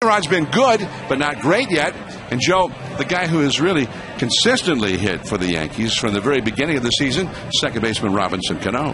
Rod's been good, but not great yet. And Joe, the guy who has really consistently hit for the Yankees from the very beginning of the season, second baseman Robinson Cano.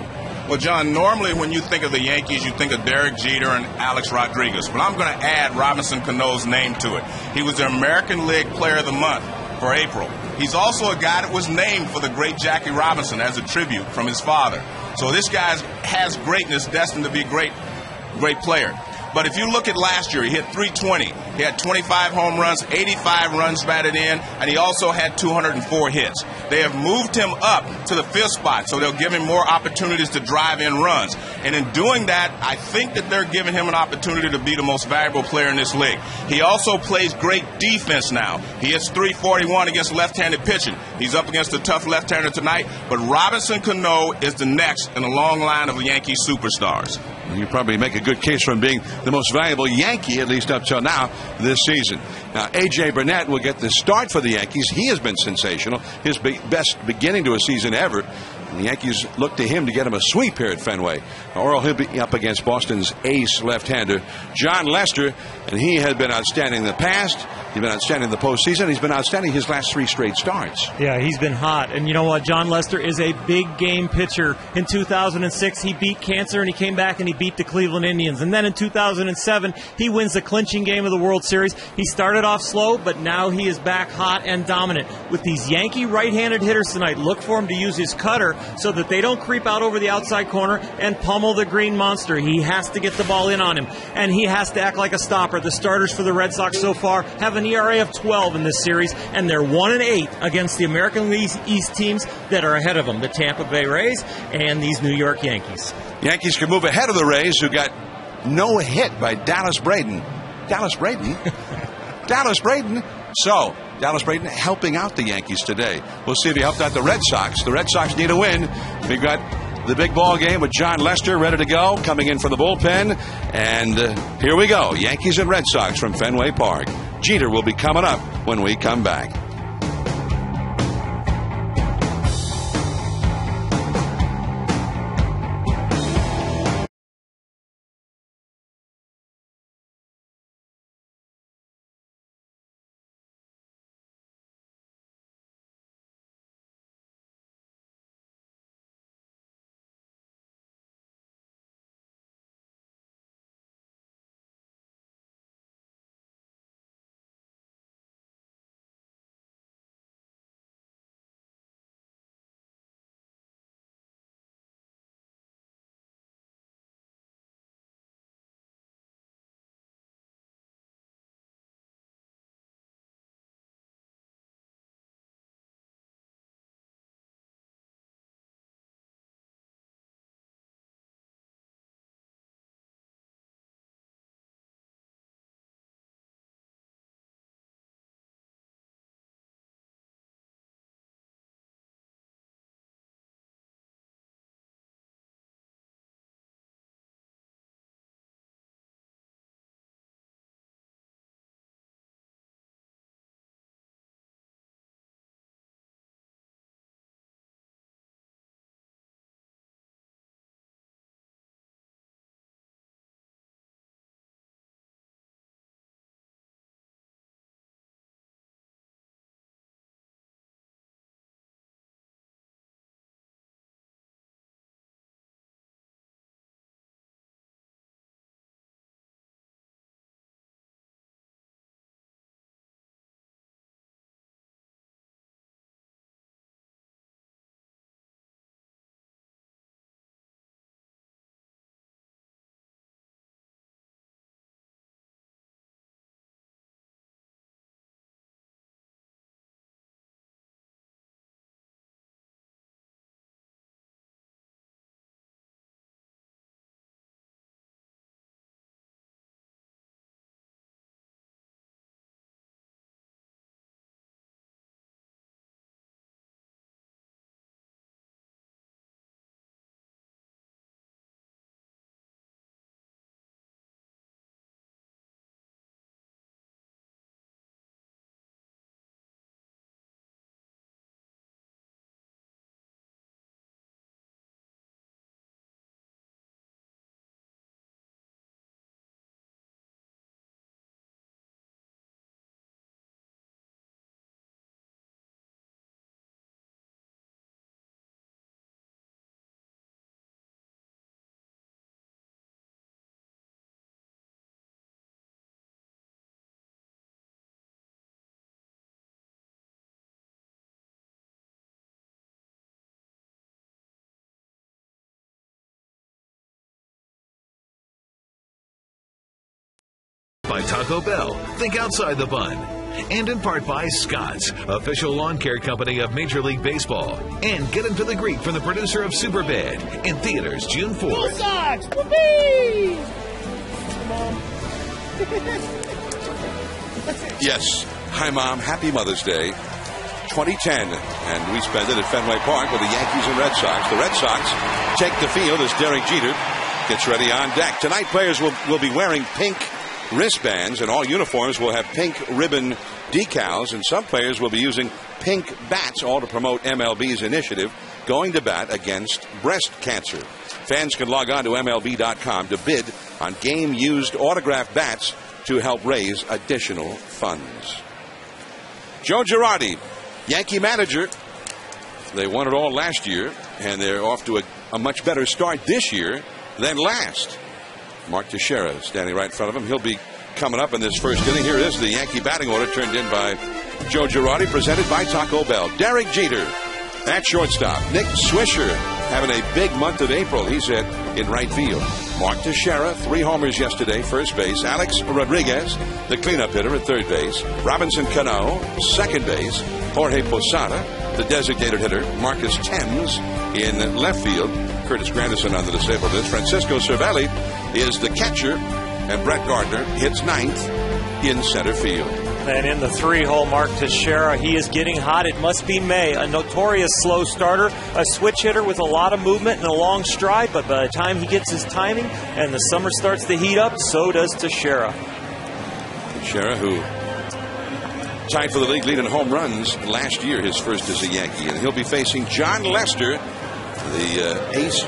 Well, John, normally when you think of the Yankees, you think of Derek Jeter and Alex Rodriguez. But I'm going to add Robinson Cano's name to it. He was the American League Player of the Month for April. He's also a guy that was named for the great Jackie Robinson as a tribute from his father. So this guy has greatness, destined to be a great player. But if you look at last year, he hit .320. He had 25 home runs, 85 runs batted in, and he also had 204 hits. They have moved him up to the 5th spot, so they'll give him more opportunities to drive in runs. And in doing that, I think that they're giving him an opportunity to be the most valuable player in this league. He also plays great defense now. He hits .341 against left-handed pitching. He's up against a tough left-hander tonight, but Robinson Cano is the next in a long line of Yankee superstars. You probably make a good case for him being the most valuable Yankee, at least up till now, this season. Now, A.J. Burnett will get the start for the Yankees. He has been sensational. His best beginning to a season ever. And the Yankees look to him to get him a sweep here at Fenway. Or he'll be up against Boston's ace left-hander, John Lester. And he had been outstanding in the past. He's been outstanding in the postseason. He's been outstanding his last 3 straight starts. Yeah, he's been hot. And you know what? John Lester is a big game pitcher. In 2006, he beat cancer, and he came back and he beat the Cleveland Indians. And then in 2007, he wins the clinching game of the World Series. He started off slow, but now he is back hot and dominant. With these Yankee right-handed hitters tonight, look for him to use his cutter so that they don't creep out over the outside corner and pummel the green monster. He has to get the ball in on him, and he has to act like a stopper. The starters for the Red Sox so far have an ERA of 12 in this series, and they're 1-8 against the American League East teams that are ahead of them, the Tampa Bay Rays and these New York Yankees. Yankees can move ahead of the Rays, who got no hit by Dallas Braden. Dallas Braden? Dallas Braden? So, Dallas Braden helping out the Yankees today. We'll see if he helped out the Red Sox. The Red Sox need a win. We've got the big ball game with John Lester ready to go, coming in for the bullpen. And here we go, Yankees and Red Sox from Fenway Park. Jeter will be coming up when we come back. Taco Bell. Think outside the bun. And in part by Scott's, official lawn care company of Major League Baseball. And Get Him to the Greek from the producer of Superbad. In theaters June 4th. Red Sox! Whoopee! Yes. Hi, Mom. Happy Mother's Day. 2010, and we spend it at Fenway Park with the Yankees and Red Sox. The Red Sox take the field as Derek Jeter gets ready on deck. Tonight, players will be wearing pink wristbands, and all uniforms will have pink ribbon decals, and some players will be using pink bats, all to promote MLB's initiative, Going to Bat Against Breast Cancer. Fans can log on to MLB.com to bid on game-used autographed bats to help raise additional funds. Joe Girardi, Yankee manager. They won it all last year, and they're off to a much better start this year than last. Mark Teixeira standing right in front of him. He'll be coming up in this first inning. Here is the Yankee batting order turned in by Joe Girardi, presented by Taco Bell. Derek Jeter at shortstop. Nick Swisher having a big month of April. He's in right field. Mark Teixeira, 3 homers yesterday, first base. Alex Rodriguez, the cleanup hitter, at third base. Robinson Cano, second base. Jorge Posada, the designated hitter. Marcus Thames in left field. Curtis Granderson on the disabled list. Francisco Cervelli is the catcher. And Brett Gardner hits 9th in center field. And in the 3-hole, Mark Teixeira, he is getting hot. It must be May, a notorious slow starter, a switch hitter with a lot of movement and a long stride, but by the time he gets his timing and the summer starts to heat up, so does Teixeira. Teixeira, who tied for the league lead in home runs last year, his first as a Yankee, and he'll be facing John Lester, the ace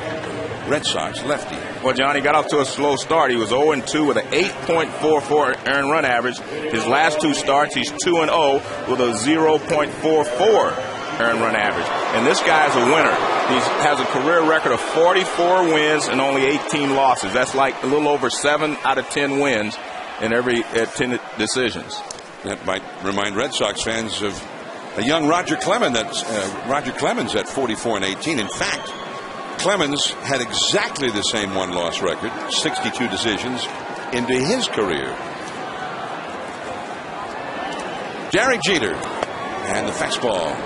Red Sox lefty. Well, Johnny got off to a slow start. He was 0-2 with an 8.44 earned run average. His last 2 starts, he's 2-0 with a 0.44 earned run average. And this guy's a winner. He has a career record of 44 wins and only 18 losses. That's like a little over 7 out of 10 wins in every 10 decisions. That might remind Red Sox fans of a young Roger Clemens at 44-18. In fact, Clemens had exactly the same one-loss record, 62 decisions into his career. Derek Jeter, and the fastball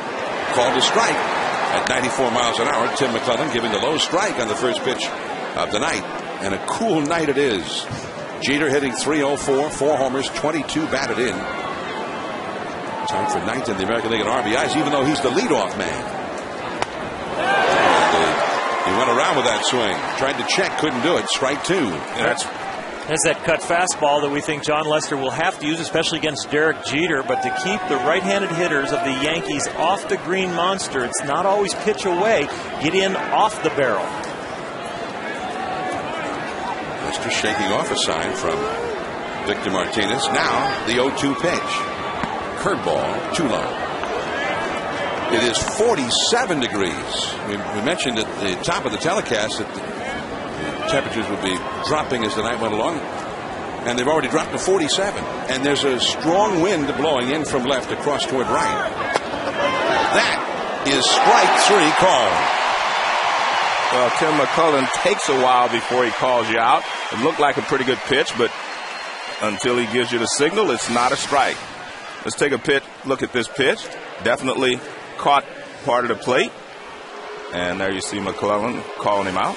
called a strike at 94 miles an hour. Tim McClellan giving the low strike on the first pitch of the night, and a cool night it is. Jeter hitting .304, 4 homers, 22 batted in. Time for 9th in the American League in RBIs, even though he's the leadoff man. He went around with that swing. Tried to check, couldn't do it. Strike 2. That's that cut fastball that we think John Lester will have to use, especially against Derek Jeter. But to keep the right-handed hitters of the Yankees off the green monster, it's not always pitch away. Get in off the barrel. Lester shaking off a sign from Victor Martinez. Now the 0-2 pitch. Curveball, too low. It is 47 degrees. We mentioned at the top of the telecast that the temperatures would be dropping as the night went along, and they've already dropped to 47. And there's a strong wind blowing in from left across toward right. That is strike 3 called. Well, Tim McClellan takes a while before he calls you out. It looked like a pretty good pitch, but until he gives you the signal, it's not a strike. Let's take a look at this pitch. Definitely caught part of the plate. And there you see McClellan calling him out.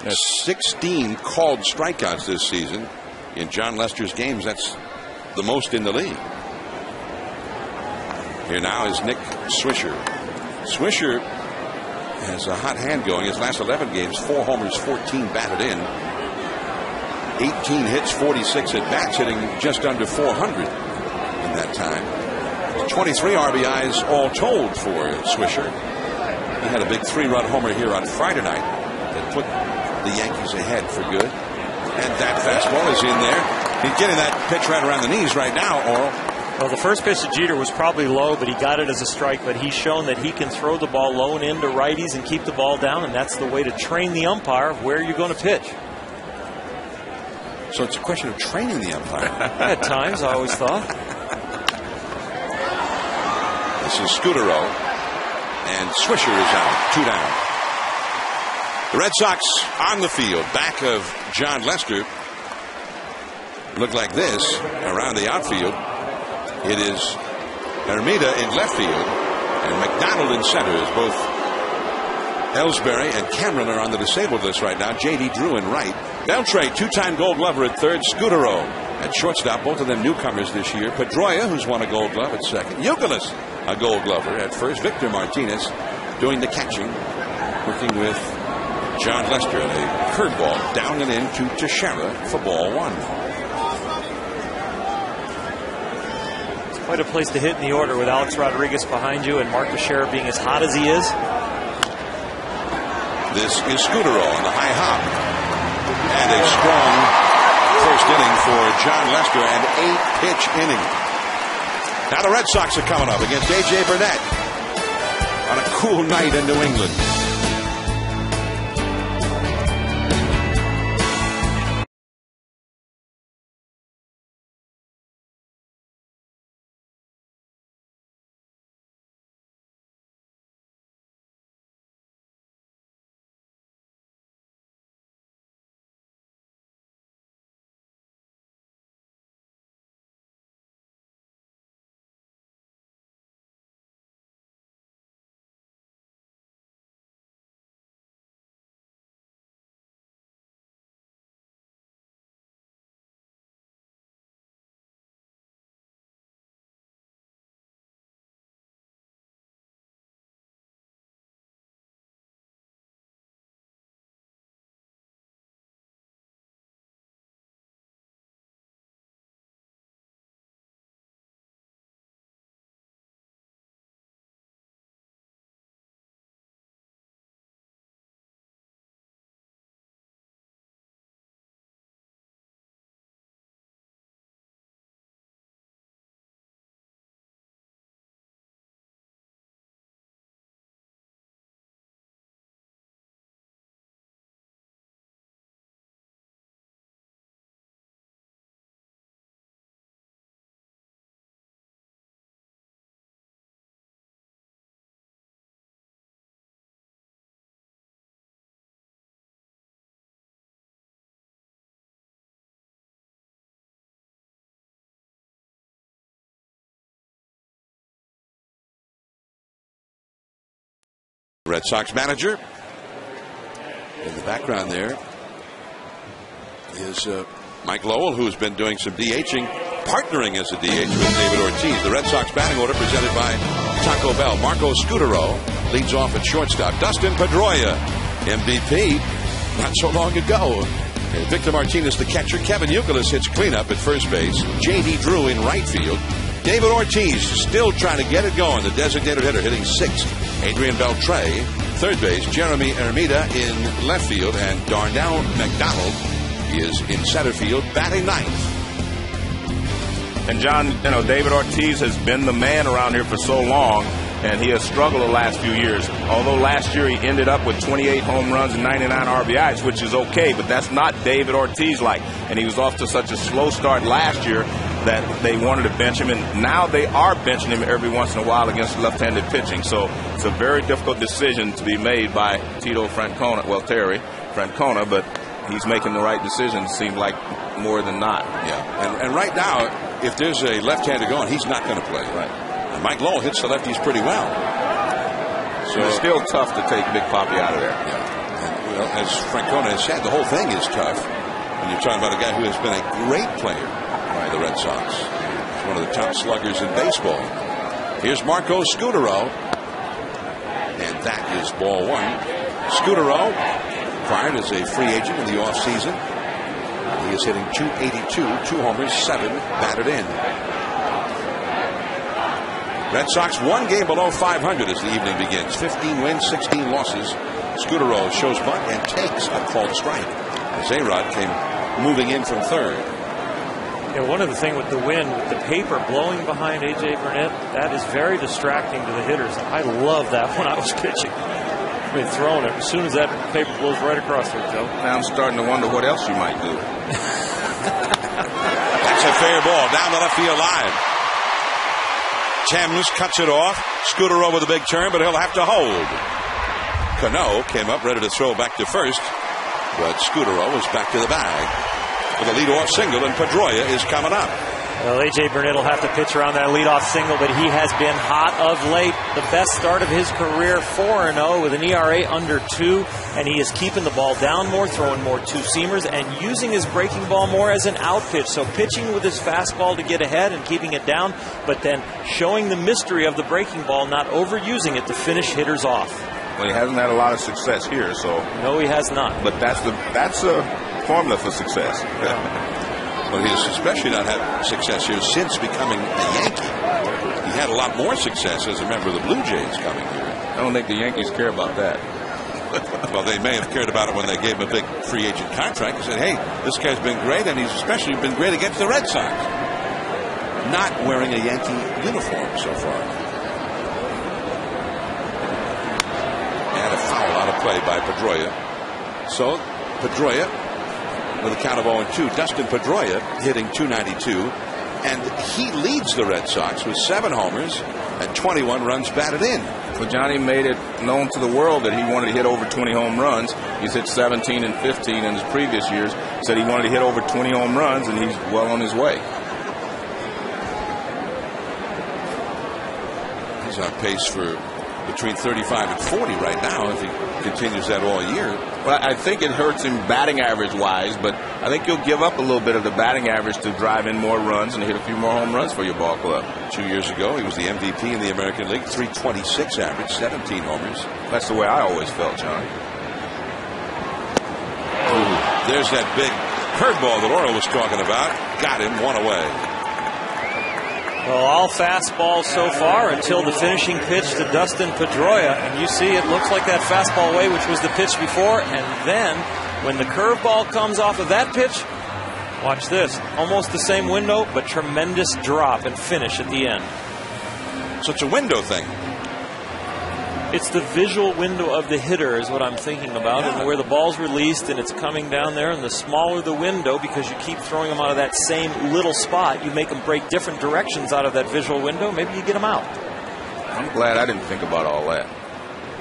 16 called strikeouts this season in John Lester's games. That's the most in the league. Here now is Nick Swisher. Swisher has a hot hand going. His last 11 games, 4 homers, 14 batted in. 18 hits, 46 at bats, hitting just under 400 in that time. 23 RBIs all told for Swisher. He had a big 3-run homer here on Friday night that put the Yankees ahead for good. And that fastball is in there. He's getting that pitch right around the knees right now, Oral. Well, the first pitch to Jeter was probably low, but he got it as a strike. But he's shown that he can throw the ball low and into righties and keep the ball down, and that's the way to train the umpire of where you're going to pitch. So it's a question of training the umpire. At times, I always thought. This is Scudero, and Swisher is out, 2 down. The Red Sox on the field, back of John Lester, look like this around the outfield. It is Hermida in left field and McDonald in center, as both Ellsbury and Cameron are on the disabled list right now. J.D. Drew in right. Beltre, two-time Gold Glover at third. Scutaro at shortstop, both of them newcomers this year. Pedroia, who's won a Gold Glove, at second. Youkilis, a Gold Glover at first. Victor Martinez doing the catching, working with John Lester, and a curveball down and in to Teixeira for ball one. It's quite a place to hit in the order with Alex Rodriguez behind you and Mark Teixeira being as hot as he is. This is Scutaro on the high hop. And a strong first inning for John Lester, and 8-pitch inning. Now the Red Sox are coming up against A.J. Burnett on a cool night in New England. Red Sox manager. In the background there is Mike Lowell, who's been doing some DHing, partnering as a DH with David Ortiz. The Red Sox batting order presented by Taco Bell. Marco Scutaro leads off at shortstop. Dustin Pedroia, MVP, not so long ago. And Victor Martinez, the catcher. Kevin Youkilis hits cleanup at first base. J.D. Drew in right field. David Ortiz still trying to get it going. The designated hitter hitting sixth. Adrian Beltre, third base. Jeremy Hermida in left field. And Darnell McDonald is in center field, batting ninth. And John, David Ortiz has been the man around here for so long, and he has struggled the last few years. Although last year he ended up with 28 home runs and 99 RBIs, which is okay, but that's not David Ortiz-like. And he was off to such a slow start last year that they wanted to bench him, and now they are benching him every once in a while against left-handed pitching. So it's a very difficult decision to be made by Terry Francona, but he's making the right decision, seems like, more than not. Yeah, and right now, if there's a left-hander going, he's not going to play. Right. And Mike Lowell hits the lefties pretty well. So it's still tough to take Big Papi out of there. Yeah. And, well, as Francona has said, the whole thing is tough. And you're talking about a guy who has been a great player by the Red Sox. He's one of the top sluggers in baseball. Here's Marco Scutaro. And that is ball one. Scutaro, acquired as a free agent in the offseason. He is hitting .282, 2 homers, 7 batted in. Red Sox one game below 500 as the evening begins. 15 wins, 16 losses. Scutaro shows bunt and takes a called strike. As A-Rod came moving in from third. Yeah, one of the things with the wind, with the paper blowing behind A.J. Burnett, that is very distracting to the hitters. I love that when I was pitching. I mean, throwing it as soon as that paper blows right across there, Joe. Now I'm starting to wonder what else you might do. That's a fair ball down the left field line. Thames cuts it off. Scutaro with a big turn, but he'll have to hold. Cano came up ready to throw back to first, but Scutaro was back to the bag. with a leadoff single, and Pedroia is coming up. Well, A.J. Burnett will have to pitch around that leadoff single, but he has been hot of late. The best start of his career, 4-0 with an ERA under 2, and he is keeping the ball down more, throwing more two-seamers, and using his breaking ball more as an out pitch. So pitching with his fastball to get ahead and keeping it down, but then showing the mystery of the breaking ball, not overusing it to finish hitters off. Well, he hasn't had a lot of success here, so. No, he has not. But that's a formula for success. Well, he has especially not had success here since becoming a Yankee. He had a lot more success as a member of the Blue Jays coming here. I don't think the Yankees care about that. Well, they may have cared about it when they gave him a big free agent contract and said, hey, this guy's been great, and he's especially been great against the Red Sox. Not wearing a Yankee uniform so far. And a foul out of play by Pedroia. So, Pedroia with a count of 0-2. Dustin Pedroia hitting .292, and he leads the Red Sox with 7 homers and 21 runs batted in. Well, Johnny made it known to the world that he wanted to hit over 20 home runs. He's hit 17 and 15 in his previous years. Said he wanted to hit over 20 home runs, and he's well on his way. He's on pace for between 35 and 40 right now if he continues that all year. Well, I think it hurts him batting average-wise, but I think you'll give up a little bit of the batting average to drive in more runs and hit a few more home runs for your ball club. 2 years ago, he was the MVP in the American League, .326 average, 17 homers. That's the way I always felt, John. Ooh, there's that big curveball that Orel was talking about. Got him, one away. Well, all fastballs so far until the finishing pitch to Dustin Pedroia. And you see it looks like that fastball away, which was the pitch before. And then when the curveball comes off of that pitch, watch this. Almost the same window, but tremendous drop and finish at the end. So it's a window thing. It's the visual window of the hitter is what I'm thinking about, and where the ball's released and it's coming down there, and the smaller the window, because you keep throwing them out of that same little spot, you make them break different directions out of that visual window, maybe you get them out. I'm glad I didn't think about all that.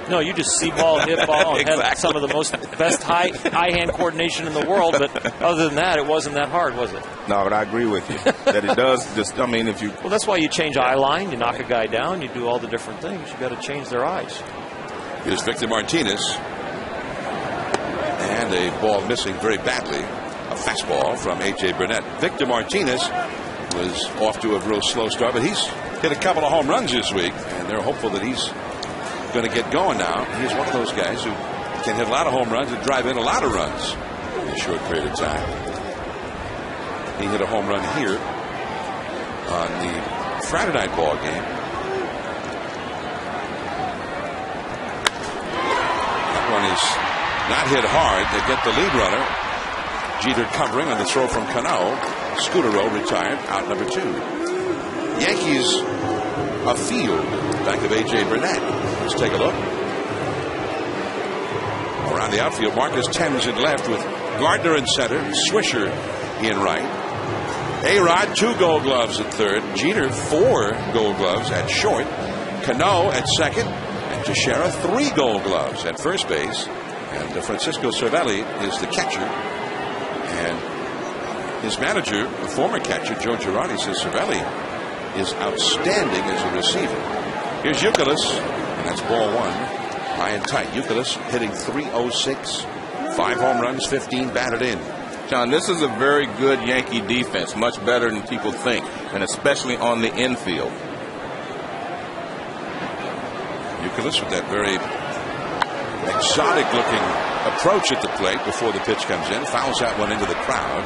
No, you just see ball, hit ball, and Exactly. have some of the best eye-hand coordination in the world, but other than that, it wasn't that hard, was it? No, but I agree with you that it does just, I mean, if you... Well, that's why you change eye line, you knock a guy down, you do all the different things. You got to change their eyes. Here's Victor Martinez. And a ball missing very badly. A fastball from A.J. Burnett. Victor Martinez was off to a real slow start, but he's hit a couple of home runs this week, and they're hopeful that he's going to get going now. He's one of those guys who can hit a lot of home runs and drive in a lot of runs in a short period of time. He hit a home run here on the Friday night ball game. That one is not hit hard. They get the lead runner. Jeter covering on the throw from Cano. Scutaro retired, out number 2. Yankees afield, back of A.J. Burnett. Let's take a look. Around the outfield, Marcus Thames in left with Gardner in center, Swisher in right. A-Rod, 2 Gold Gloves at third. Jeter, 4 Gold Gloves at short. Cano at second. And Teixeira, 3 Gold Gloves at first base. And Francisco Cervelli is the catcher. And his manager, the former catcher, Joe Girardi, says Cervelli is outstanding as a receiver. Here's Youkilis, and that's ball 1. High and tight. Youkilis hitting .306. 5 home runs, 15 batted in. John, this is a very good Yankee defense, much better than people think, and especially on the infield. Youkilis with that very exotic-looking approach at the plate before the pitch comes in. Fouls that one into the crowd.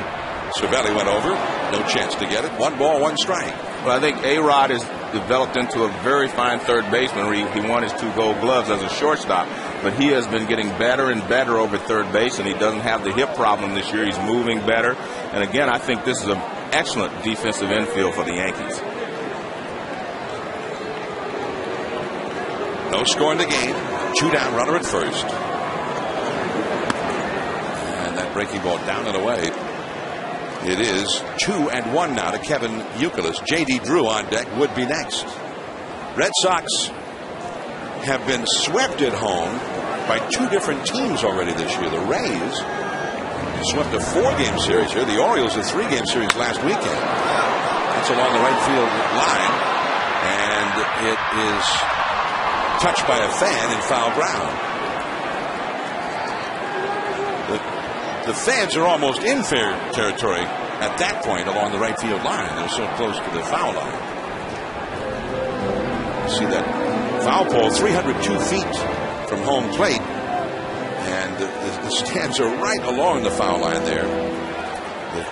Cervelli went over. No chance to get it. 1 ball, 1 strike. Well, I think A-Rod has developed into a very fine third baseman. He won his 2 Gold Gloves as a shortstop, but he has been getting better and better over third base, and he doesn't have the hip problem this year. He's moving better. And again, I think this is an excellent defensive infield for the Yankees. No score in the game. 2 down, runner at first. And that breaking ball down and away. It is 2-1 now to Kevin Youkilis. J.D. Drew on deck would be next. Red Sox have been swept at home by 2 different teams already this year. The Rays swept a 4-game series here. The Orioles a 3-game series last weekend. That's along the right field line, and it is touched by a fan in foul ground. The fans are almost in fair territory at that point along the right field line. They're so close to the foul line. See that foul pole 302 feet from home plate, and the stands are right along the foul line there.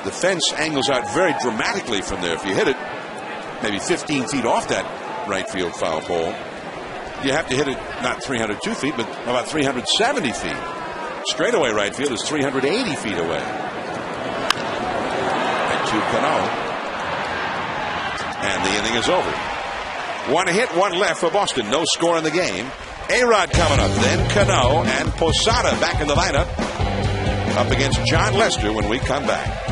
The fence angles out very dramatically from there. If you hit it maybe 15 feet off that right field foul pole, you have to hit it not 302 feet, but about 370 feet. Straightaway right field is 380 feet away. Back to Cano. And the inning is over. 1 hit, 1 left for Boston. No score in the game. A-Rod coming up. Then Cano and Posada back in the lineup. Up against John Lester when we come back.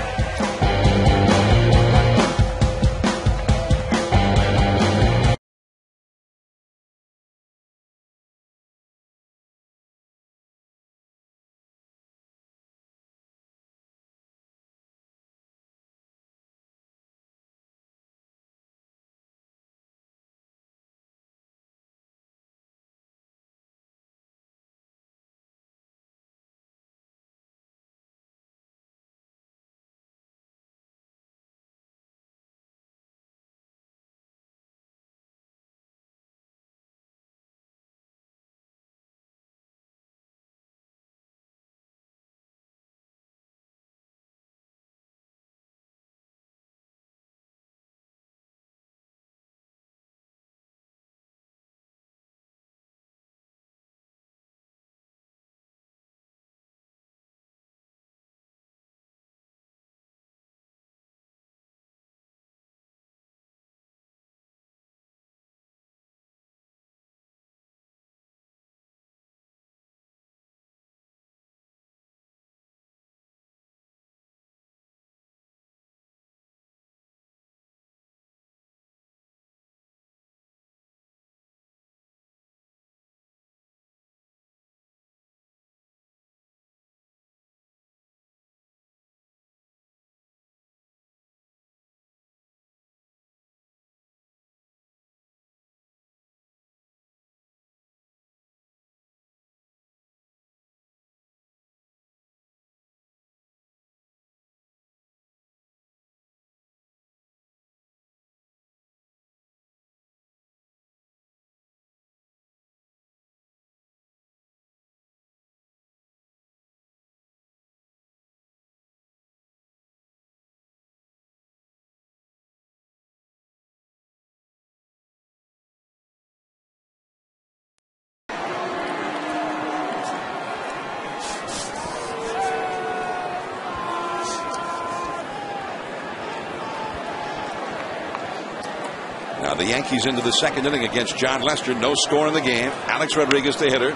Now the Yankees into the second inning against John Lester. No score in the game. Alex Rodriguez, the hitter,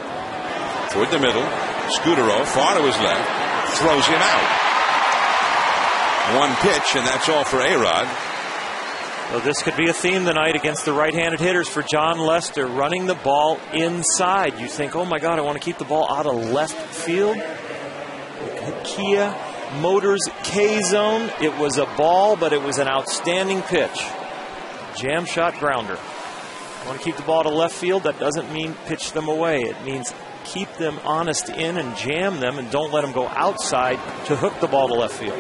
toward the middle. Scudero far to his left, throws him out. 1 pitch, and that's all for A-Rod. Well, this could be a theme tonight against the right-handed hitters for John Lester, running the ball inside. You think, oh my God, I want to keep the ball out of left field. Kia Motors K-zone. It was a ball, but it was an outstanding pitch. Jam shot grounder. Want to keep the ball to left field? That doesn't mean pitch them away. It means keep them honest in and jam them, and don't let them go outside to hook the ball to left field.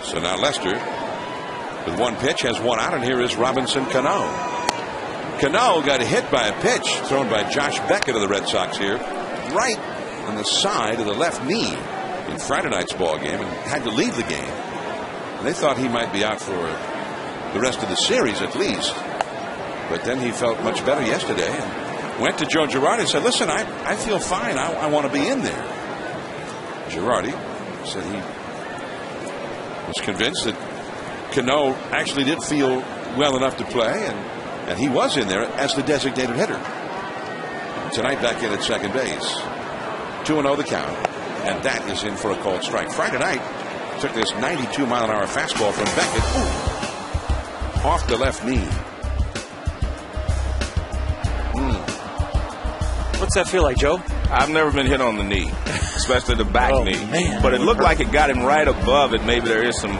So now Lester, with 1 pitch, has 1 out, and here is Robinson Cano. Cano got hit by a pitch thrown by Josh Beckett of the Red Sox here, right on the side of the left knee in Friday night's ball game, and had to leave the game. And they thought he might be out for the rest of the series at least. But then he felt much better yesterday and went to Joe Girardi and said, listen, I feel fine. I want to be in there. Girardi said he was convinced that Cano actually did feel well enough to play, and he was in there as the designated hitter. Tonight back in at second base. 2-0 the count, and that is in for a called strike. Friday night took this 92-mile-an-hour fastball from Beckett. Ooh. Off the left knee. What's that feel like, Joe? I've never been hit on the knee, especially the back knee. Man. But it looked like it got him right above it. Maybe there is some,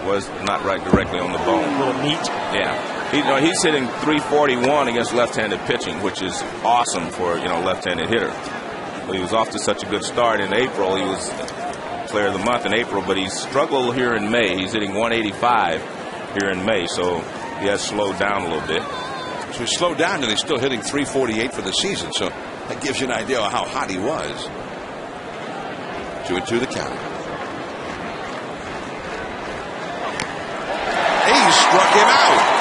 was not right directly on the bone. A little meat. Yeah. He's hitting 341 against left-handed pitching, which is awesome for, left-handed hitter. But he was off to such a good start in April. He was player of the month in April, but he struggled here in May. He's hitting 185 here in May, so he has slowed down a little bit. So he slowed down, and he's still hitting 348 for the season. So that gives you an idea of how hot he was. 2-2 the count. He struck him out.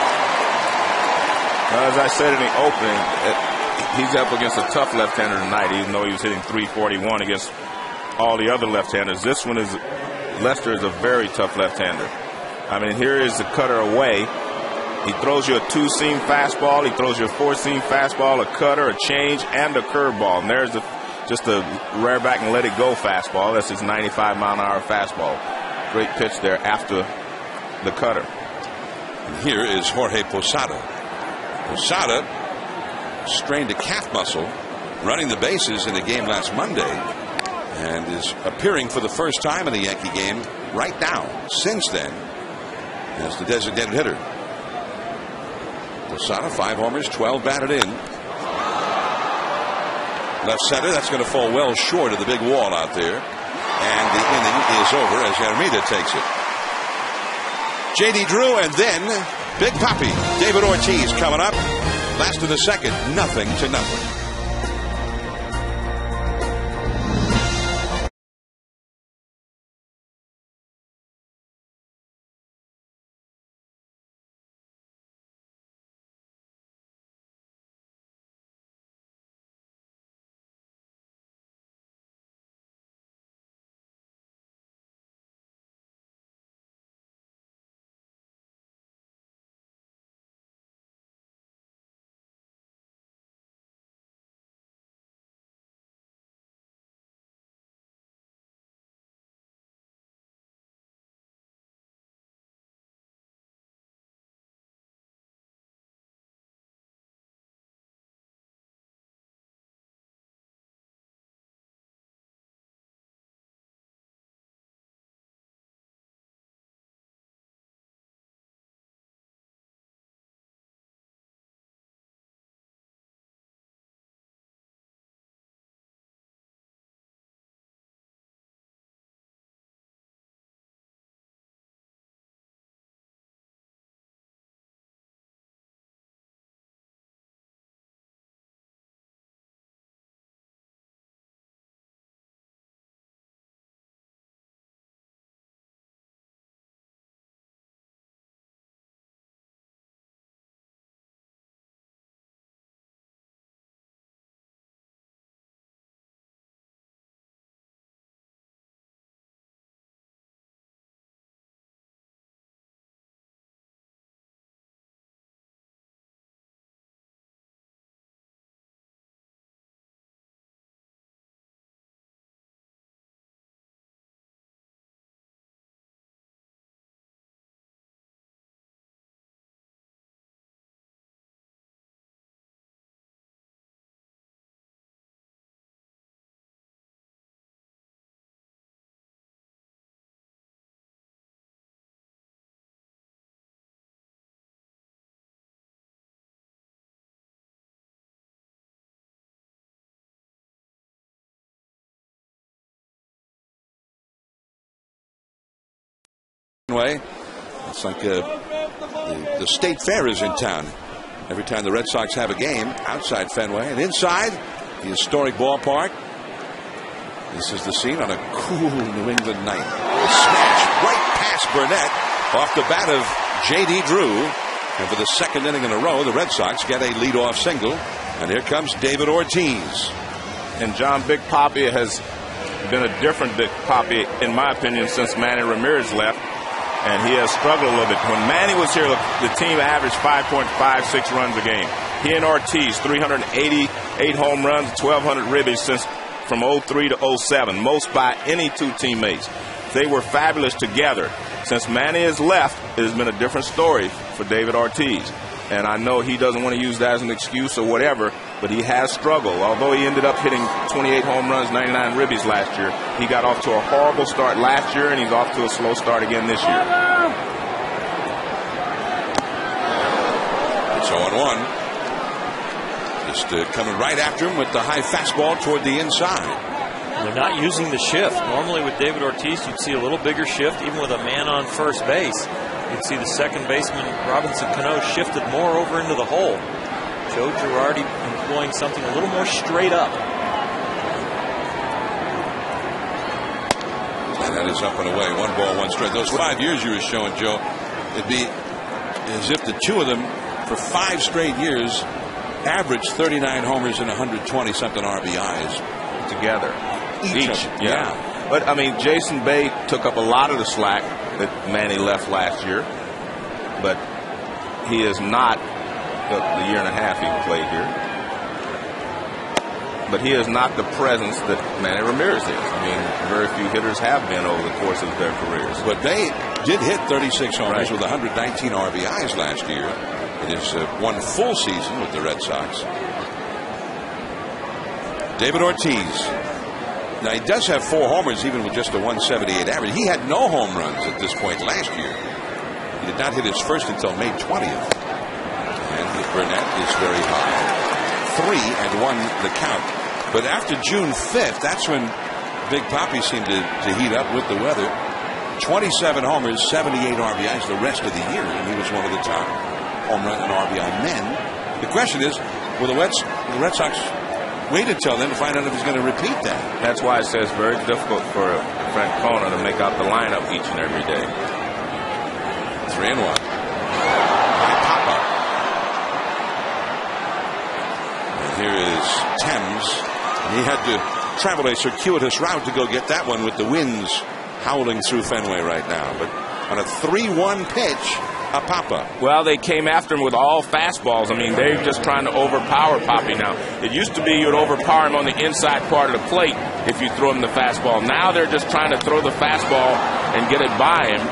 As I said in the opening, he's up against a tough left-hander tonight, even though he was hitting 341 against all the other left-handers. This one is, Lester is a very tough left-hander. I mean, here is the cutter away. He throws you a two-seam fastball. He throws you a four-seam fastball, a cutter, a change, and a curveball. And there's just a rear back and let it go fastball. That's his 95-mile-an-hour fastball. Great pitch there after the cutter. And here is Jorge Posada. Posada strained a calf muscle running the bases in the game last Monday and is appearing for the first time in a Yankee game right now since then as the designated hitter. Posada, 5 homers, 12 batted in. Left center, that's going to fall well short of the big wall out there. And the inning is over as Yarmida takes it. J.D. Drew and then Big Papi, David Ortiz coming up. Last of the second, 0-0. It's like the state fair is in town every time the Red Sox have a game outside Fenway. And inside the historic ballpark, this is the scene on a cool New England night. Smash right past Burnett off the bat of J.D. Drew. And for the second inning in a row, the Red Sox get a leadoff single. And here comes David Ortiz. And John Big Papi has been a different Big Papi, in my opinion, since Manny Ramirez left. And he has struggled a little bit. When Manny was here, the team averaged 5.56 runs a game. He and Ortiz, 388 home runs, 1,200 ribbies from 03 to 07, most by any two teammates. They were fabulous together. Since Manny has left, it has been a different story for David Ortiz. And I know he doesn't want to use that as an excuse or whatever, but he has struggled. Although he ended up hitting 28 home runs, 99 ribbies last year, he got off to a horrible start last year, and he's off to a slow start again this year. It's 0-1. Just coming right after him with the high fastball toward the inside. They're not using the shift. Normally with David Ortiz, you'd see a little bigger shift, even with a man on first base. You'd see the second baseman, Robinson Cano, shifted more over into the hole. Joe Girardi employing something a little more straight up. And that is up and away. 1 ball, 1 strike. Those 5 years you were showing, Joe, it'd be as if the two of them for 5 straight years averaged 39 homers and 120-something RBIs together. Each. Yeah. But, I mean, Jason Bay took up a lot of the slack that Manny left last year. But he is not the year and a half he played here. But he is not the presence that Manny Ramirez is. I mean, very few hitters have been over the course of their careers. But Bay did hit 36 homers with 119 RBIs last year. It is 1 full season with the Red Sox. David Ortiz. Now, he does have 4 homers even with just a 178 average. He had no home runs at this point last year. He did not hit his first until May 20th. And Burnett is very high. 3-1 the count. But after June 5th, that's when Big Papi seemed to heat up with the weather. 27 homers, 78 RBIs the rest of the year. And he was one of the top home run and RBI men. The question is, will the Red Sox wait until then to find out if he's going to repeat that? That's why it says very difficult for Francona to make out the lineup each and every day. 3-1. Papa. And here is Thames. And he had to travel a circuitous route to go get that one with the winds howling through Fenway right now. But on a 3-1 pitch, Papa. Well, they came after him with all fastballs. I mean, they're just trying to overpower Papi now. It used to be you'd overpower him on the inside part of the plate if you throw him the fastball. Now they're just trying to throw the fastball and get it by him.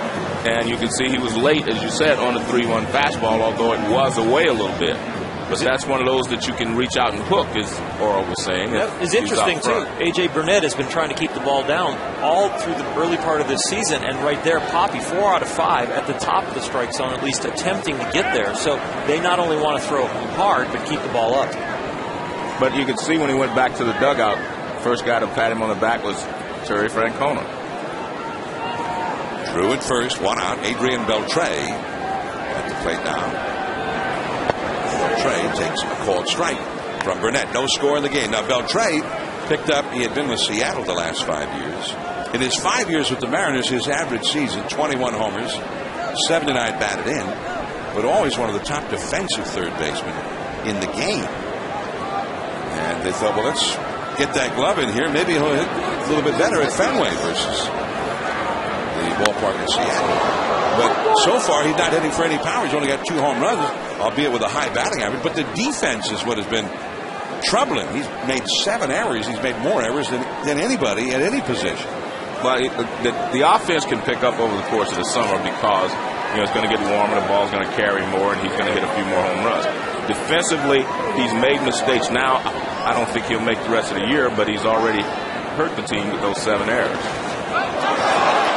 And you can see he was late, as you said, on the 3-1 fastball, although it was away a little bit. But that's one of those that you can reach out and hook, as Oral was saying. That is interesting, too. A.J. Burnett has been trying to keep the ball down all through the early part of this season. And right there, Papi, 4 out of 5 at the top of the strike zone, at least attempting to get there. So they not only want to throw hard, but keep the ball up. But you could see when he went back to the dugout, first guy to pat him on the back was Terry Francona. Drew at first, 1 out. Adrian Beltre at the plate now. Beltre takes a called strike from Burnett. No score in the game. Now, Beltre picked up, he had been with Seattle the last 5 years. In his 5 years with the Mariners, his average season, 21 homers, 79 batted in, but always one of the top defensive third basemen in the game. And they thought, well, let's get that glove in here. Maybe he'll hit a little bit better at Fenway versus the ballpark in Seattle. But so far, he's not hitting for any power. He's only got 2 home runs, albeit with a high batting average. But the defense is what has been troubling. He's made 7 errors. He's made more errors than anybody at any position. Well, the offense can pick up over the course of the summer because it's going to get warmer, the ball's going to carry more, and he's going to hit a few more home runs. Defensively, he's made mistakes now. I don't think he'll make the rest of the year, but he's already hurt the team with those 7 errors.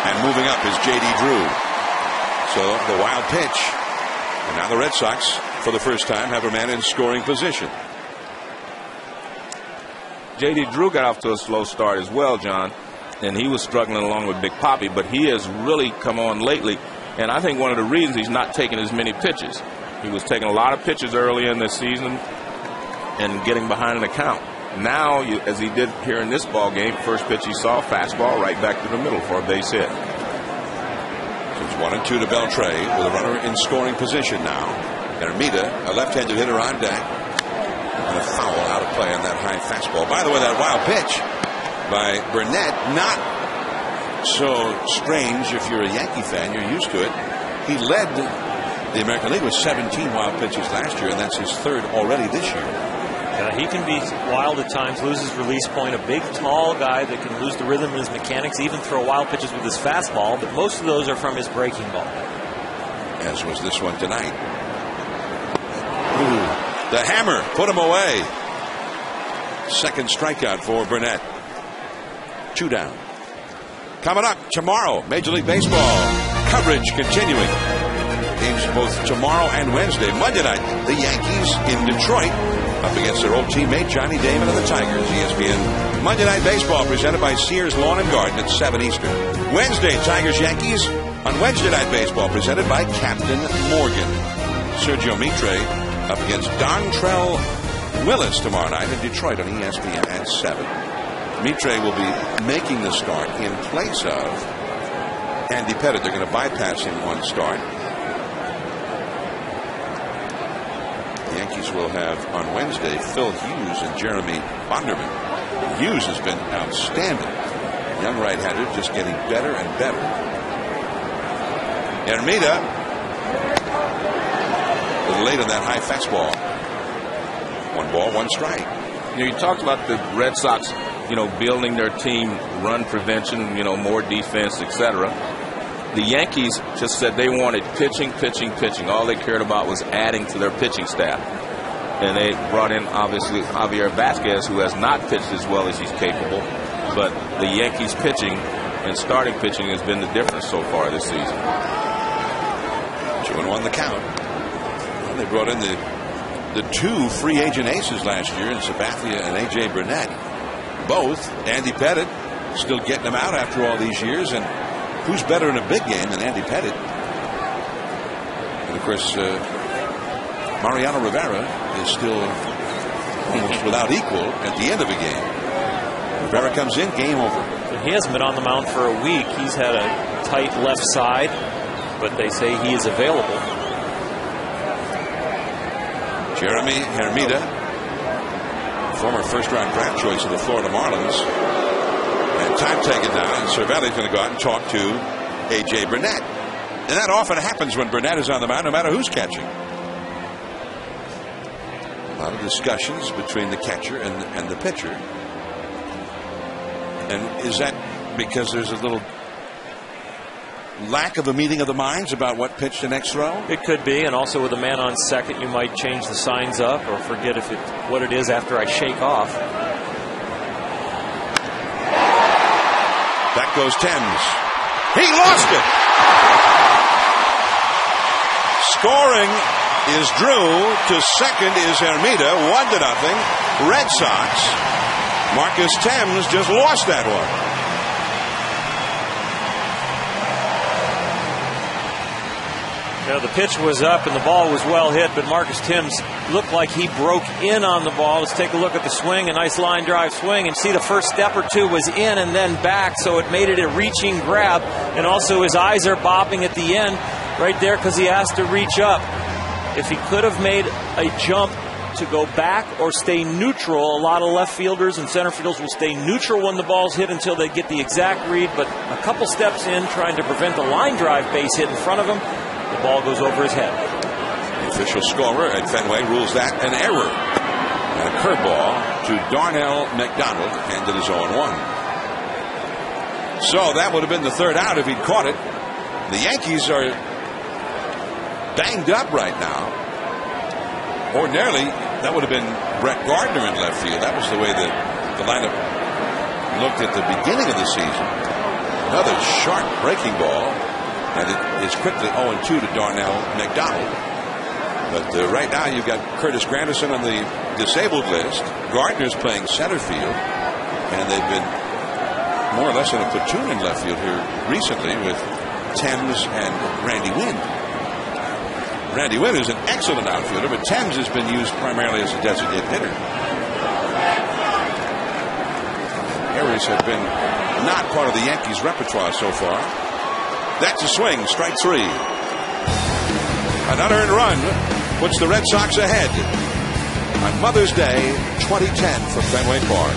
And moving up is J.D. Drew. So the wild pitch. And now the Red Sox, for the first time, have a man in scoring position. J.D. Drew got off to a slow start as well, John. And he was struggling along with Big Papi, but he has really come on lately. And I think one of the reasons he's not taking as many pitches. He was taking a lot of pitches early in this season and getting behind an account. Now, as he did here in this ball game, first pitch he saw, fastball right back to the middle for a base hit. So it's 1-2 to Beltre with a runner in scoring position now. Armida, a left-handed hitter on deck. And a foul out of play on that high fastball. By the way, that wild pitch by Burnett, not so strange if you're a Yankee fan. You're used to it. He led the American League with 17 wild pitches last year, and that's his 3rd already this year. He can be wild at times, lose his release point. A big, tall guy that can lose the rhythm in his mechanics, even throw wild pitches with his fastball, but most of those are from his breaking ball. As was this one tonight. Ooh, the hammer put him away. Second strikeout for Burnett. 2 down. Coming up tomorrow, Major League Baseball coverage continuing. Games both tomorrow and Wednesday. Monday night, the Yankees in Detroit up against their old teammate Johnny Damon and the Tigers. ESPN Monday Night Baseball presented by Sears Lawn and Garden at 7 Eastern. Wednesday, Tigers-Yankees on Wednesday Night Baseball presented by Captain Morgan. Sergio Mitre up against Dontrell Willis tomorrow night in Detroit on ESPN at 7. Mitre will be making the start in place of Andy Pettitte. They're going to bypass him on start. The Yankees will have on Wednesday Phil Hughes and Jeremy Bonderman. Hughes has been outstanding. Young right-hander just getting better and better. Hermida a little late on that high fastball. 1 ball, 1 strike. You talked about the Red Sox, building their team, run prevention, more defense, etc. The Yankees just said they wanted pitching. All they cared about was adding to their pitching staff. And they brought in, obviously, Javier Vazquez, who has not pitched as well as he's capable. But the Yankees pitching and starting pitching has been the difference so far this season. 2-1 the count. Well, they brought in the 2 free agent aces last year in Sabathia and A.J. Burnett. Both. Andy Pettitte still getting them out after all these years. And who's better in a big game than Andy Pettitte? And, of course, Mariano Rivera is still almost without equal at the end of a game. Rivera comes in, game over. He hasn't been on the mound for a week. He's had a tight left side, but they say he is available. Jeremy Hermida, former first-round draft choice of the Florida Marlins. And time taken now, and Cervelli's going to go out and talk to A.J. Burnett. And that often happens when Burnett is on the mound, no matter who's catching. A lot of discussions between the catcher and the pitcher. And is that because there's a little lack of a meeting of the minds about what pitch to next throw? It could be, and also with a man on second, you might change the signs up or forget what it is after I shake off. Back goes Thames. He lost it. Scoring is Drew. To second is Hermida. 1-0. Red Sox. Marcus Thames just lost that one. The pitch was up and the ball was well hit, but Marcus Thames looked like he broke in on the ball. Let's take a look at the swing, a nice line drive swing, and see the first step or two was in and then back, so it made it a reaching grab. And also his eyes are bobbing at the end right there because he has to reach up. If he could have made a jump to go back or stay neutral, a lot of left fielders and center fielders will stay neutral when the ball's hit until they get the exact read, but a couple steps in trying to prevent the line drive base hit in front of him, the ball goes over his head. The official scorer at Fenway rules that an error. And a curveball to Darnell McDonald, and it is 0-1. So that would have been the third out if he'd caught it. The Yankees are banged up right now. Ordinarily, that would have been Brett Gardner in left field. That was the way the lineup looked at the beginning of the season. Another sharp breaking ball. And it is quickly 0-2 to Darnell McDonald. But right now you've got Curtis Granderson on the disabled list. Gardner's playing center field. And they've been more or less in a platoon in left field here recently with Thames and Randy Winn. Randy Winn is an excellent outfielder, but Thames has been used primarily as a designated hitter. Errors have been not part of the Yankees' repertoire so far. That's a swing, strike 3. An unearned run puts the Red Sox ahead on Mother's Day 2010 from Fenway Park.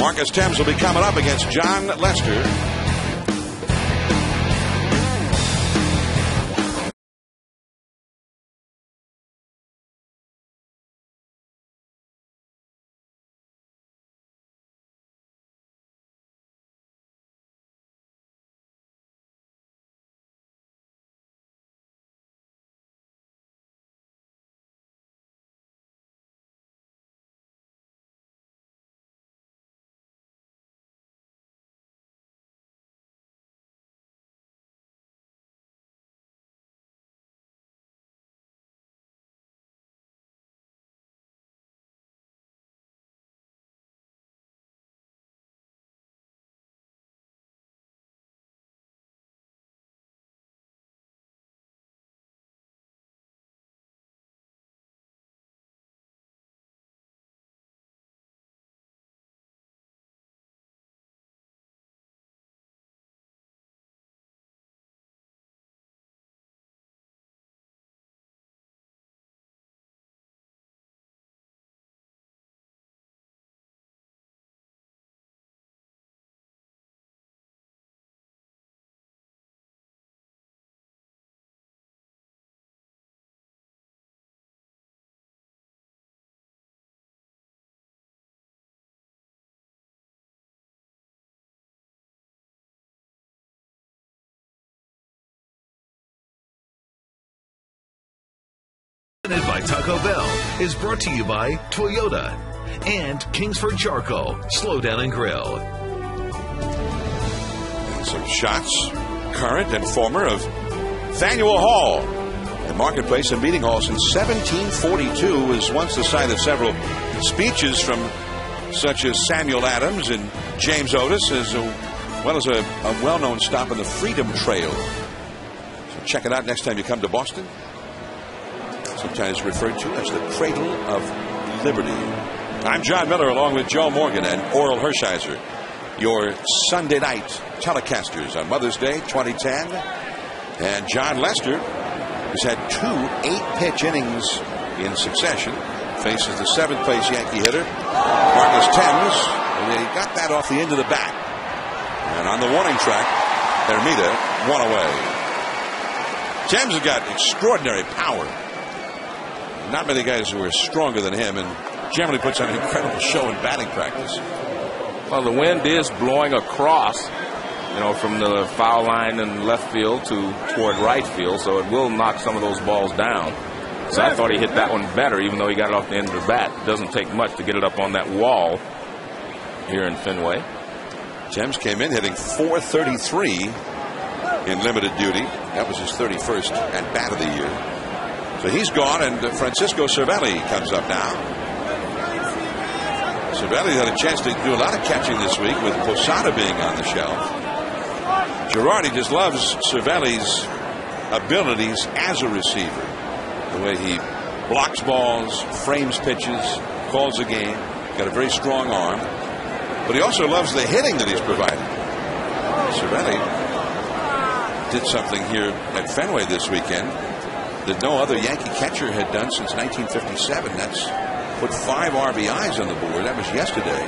Marcus Thames will be coming up against John Lester Presented by Taco Bell is brought to you by Toyota and Kingsford Charcoal. Slow down and grill. And some shots, current and former, of Faneuil Hall. A marketplace and meeting hall since 1742 was once the site of several speeches from such as Samuel Adams and James Otis, as well as a well-known stop on the Freedom Trail. So check it out next time you come to Boston. Sometimes referred to as the Cradle of Liberty. I'm John Miller, along with Joe Morgan and Oral Hershiser, your Sunday night telecasters on Mother's Day 2010. And John Lester, who's had 2 8-pitch innings in succession, faces the 7th-place Yankee hitter, Marcus Thames. And they got that off the end of the bat. And on the warning track, Hermida, 1 away. Thames has got extraordinary power. Not many guys who are stronger than him, and generally puts on an incredible show in batting practice. Well, the wind is blowing across, from the foul line in left field toward right field, so it will knock some of those balls down. So I thought he hit that one better, even though he got it off the end of the bat. It doesn't take much to get it up on that wall here in Fenway. Thames came in hitting .433 in limited duty. That was his 31st at bat of the year. So he's gone, and Francisco Cervelli comes up now. Cervelli had a chance to do a lot of catching this week with Posada being on the shelf. Girardi just loves Cervelli's abilities as a receiver. The way he blocks balls, frames pitches, calls the game. Got a very strong arm. But he also loves the hitting that he's provided. Cervelli did something here at Fenway this weekend that no other Yankee catcher had done since 1957. That's put 5 RBIs on the board. That was yesterday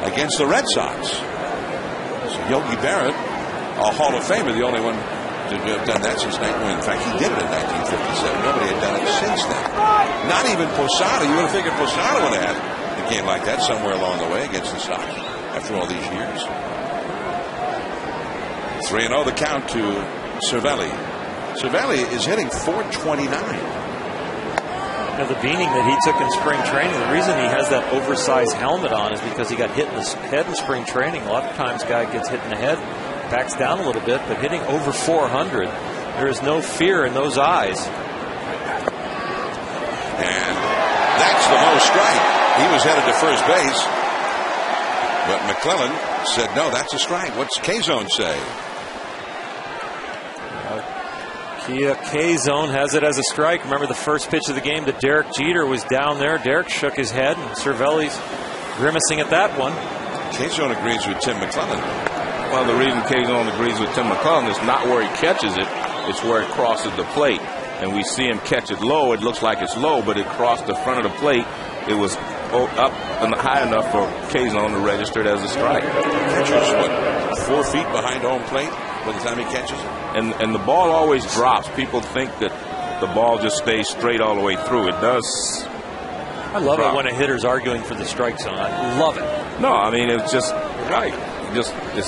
against the Red Sox. So Yogi Berra, a Hall of Famer, the only one to have done that since 19. In fact, he did it in 1957. Nobody had done it since then. Not even Posada. You would have figured Posada would have had a game like that somewhere along the way against the Sox after all these years. 3-0 the count to Cervelli. Cervelli is hitting .429. Now, the beating that he took in spring training, the reason he has that oversized helmet on is because he got hit in the head in spring training. A lot of times, guy gets hit in the head, backs down a little bit, but hitting over 400, there is no fear in those eyes. And that's the low strike. He was headed to first base, but McClellan said, no, that's a strike. What's K-Zone say? Kia K-Zone has it as a strike. Remember the first pitch of the game that Derek Jeter was down there. Derek shook his head, and Cervelli's grimacing at that one. K-Zone agrees with Tim McClellan. Well, the reason K-Zone agrees with Tim McClellan is not where he catches it, it's where it crosses the plate. And we see him catch it low. It looks like it's low, but it crossed the front of the plate. It was up and high enough for K-Zone to register it as a strike. Catcher's, 4 feet behind home plate by the time he catches it? And the ball always drops. People think that the ball just stays straight all the way through. It does. I love it when a hitter's arguing for the strike zone. I love it. No, I mean, it's just right. It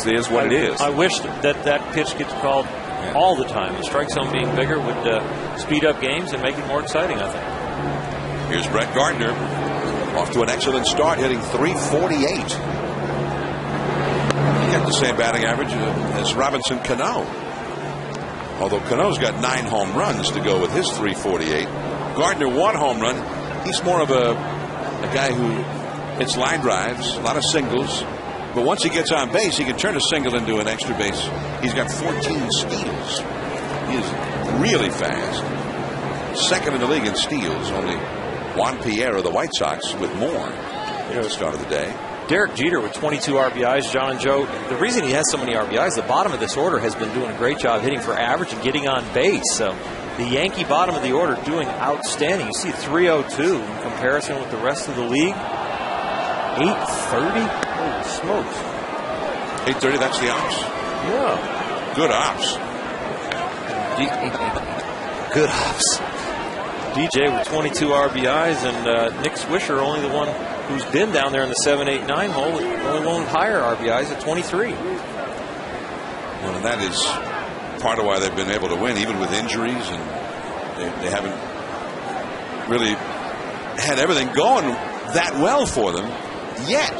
is what it is. I wish that pitch gets called all the time. The strike zone being bigger would speed up games and make it more exciting, I think. Here's Brett Gardner, off to an excellent start, hitting .348. He got the same batting average as Robinson Cano. Although Cano's got 9 home runs to go with his .348. Gardner 1 home run. He's more of a guy who hits line drives, a lot of singles. But once he gets on base, he can turn a single into an extra base. He's got 14 steals. He is really fast. Second in the league in steals, only Juan Pierre of the White Sox with more at the start of the day. Derek Jeter with 22 RBIs, John and Joe. The reason he has so many RBIs, the bottom of this order has been doing a great job hitting for average and getting on base. So the Yankee bottom of the order doing outstanding. You see 302 in comparison with the rest of the league. 830? Holy smokes. 830, that's the ops. Yeah. Good ops. Good ops. DJ with 22 RBIs, and Nick Swisher, only the one who's been down there in the 7, 8, 9 hole, only one with higher RBIs at 23. Well, and that is part of why they've been able to win, even with injuries, and they haven't really had everything going that well for them yet.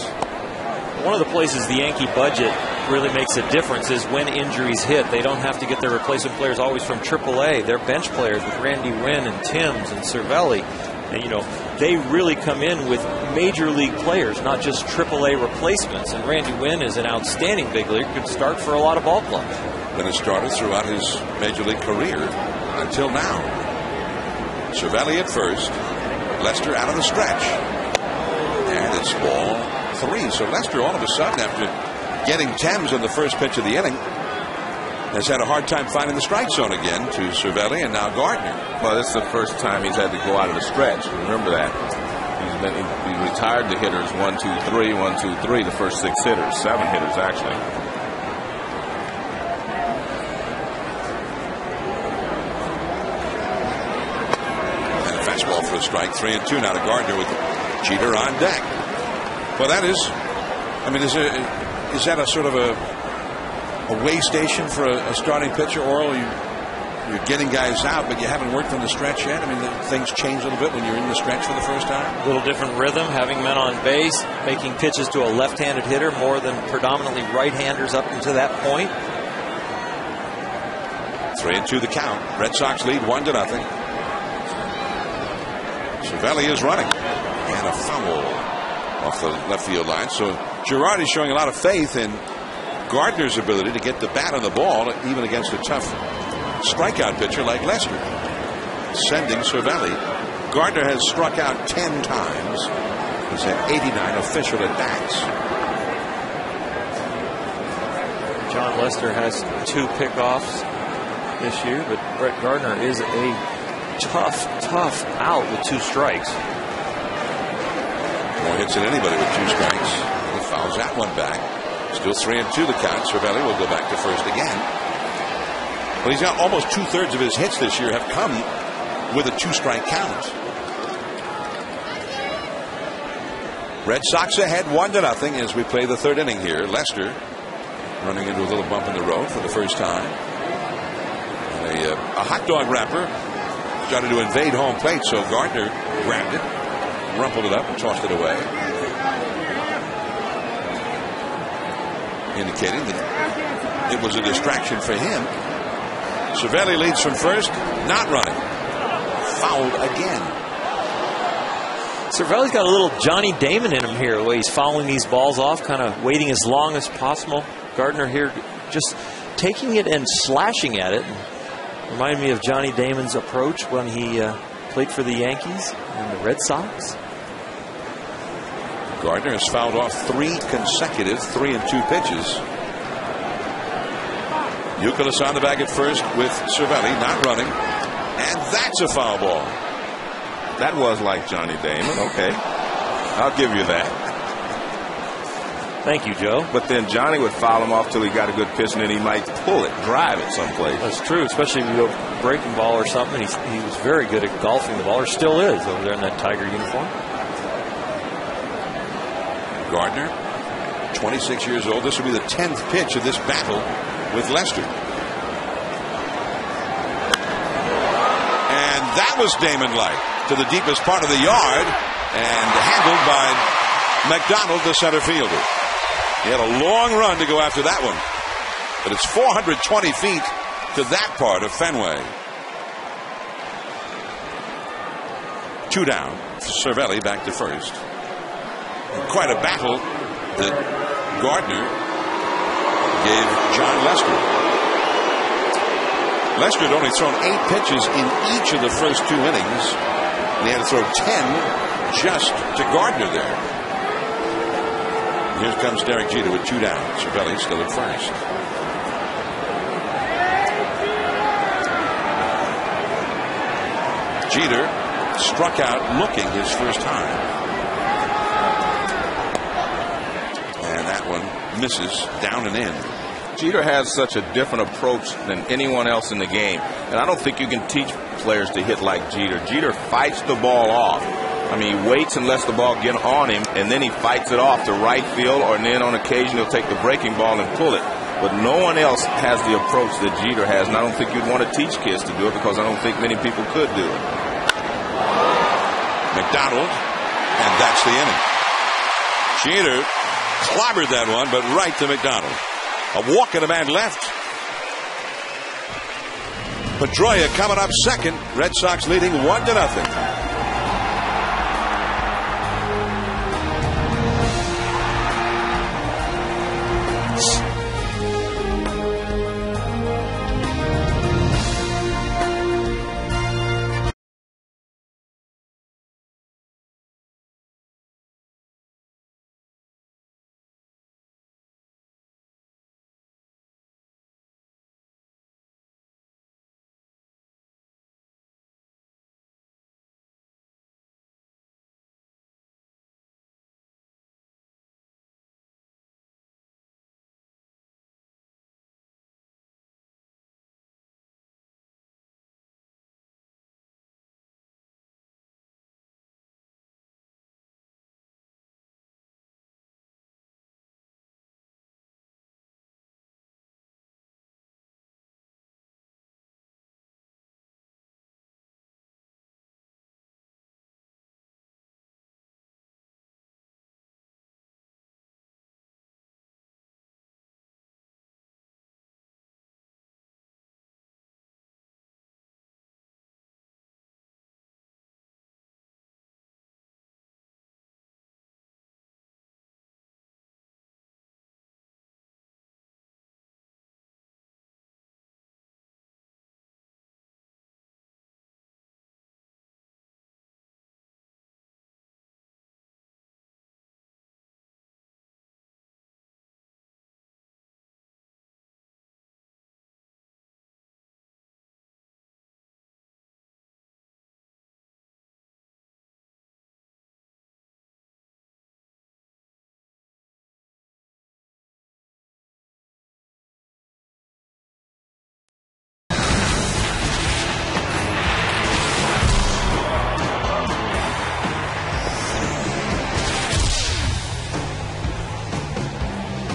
One of the places the Yankee budget really makes a difference is when injuries hit. They don't have to get their replacement players always from AAA. They're bench players with Randy Winn and Timms and Cervelli. And, you know, they really come in with major league players, not just AAA replacements. And Randy Winn is an outstanding big leaguer, could start for a lot of ball clubs. Been a starter throughout his major league career until now. Cervelli at first. Lester out of the stretch. And it's ball 3. So Lester, all of a sudden, after getting Timms on the first pitch of the inning, has had a hard time finding the strike zone again to Cervelli and now Gardner. Well, this is the first time he's had to go out of the stretch. Remember that. He retired the hitters 1, 2, 3, 1, 2, 3, the first 6 hitters, 7 hitters actually. And a fastball for a strike, 3-2 now to Gardner with Jeter on deck. Well, that is, I mean, is that a sort of a way station for a starting pitcher, Orel? You're getting guys out, but you haven't worked on the stretch yet. I mean, things change a little bit when you're in the stretch for the first time. A little different rhythm, having men on base, making pitches to a left-handed hitter more than predominantly right-handers up until that point. 3-2 the count. Red Sox lead 1-0. Cervelli is running. And a foul off the left field line. So Girardi is showing a lot of faith in Gardner's ability to get the bat on the ball, even against a tough strikeout pitcher like Lester. Sending Cervelli. Gardner has struck out 10 times. He's had 89 official at bats. John Lester has 2 pickoffs this year, but Brett Gardner is a tough out with 2 strikes. More hits than anybody with 2 strikes. He fouls that one back. Still 3-2 the count. Cervelli will go back to first again. Well, he's got almost 2/3 of his hits this year have come with a 2-strike count. Red Sox ahead 1-0 as we play the 3rd inning here. Lester running into a little bump in the road for the first time. And a hot dog wrapper started to invade home plate, so Gardner grabbed it, rumpled it up, and tossed it away, indicating that it was a distraction for him. Cervelli leads from first, not running. Fouled again. Cervelli's got a little Johnny Damon in him here, the way he's fouling these balls off, kind of waiting as long as possible. Gardner here just taking it and slashing at it. Remind me of Johnny Damon's approach when he played for the Yankees and the Red Sox. Gardner has fouled off 3 consecutive 3-2 pitches. Youkilis on the bag at first with Cervelli not running. And that's a foul ball. That was like Johnny Damon. Okay. I'll give you that. Thank you, Joe. But then Johnny would foul him off till he got a good pitch, and then he might pull it, drive it someplace. That's true, especially if you go breaking ball or something. He was very good at golfing the ball, or still is over there in that Tiger uniform. Gardner, 26 years old. This will be the 10th pitch of this battle with Lester. And that was Damon-like to the deepest part of the yard and handled by McDonald, the center fielder. He had a long run to go after that one. But it's 420 feet to that part of Fenway. 2 down. Cervelli back to first. Quite a battle that Gardner gave John Lester. Lester had only thrown 8 pitches in each of the first 2 innings. And he had to throw 10 just to Gardner there. Here comes Derek Jeter with 2 down. Cervelli still at first. Jeter struck out looking his first time. And that one misses down and in. Jeter has such a different approach than anyone else in the game. And I don't think you can teach players to hit like Jeter. Jeter fights the ball off. I mean, he waits and lets the ball get on him, and then he fights it off to right field, or then on occasion he'll take the breaking ball and pull it. But no one else has the approach that Jeter has, and I don't think you'd want to teach kids to do it because I don't think many people could do it. McDonald, and that's the inning. Jeter clobbered that one, but right to McDonald. A walk and a man left. Pedroia coming up second. Red Sox leading 1-0.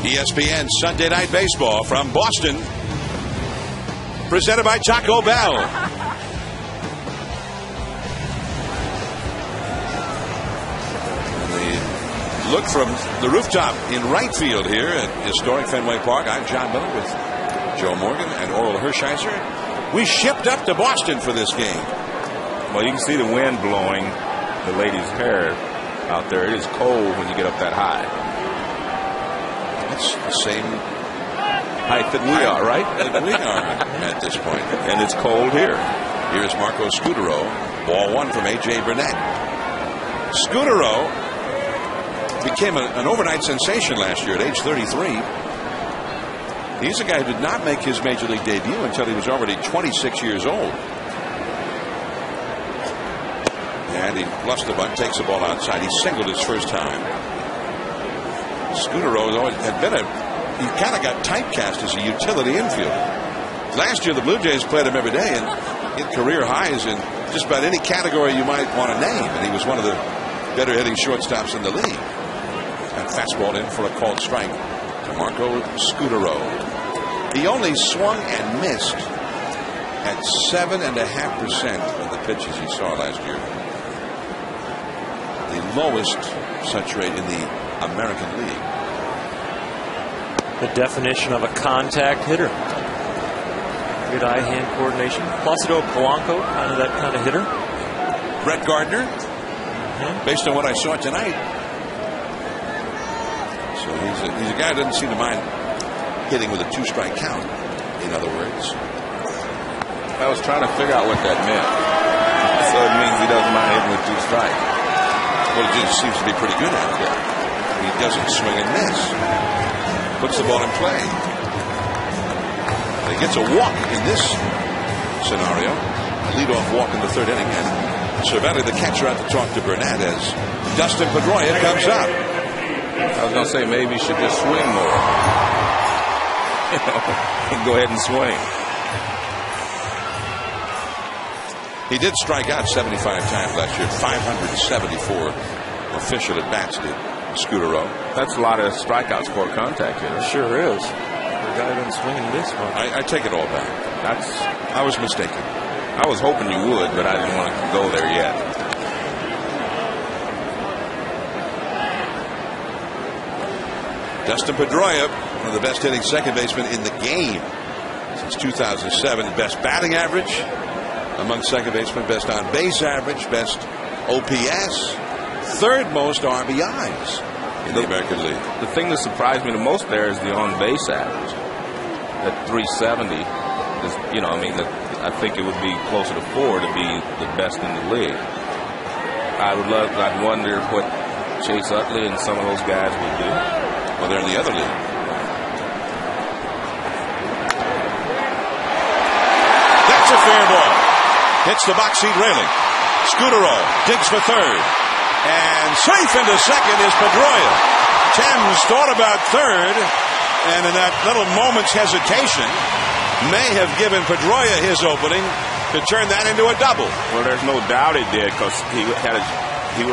ESPN Sunday Night Baseball from Boston, presented by Taco Bell. And the look from the rooftop in right field here at historic Fenway Park. I'm John Miller with Joe Morgan and Oral Hershiser. We shipped up to Boston for this game. Well, you can see the wind blowing the lady's hair out there. It is cold when you get up that high. It's the same height that we are, right? That we are at this point. And it's cold here. Here is Marco Scutaro. Ball one from A.J. Burnett. Scutaro became an overnight sensation last year at age 33. He's a guy who did not make his major league debut until he was already 26 years old. And he bluffs the bunt, takes the ball outside. He singled his first time. Scutaro had been he kind of got typecast as a utility infielder. Last year the Blue Jays played him every day and hit career highs in just about any category you might want to name, and he was one of the better hitting shortstops in the league. And fastball in for a called strike to Marco Scutaro. He only swung and missed at 7.5% of the pitches he saw last year. The lowest such rate in the American League. The definition of a contact hitter. Good eye-hand coordination. Placido Polanco, that kind of hitter. Brett Gardner, based on what I saw tonight. So he's a guy who doesn't seem to mind hitting with a two-strike count, in other words. I was trying to figure out what that meant. So it means he doesn't mind hitting with two strikes. Well, he just seems to be pretty good at it. He doesn't swing and miss. Puts the ball in play. He gets a walk in this scenario. A leadoff walk in the third inning. And Cervelli, the catcher, out to talk to Burnett as Dustin Pedroia comes up. I was going to say maybe he should just swing more. Go ahead and swing. He did strike out 75 times last year. 574 official at bats did Scutaro. That's a lot of strikeouts for a contact hitter. Sure is. The guy didn't swing in this one. I take it all back. I was mistaken. I was hoping you would, but I didn't want to go there yet. Dustin Pedroia, one of the best hitting second basemen in the game since 2007. Best batting average among second basemen, best on base average, best OPS, third most RBIs in the American League. The thing that surprised me the most there is the on base average at 370. Is, I think it would be closer to 4 to be the best in the league. I'd wonder what Chase Utley and some of those guys would do. Well, they're in the other league. That's a fair ball. Hits the box seat railing. Scudero digs for third. And safe into second is Pedroia. Thames thought about third, and in that little moment's hesitation, may have given Pedroia his opening to turn that into a double. Well, there's no doubt it did, because he would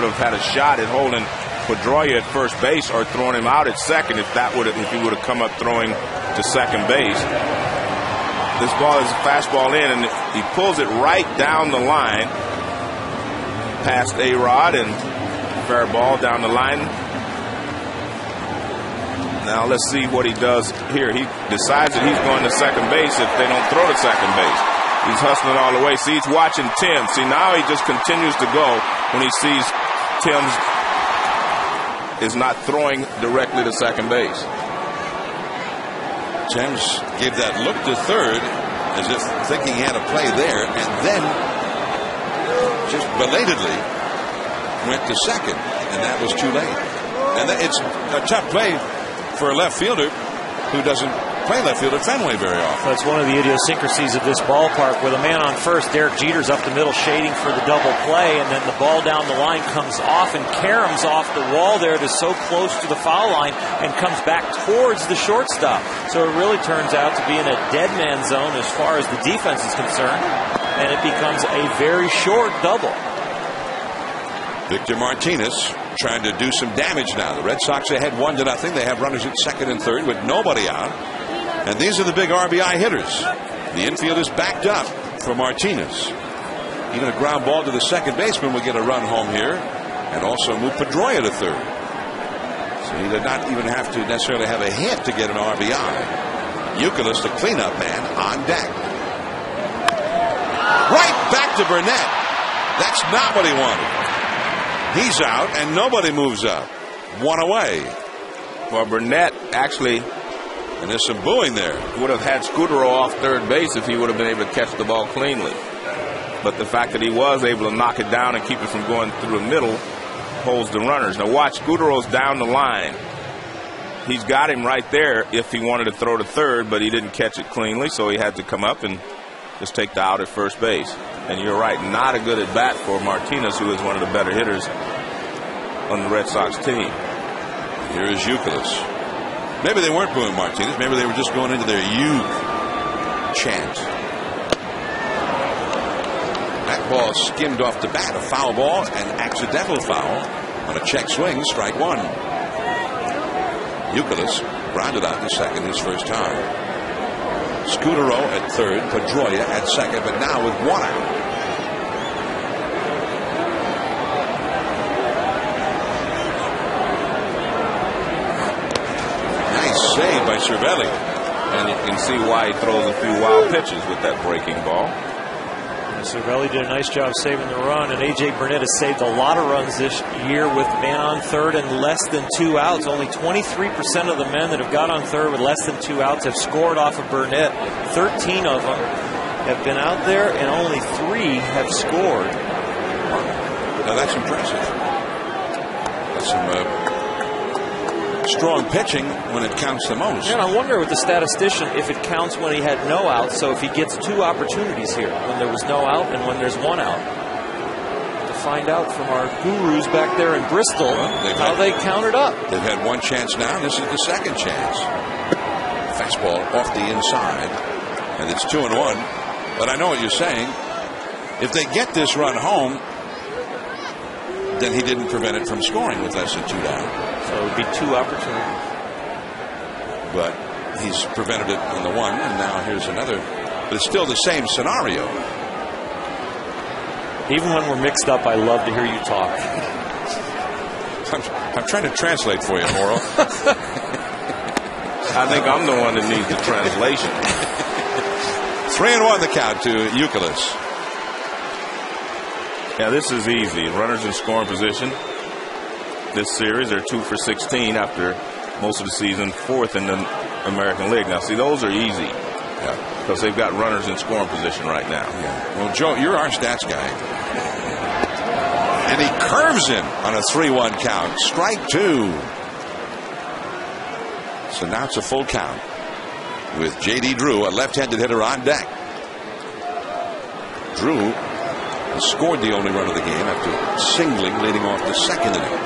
have had a shot at holding Pedroia at first base or throwing him out at second if he would have come up throwing to second base. This ball is a fastball in, and he pulls it right down the line past A-Rod, and fair ball down the line. Now let's see what he does here. He decides that he's going to second base if they don't throw to second base. He's hustling all the way. See, he's watching Tim. See, now he just continues to go when he sees Tim's is not throwing directly to second base. Thames gave that look to third as if thinking he had a play there, and then just belatedly went to second, and that was too late. And it's a tough play for a left fielder who doesn't play left field at Fenway very often. That's one of the idiosyncrasies of this ballpark, with a man on first, Derek Jeter's up the middle shading for the double play, and then the ball down the line comes off, and Karem's off the wall there to so close to the foul line and comes back towards the shortstop. So it really turns out to be in a dead man zone as far as the defense is concerned, and it becomes a very short double. Victor Martinez trying to do some damage now. The Red Sox ahead 1-0. They have runners at second and third with nobody out. And these are the big RBI hitters. The infield is backed up for Martinez. Even a ground ball to the second baseman will get a run home here, and also move Pedroia to third. So he did not even have to necessarily have a hit to get an RBI. Youkilis, the cleanup man, on deck. Right back to Burnett. That's not what he wanted. He's out, and nobody moves up. One away. Well, Burnett actually, and there's some booing there, would have had Scudero off third base if he would have been able to catch the ball cleanly. But the fact that he was able to knock it down and keep it from going through the middle holds the runners. Now watch, Scudero's down the line. He's got him right there if he wanted to throw to third, but he didn't catch it cleanly, so he had to come up and just take the out at first base. And you're right, not a good at bat for Martinez, who is one of the better hitters on the Red Sox team. Here is Youkilis. Maybe they weren't booing Martinez. Maybe they were just going into their chant. That ball skimmed off the bat. A foul ball, an accidental foul on a check swing. Strike one. Youkilis grounded out to second his first time. Scudero at third, Pedroia at second, but now with one out. Nice save by Cervelli. And you can see why he throws a few wild pitches with that breaking ball. Cervelli did a nice job saving the run, and A.J. Burnett has saved a lot of runs this year with man on third and less than 2 outs. Only 23% of the men that have got on third with less than 2 outs have scored off of Burnett. 13 of them have been out there, and only 3 have scored. Now that's impressive. That's some strong pitching when it counts the most. And I wonder with the statistician if it counts when he had no out. So if he gets 2 opportunities here, when there was no out and when there's 1 out. To find out from our gurus back there in Bristol how they counted up. They've had 1 chance now, and this is the second chance. Fastball off the inside, and it's 2-1. But I know what you're saying. If they get this run home, then he didn't prevent it from scoring with less than 2 down. So it would be 2 opportunities. But he's prevented it on the 1, and now here's another. But it's still the same scenario. Even when we're mixed up, I love to hear you talk. I'm trying to translate for you, Morrow. I think I'm the one that needs the translation. 3-1 the count to Youkilis. Yeah, this is easy. Runners in scoring position. This series, they're 2 for 16 after most of the season, 4th in the American League. Now, see, those are easy. Yeah, because they've got runners in scoring position right now. Yeah. Well, Joe, you're our stats guy. And he curves him on a 3-1 count. Strike 2. So now it's a full count with J.D. Drew, a left-handed hitter, on deck. Drew scored the only run of the game after singling leading off the second inning.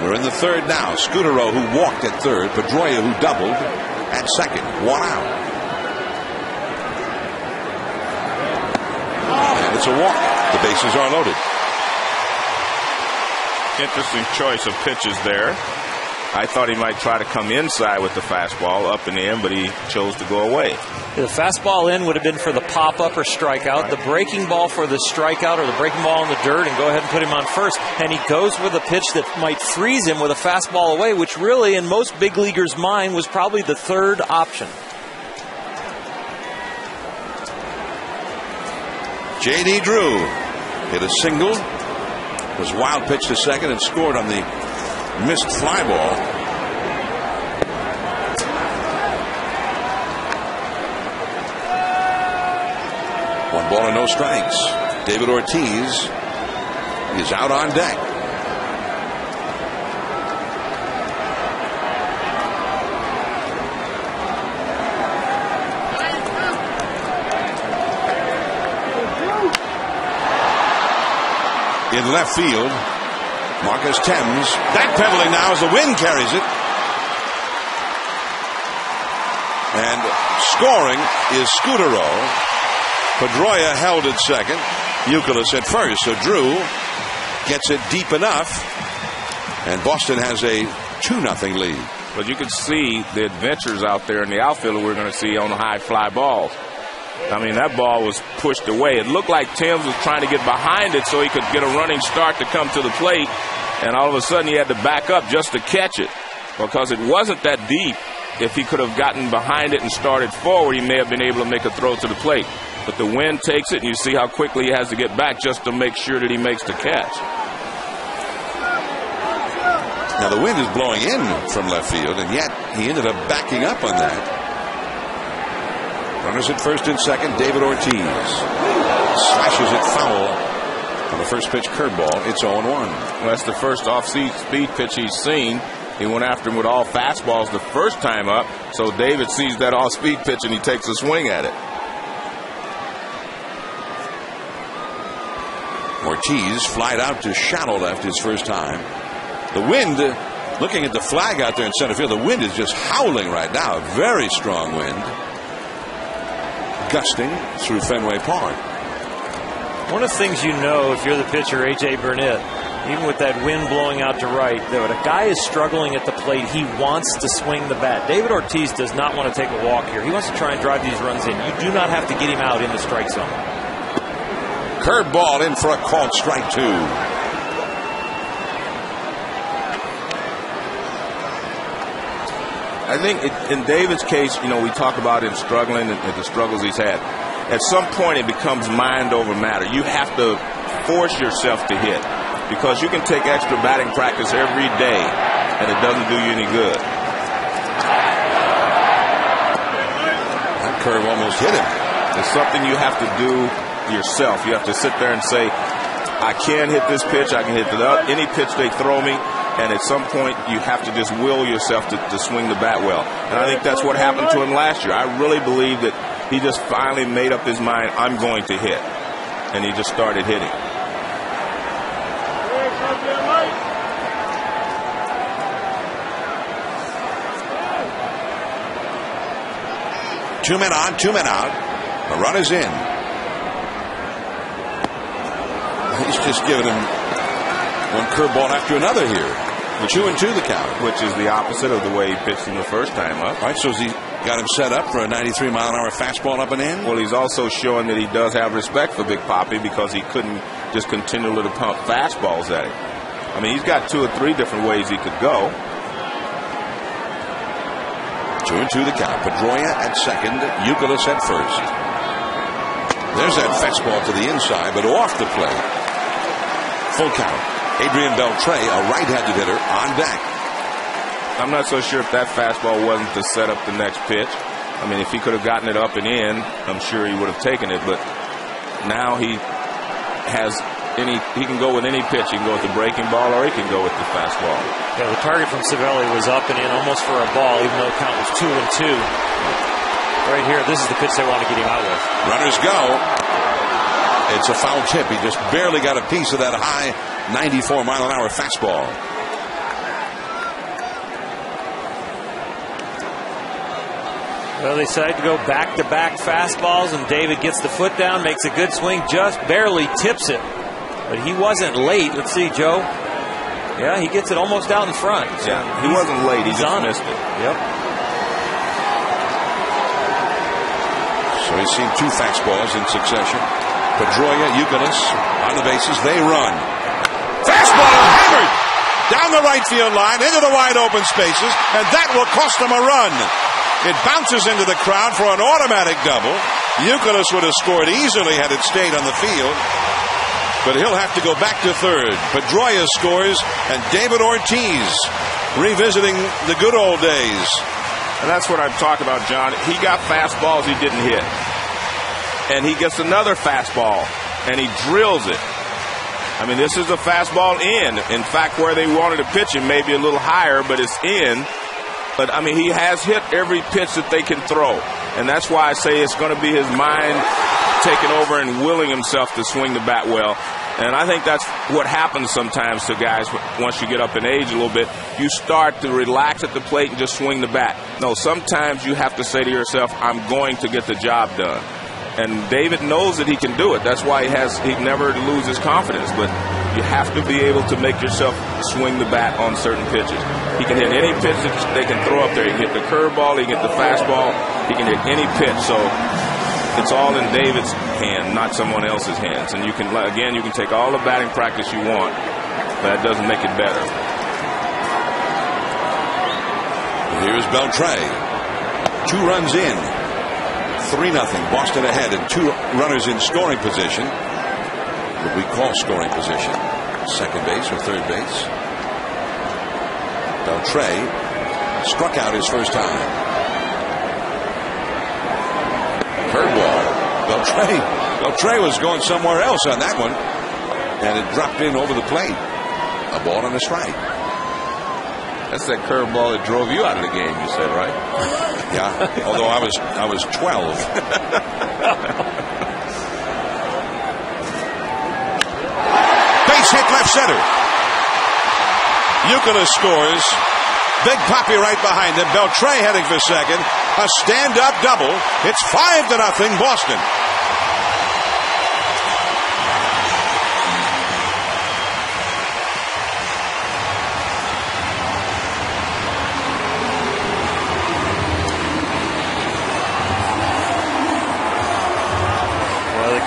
We're in the third now. Scutaro, who walked at third. Pedroia, who doubled at second. 1 out. And it's a walk. The bases are loaded. Interesting choice of pitches there. I thought he might try to come inside with the fastball up and in, but he chose to go away. The fastball in would have been for the pop-up or strikeout. The breaking ball for the strikeout or the breaking ball in the dirt and go ahead and put him on first. And he goes with a pitch that might freeze him with a fastball away, which really, in most big leaguers' mind, was probably the third option. J.D. Drew hit a single, was wild pitch to second, and scored on the missed fly ball. One ball and no strikes. David Ortiz is out on deck. In left field, Marcus Thames backpedaling now as the wind carries it. And scoring is Scutaro. Pedroia held at second. Youkilis at first. So Drew gets it deep enough. And Boston has a 2-0 lead. But you can see the adventures out there in the outfield we're going to see on the high fly balls. I mean, that ball was pushed away. It looked like Thames was trying to get behind it so he could get a running start to come to the plate. And all of a sudden he had to back up just to catch it because it wasn't that deep. If he could have gotten behind it and started forward, he may have been able to make a throw to the plate. But the wind takes it, and you see how quickly he has to get back just to make sure that he makes the catch. Now the wind is blowing in from left field, and yet he ended up backing up on that. Runners at first and second. David Ortiz slashes it foul on the first pitch curveball. It's 0-1. Well, that's the first off-speed pitch he's seen. He went after him with all fastballs the first time up. So David sees that off-speed pitch and he takes a swing at it. Ortiz flied out to shallow left his first time. The wind, looking at the flag out there in center field, the wind is just howling right now. A very strong wind. Gusting through Fenway Park. One of the things you know if you're the pitcher, A.J. Burnett, even with that wind blowing out to right, that when a guy is struggling at the plate, he wants to swing the bat. David Ortiz does not want to take a walk here. He wants to try and drive these runs in. You do not have to get him out in the strike zone. Curve ball in for a called strike 2. I think in David's case, you know, we talk about him struggling and the struggles he's had. At some point, it becomes mind over matter. You have to force yourself to hit because you can take extra batting practice every day, and it doesn't do you any good. That curve almost hit him. It's something you have to do yourself. You have to sit there and say, I can hit this pitch, I can hit any pitch they throw me. And at some point, you have to just will yourself to swing the bat well. And I think that's what happened to him last year. I really believe that he just finally made up his mind, I'm going to hit. And he just started hitting. Two men on, 2 men out. The run is in. He's just giving him one curveball after another here. 2-2 the count. Which is the opposite of the way he pitched him the first time up. All right, so he got him set up for a 93-mile-an-hour fastball up and in? Well, he's also showing that he does have respect for Big Papi because he couldn't just continue to pump fastballs at him. I mean, he's got 2 or 3 different ways he could go. 2-2 the count. Pedroia at second, Youkilis at first. There's that fastball to the inside, but off the plate. Full count. Adrian Beltre, a right-handed hitter, on deck. I'm not so sure if that fastball wasn't to set up the next pitch. I mean, if he could have gotten it up and in, I'm sure he would have taken it. But now he can go with any pitch. He can go with the breaking ball, or he can go with the fastball. Yeah, the target from Savelli was up and in almost for a ball, even though the count was 2-2. Right here, this is the pitch they want to get him out with. Runners go. It's a foul tip. He just barely got a piece of that high 94-mile-an-hour fastball. Well, they decided to go back-to-back fastballs, and David gets the foot down, makes a good swing, just barely tips it. But he wasn't late. Let's see, Joe. Yeah, he gets it almost out in front. So yeah, he wasn't late. He just missed it. Yep. So he's seen two fastballs in succession. Pedroia, Youkilis on the bases. They run. Fastball hammered down the right field line into the wide open spaces, and that will cost them a run. It bounces into the crowd for an automatic double. Youkilis would have scored easily had it stayed on the field, but he'll have to go back to third. Pedroia scores, and David Ortiz revisiting the good old days. And that's what I'm talking about, John. He got fastballs he didn't hit. And he gets another fastball, and he drills it. I mean, this is a fastball in. In fact, where they wanted to pitch him, maybe a little higher, but it's in. But, I mean, he has hit every pitch that they can throw. And that's why I say it's going to be his mind taking over and willing himself to swing the bat well. And I think that's what happens sometimes to guys once you get up in age a little bit. You start to relax at the plate and just swing the bat. No, sometimes you have to say to yourself, I'm going to get the job done. And David knows that he can do it. That's why he never loses confidence. But you have to be able to make yourself swing the bat on certain pitches. He can hit any pitch that they can throw up there. He can hit the curveball, he can hit the fastball, he can hit any pitch. So it's all in David's hand, not someone else's hands. And you can take all the batting practice you want, but that doesn't make it better. Here's Beltre. 2 runs in. 3-0. Boston ahead, and 2 runners in scoring position. What we call scoring position. Second base or third base. Beltre struck out his first time. Curveball. Beltre was going somewhere else on that one, and it dropped in over the plate. A ball and a strike. That's that curveball that drove you out of the game, you said, right? Yeah, although I was 12. Base hit left center. Youkilis scores. Big Papi right behind him. Beltre heading for second. A stand-up double. It's 5-0 Boston.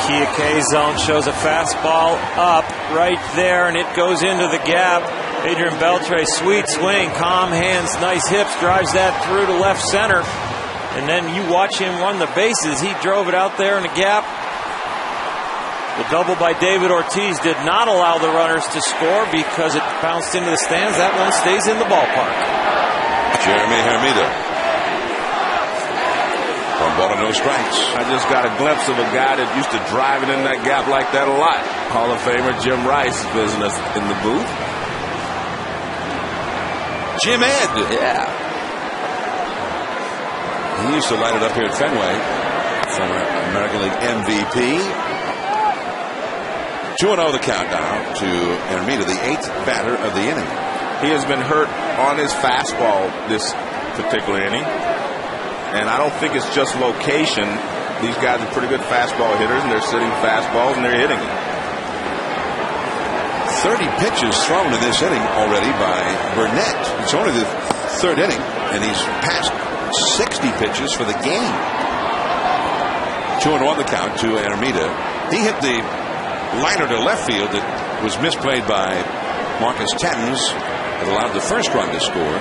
Kia K zone shows a fastball up right there, and it goes into the gap. Adrian Beltre, sweet swing, calm hands, nice hips, drives that through to left center. And then you watch him run the bases. He drove it out there in the gap. The double by David Ortiz did not allow the runners to score because it bounced into the stands. That one stays in the ballpark. Jeremy Hermida. From ball to no strikes. I just got a glimpse of a guy that used to drive it in that gap like that a lot. Hall of Famer Jim Rice is visiting us in the booth. Jim Ed. Yeah. He used to light it up here at Fenway. Former American League MVP. 2-0 the countdown to Hermida, the 8th batter of the inning. He has been hurt on his fastball this particular inning. And I don't think it's just location. These guys are pretty good fastball hitters, and they're sitting fastballs, and they're hitting them. 30 pitches thrown in this inning already by Burnett. It's only the 3rd inning, and he's passed 60 pitches for the game. 2-1 the count to Hermida. He hit the liner to left field that was misplayed by Marcus Thames. It allowed the first run to score.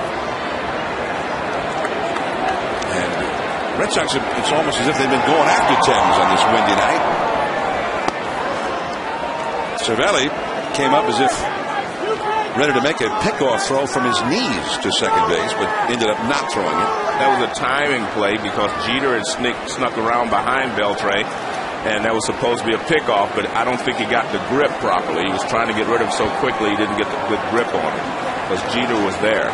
Red Sox, it's almost as if they've been going after Thames on this windy night. Cervelli came up as if ready to make a pickoff throw from his knees to second base, but ended up not throwing it. That was a timing play because Jeter had snuck around behind Beltre, and that was supposed to be a pickoff, but I don't think he got the grip properly. He was trying to get rid of it so quickly he didn't get the good grip on it because Jeter was there.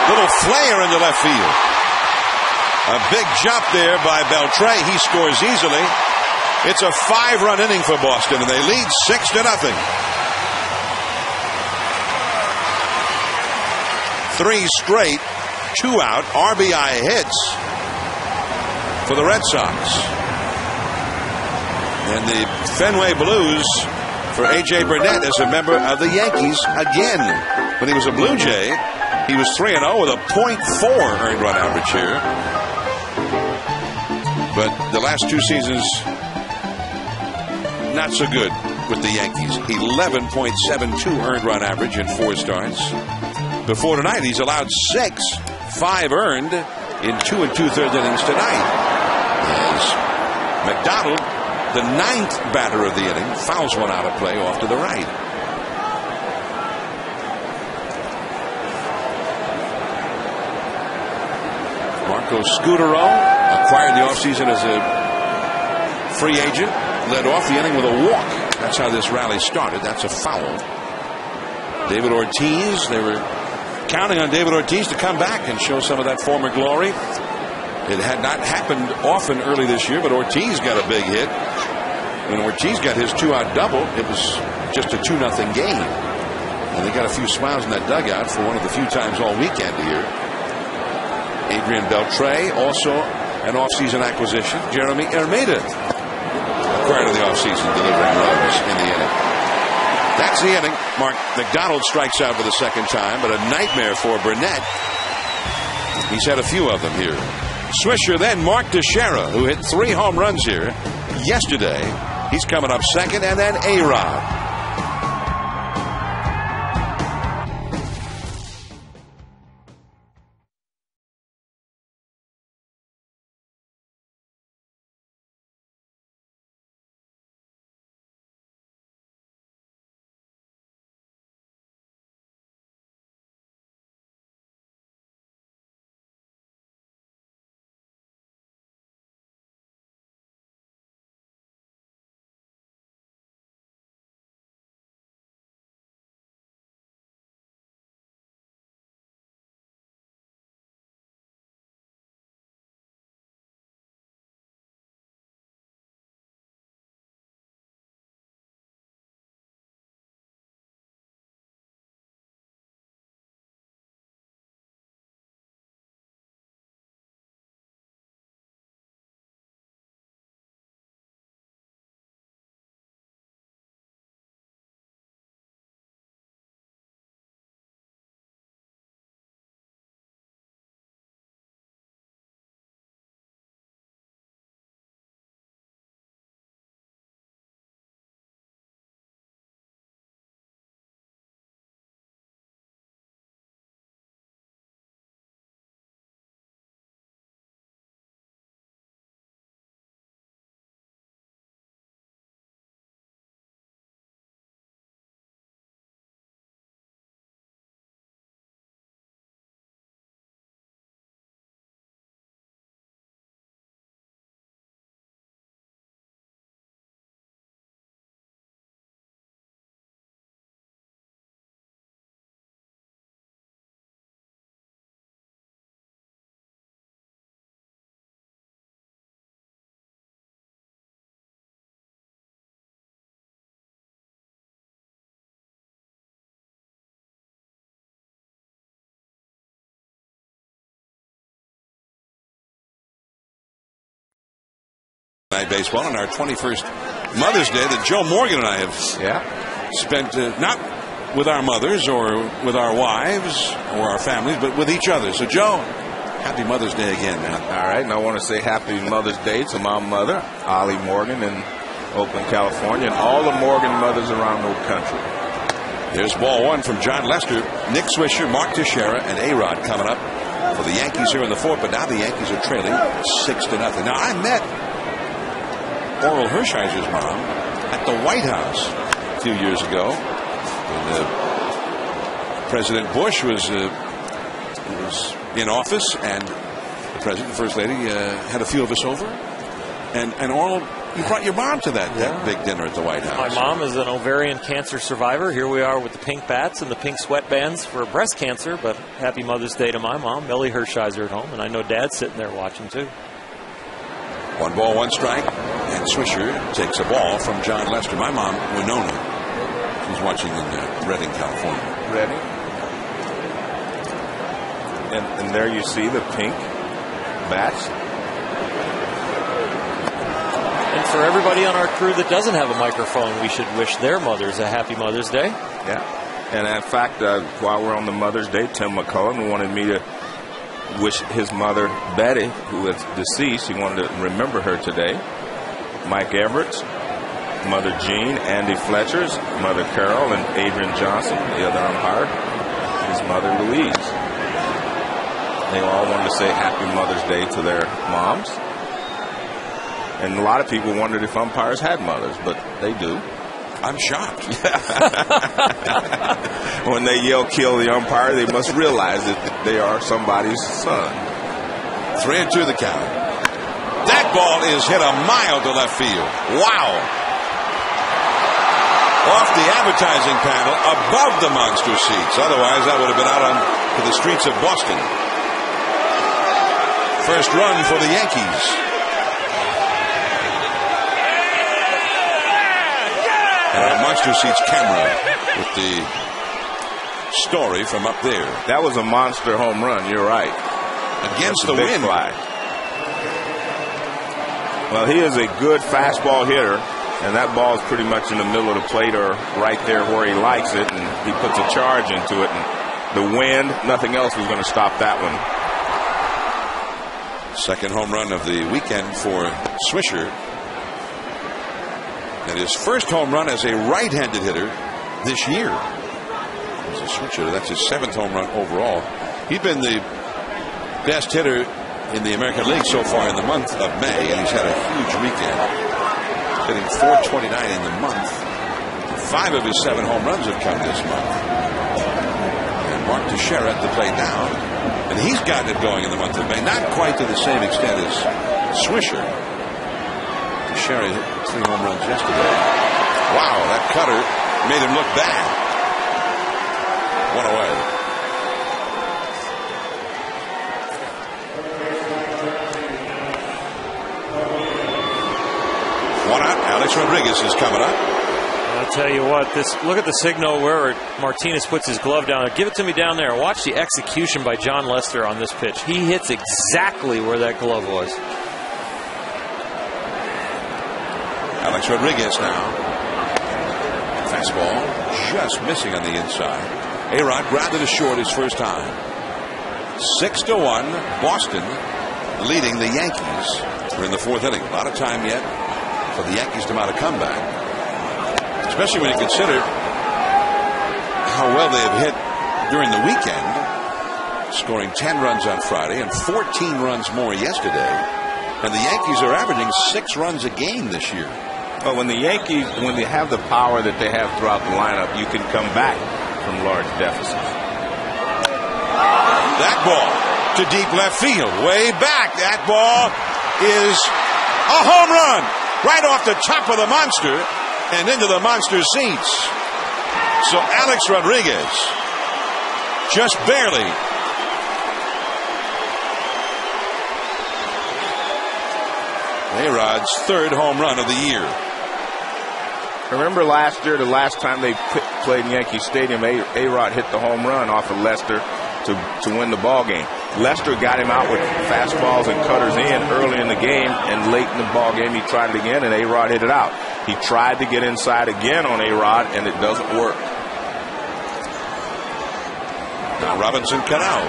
Little flare into left field. A big jump there by Beltre. He scores easily. It's a 5-run inning for Boston, and they lead 6-0. 3 straight 2-out RBI hits for the Red Sox. And the Fenway Blues for A.J. Burnett as a member of the Yankees again. When he was a Blue Jay, he was 3-0 with a .4 earned run average here. But the last 2 seasons, not so good with the Yankees. 11.72 earned run average in 4 starts. Before tonight, he's allowed 6, 5 earned in 2 2/3 innings tonight. As McDonald, the 9th batter of the inning, fouls one out of play off to the right. Marco Scutaro, acquired the offseason as a free agent, led off the inning with a walk. That's how this rally started. That's a foul. David Ortiz, they were counting on David Ortiz to come back and show some of that former glory. It had not happened often early this year, but Ortiz got a big hit. When Ortiz got his 2-out double, it was just a 2-0 game. And they got a few smiles in that dugout for one of the few times all weekend here. Adrian Beltre, also an offseason acquisition. Jeremy Hermida, acquired in the offseason, delivering runs in the inning. That's the inning. Mark McDonald strikes out for the second time, but a nightmare for Burnett. He's had a few of them here. Swisher, then Mark Teixeira, who hit 3 home runs here yesterday. He's coming up second, and then A-Rod. Baseball on our 21st Mother's Day that Joe Morgan and I have spent not with our mothers or with our wives or our families, but with each other. So, Joe, happy Mother's Day again, man. All right, and I want to say happy Mother's Day to my mother, Ollie Morgan, in Oakland, California, and all the Morgan mothers around the country. There's ball one from John Lester. Nick Swisher, Mark Teixeira, and A-Rod coming up for the Yankees here in the fourth. But now the Yankees are trailing 6-0. Now, I met Orel Hershiser's mom at the White House a few years ago when President Bush was in office, and the President and First Lady had a few of us over. And Orel, you brought your mom to that big dinner at the White House. My mom is an ovarian cancer survivor. Here we are with the pink bats and the pink sweatbands for breast cancer. But happy Mother's Day to my mom, Millie Hershiser, at home. And I know Dad's sitting there watching, too. 1 ball, 1 strike. And Swisher takes a ball from John Lester. My mom, Winona, she's watching in Redding, California. Redding. And there you see the pink bats. And for everybody on our crew that doesn't have a microphone, we should wish their mothers a happy Mother's Day. Yeah. And in fact, while we're on the Mother's Day, Tim McCullen wanted me to wish his mother, Betty, who is deceased, he wanted to remember her today. Mike Everett's, Mother Jean, Andy Fletcher's, Mother Carol, and Adrian Johnson, the other umpire, his mother Louise. They all wanted to say happy Mother's Day to their moms. And a lot of people wondered if umpires had mothers, but they do. I'm shocked. When they yell kill the umpire, they must realize that they are somebody's son. 3-2 the count. That ball is hit a mile to left field. Wow. Off the advertising panel above the monster seats. Otherwise, that would have been out on to the streets of Boston. First run for the Yankees. And our monster seats camera with the story from up there. That was a monster home run. You're right. Against the wind. Fly. Well, he is a good fastball hitter, and that ball is pretty much in the middle of the plate or right there where he likes it, and he puts a charge into it. And the wind, nothing else was going to stop that one. Second home run of the weekend for Swisher. And his first home run as a right-handed hitter this year. As a switcher, that's his 7th home run overall. He's been the best hitter in the American League so far in the month of May, and he's had a huge weekend, hitting .429 in the month. 5 of his 7 home runs have come this month. And Mark Teixeira at the plate now, and he's gotten it going in the month of May, not quite to the same extent as Swisher. Teixeira hit 3 home runs yesterday. Wow, that cutter made him look bad. 1 away. One out. Alex Rodriguez is coming up. I'll tell you what, look at the signal where Martinez puts his glove down. Give it to me down there. Watch the execution by John Lester on this pitch. He hits exactly where that glove was. Alex Rodriguez now. Fastball just missing on the inside. A-Rod grabbed it short his first time. 6-1, Boston leading the Yankees. We're in the 4th inning. A lot of time yet for the Yankees to mount a comeback. Especially when you consider how well they have hit during the weekend. Scoring 10 runs on Friday and 14 runs more yesterday. And the Yankees are averaging 6 runs a game this year. Well, when the Yankees, when they have the power that they have throughout the lineup, you can come back from large deficits. That ball to deep left field, way back. That ball is a home run right off the top of the monster and into the monster seats. So Alex Rodriguez just barely. A-Rod's 3rd home run of the year. Remember last year, the last time they played in Yankee Stadium, A-Rod hit the home run off of Lester to win the ball game. Lester got him out with fastballs and cutters in early in the game, and late in the ball game he tried it again, and A-Rod hit it out. He tried to get inside again on A-Rod, and it doesn't work. Now Robinson Cano.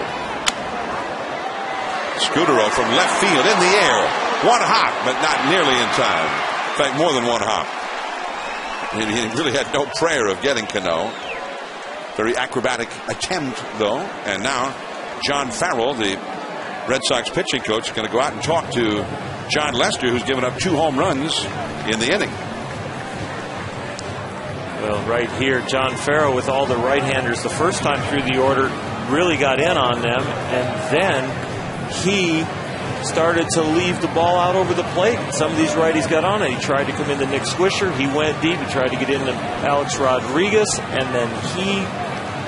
Scudero from left field in the air. 1 hop, but not nearly in time. In fact, more than 1 hop. He really had no prayer of getting Cano. Very acrobatic attempt, though. And now John Farrell, the Red Sox pitching coach, is going to go out and talk to John Lester, who's given up 2 home runs in the inning. Well, right here, John Farrell with all the right-handers the first time through the order really got in on them, and then he started to leave the ball out over the plate. Some of these righties got on it. He tried to come into Nick Swisher. He went deep. He tried to get into Alex Rodriguez, and then he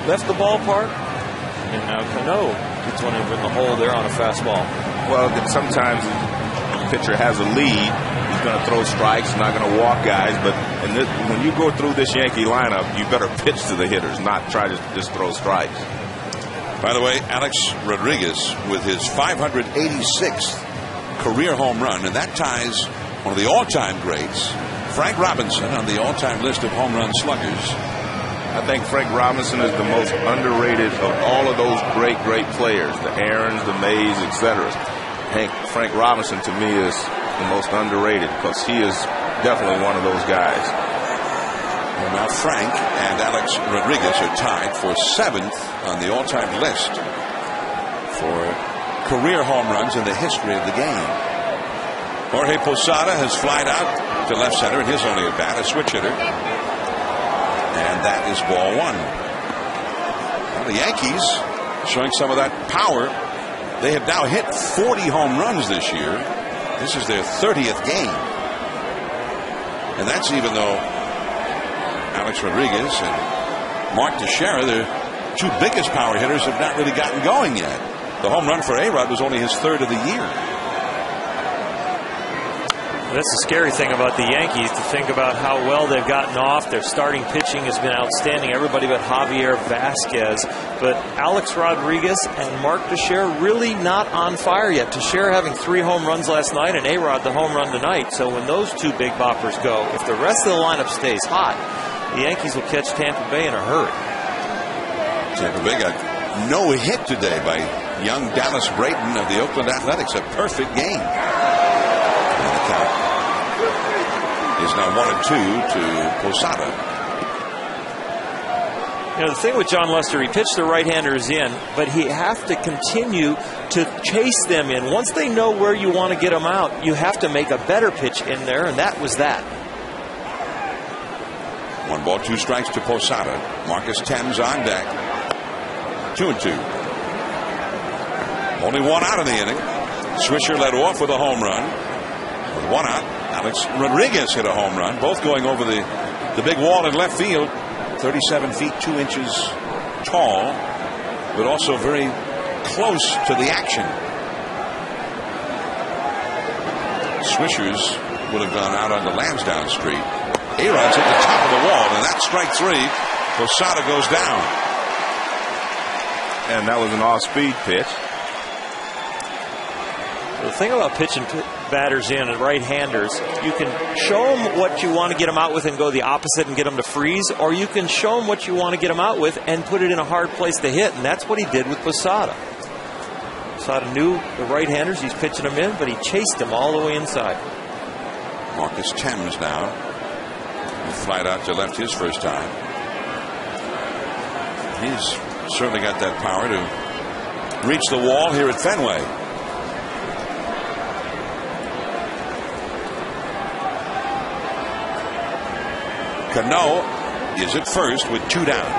left the ballpark. And now Cano gets one over in the hole there on a fastball. Well, sometimes the pitcher has a lead. He's going to throw strikes, not going to walk guys. But when you go through this Yankee lineup, you better pitch to the hitters, not try to just throw strikes. By the way, Alex Rodriguez with his 586th career home run, and that ties one of the all-time greats, Frank Robinson, on the all-time list of home run sluggers. I think Frank Robinson is the most underrated of all of those great players, the Aarons, the Mays, etc. Frank Robinson, to me, is the most underrated because he is definitely one of those guys. Well, now Frank and Alex Rodriguez are tied for 7th on the all-time list for career home runs in the history of the game. Jorge Posada has flied out to left center in his only at bat, a switch hitter. And that is ball 1. Well, the Yankees showing some of that power. They have now hit 40 home runs this year. This is their 30th game. And that's even though Alex Rodriguez and Mark Teixeira, their 2 biggest power hitters, have not really gotten going yet. The home run for A-Rod was only his 3rd of the year. That's the scary thing about the Yankees, to think about how well they've gotten off. Their starting pitching has been outstanding. Everybody but Javier Vasquez. But Alex Rodriguez and Mark Teixeira really not on fire yet. Teixeira having 3 home runs last night, and A-Rod the home run tonight. So when those 2 big boppers go, if the rest of the lineup stays hot, the Yankees will catch Tampa Bay in a hurry. Tampa Bay got no hit today by young Dallas Brayton of the Oakland Athletics. A perfect game. And the count is now 1-2 to Posada. You know, the thing with John Lester, he pitched the right-handers in, but he has to continue to chase them in. Once they know where you want to get them out, you have to make a better pitch in there, and that was that. 1 ball, 2 strikes to Posada. Marcus Thames on deck. 2-2. Only 1 out in the inning. Swisher led off with a home run. With 1 out, Alex Rodriguez hit a home run, both going over the big wall in left field. 37 feet 2 inches tall, but also very close to the action. Swishers would have gone out onto Lansdowne Street. A-Rod's at the top of the wall, and that's strike 3. Posada goes down. And that was an off-speed pitch. The thing about pitching batters in and right-handers, you can show them what you want to get them out with and go the opposite and get them to freeze, or you can show them what you want to get them out with and put it in a hard place to hit, and that's what he did with Posada. Posada knew the right-handers, he's pitching them in, but he chased them all the way inside. Marcus Thames now. He flied out to left his first time. He's certainly got that power to reach the wall here at Fenway. Cano is at first with 2 down.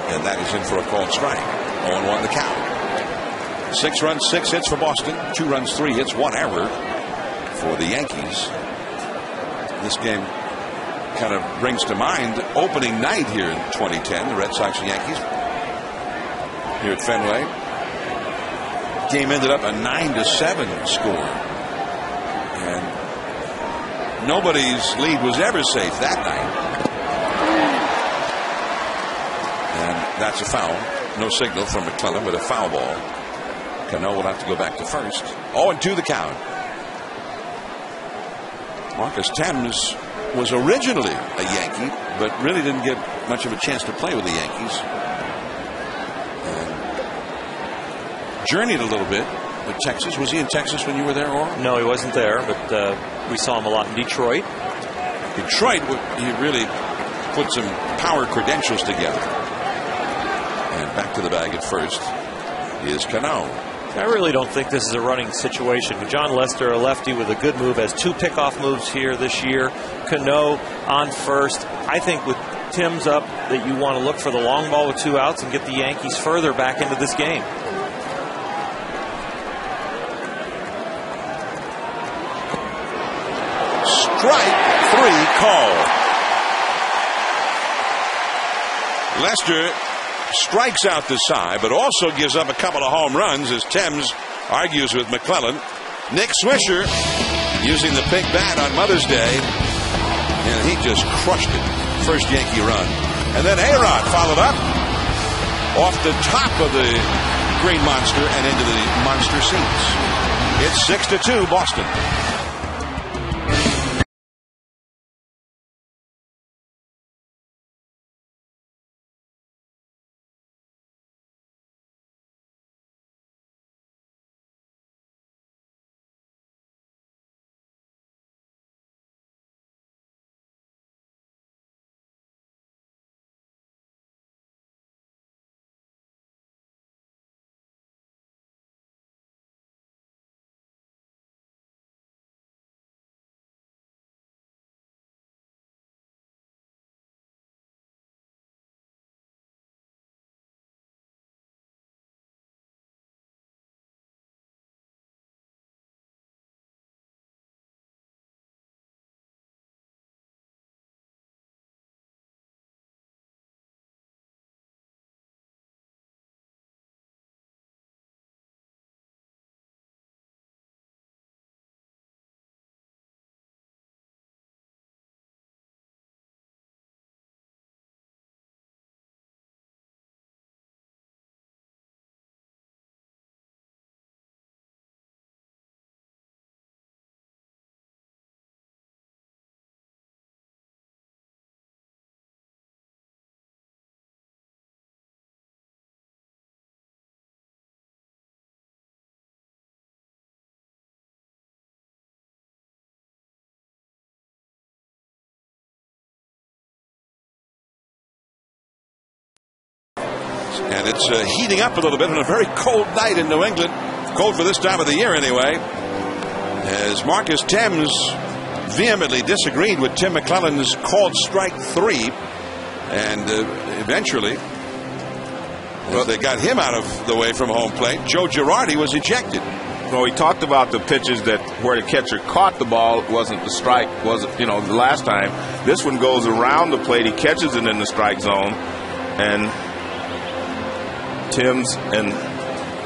And that is in for a called strike. 0-1 the count. 6 runs, 6 hits for Boston. 2 runs, 3 hits, 1 error for the Yankees. This game kind of brings to mind opening night here in 2010, the Red Sox and Yankees here at Fenway. Game ended up a 9-7 score. And nobody's lead was ever safe that night. And that's a foul. No signal from McClellan, but a foul ball. Cano will have to go back to first. 0-2 the count. Marcus Thames was originally a Yankee, but really didn't get much of a chance to play with the Yankees. And journeyed a little bit with Texas. Was he in Texas when you were there, Orr? No, he wasn't there, but we saw him a lot in Detroit. Detroit, he really put some power credentials together. And back to the bag at first is Cano. I really don't think this is a running situation. John Lester, a lefty with a good move, has 2 pickoff moves here this year. Cano on first. I think with Tim's up that you want to look for the long ball with 2 outs and get the Yankees further back into this game. Strike 3 call. Lester strikes out the side, but also gives up a couple of home runs as Thames argues with McClellan. Nick Swisher using the pink bat on Mother's Day, and he just crushed it. First Yankee run. And then A-Rod followed up off the top of the Green Monster and into the Monster seats. It's 6-2 Boston. And it's heating up a little bit on a very cold night in New England. Cold for this time of the year anyway. As Marcus Thames vehemently disagreed with Tim McClellan's called strike 3. And eventually, well, they got him out of the way from home plate. Joe Girardi was ejected. Well, we talked about the pitches that where the catcher caught the ball wasn't the strike, wasn't, the last time. This one goes around the plate. He catches it in the strike zone. And Timms and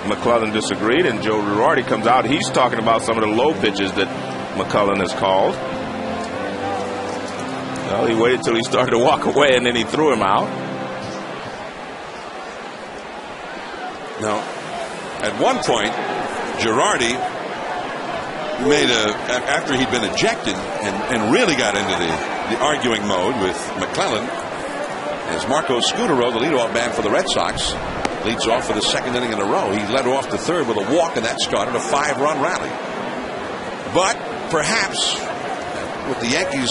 McClellan disagreed, and Joe Girardi comes out. He's talking about some of the low pitches that McClellan has called. Well, he waited till he started to walk away, and then he threw him out. Now, at one point, Girardi made after he'd been ejected and really got into the arguing mode with McClellan, as Marco Scutaro, the leadoff man for the Red Sox, leads off for the second inning in a row. He led off the third with a walk, and that started a 5-run rally. But perhaps with the Yankees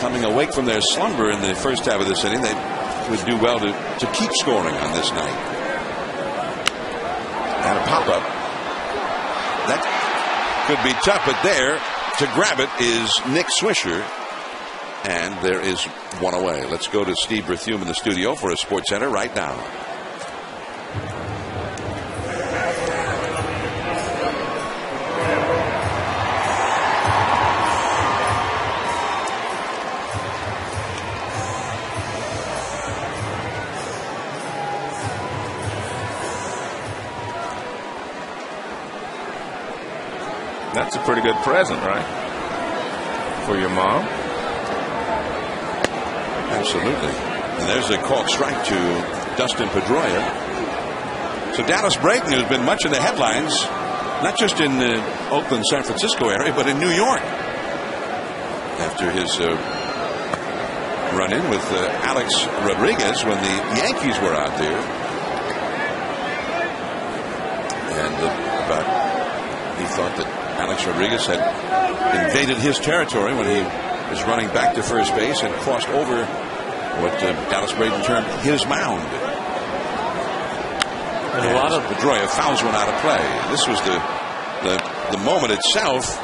coming awake from their slumber in the first half of this inning, they would do well to keep scoring on this night. And a pop-up. That could be tough, but there to grab it is Nick Swisher. And there is one away. Let's go to Steve Berthume in the studio for a Sports Center right now. That's a pretty good present, right? For your mom. Absolutely. And there's a called strike to Dustin Pedroia. So Dallas Braden, who's been much in the headlines, not just in the Oakland, San Francisco area, but in New York, after his run-in with Alex Rodriguez when the Yankees were out there. And he thought that Alex Rodriguez had invaded his territory when he is running back to first base and crossed over what Dallas Braden termed his mound. And a lot of Pedroia fouls one out of play. This was the moment itself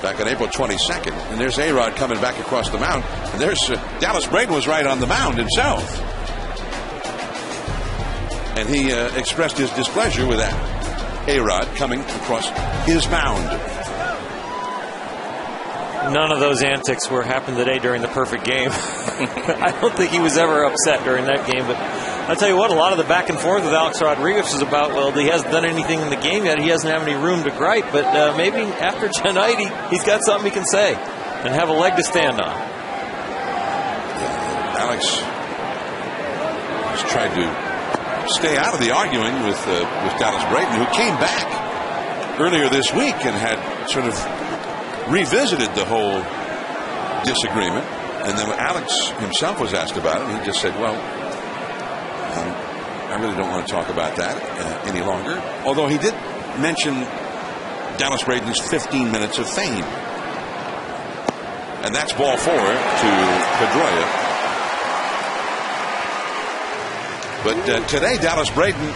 back on April 22nd. And there's A-Rod coming back across the mound. And there's Dallas Braden was right on the mound himself. And he expressed his displeasure with that A-Rod coming across his mound. None of those antics were happened today during the perfect game. I don't think he was ever upset during that game. But I'll tell you what, a lot of the back and forth with Alex Rodriguez is about, well, he hasn't done anything in the game yet. He doesn't have any room to gripe. But maybe after tonight, he's got something he can say and have a leg to stand on. Alex has tried to stay out of the arguing with Dallas Braden, who came back earlier this week and had sort of revisited the whole disagreement. And then when Alex himself was asked about it, he just said, well, I really don't want to talk about that any longer. Although he did mention Dallas Braden's 15 minutes of fame. And that's ball 4 to Pedroia. But today, Dallas Braden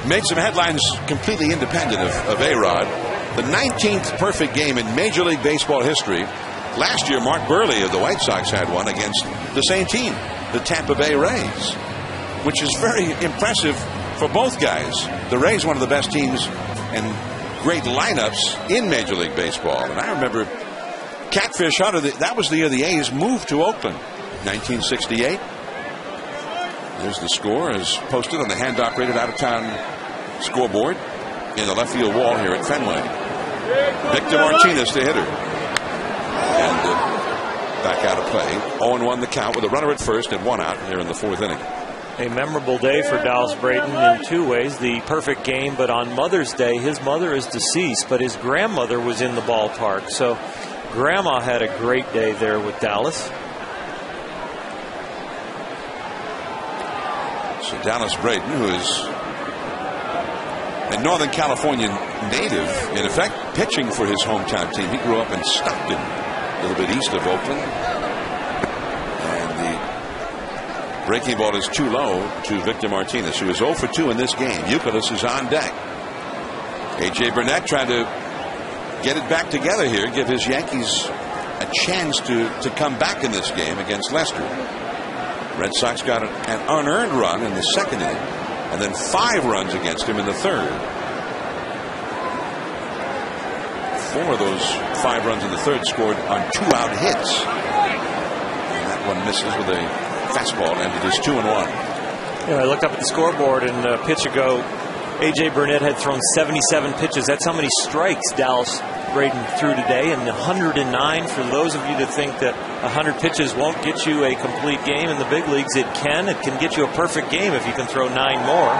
made some headlines completely independent of A-Rod. The 19th perfect game in Major League Baseball history. Last year, Mark Burley of the White Sox had one against the same team, the Tampa Bay Rays, which is very impressive for both guys. The Rays, one of the best teams and great lineups in Major League Baseball. And I remember Catfish Hunter, that was the year the A's moved to Oakland, 1968. There's the score as posted on the hand-operated out-of-town scoreboard in the left field wall here at Fenway. Victor Martinez, the hitter. And back out of play. 0-1 the count with a runner at first and 1 out here in the 4th inning. A memorable day for Dallas Braden in 2 ways. The perfect game, but on Mother's Day, his mother is deceased, but his grandmother was in the ballpark. So Grandma had a great day there with Dallas. So Dallas Braden, who is a Northern California native, in effect, pitching for his hometown team. He grew up in Stockton, a little bit east of Oakland. And the breaking ball is too low to Victor Martinez, who is 0 for 2 in this game. Youkilis is on deck. A.J. Burnett trying to get it back together here, give his Yankees a chance to come back in this game against Leicester. Red Sox got an unearned run in the 2nd inning, and then 5 runs against him in the 3rd. 4 of those 5 runs in the 3rd scored on 2-out hits. And that one misses with a fastball, and it is 2-1. I looked up at the scoreboard, and a pitch ago, A.J. Burnett had thrown 77 pitches. That's how many strikes Dallas Braden threw today, and 109. For those of you that think that 100 pitches won't get you a complete game in the big leagues, it can. It can get you a perfect game if you can throw 9 more.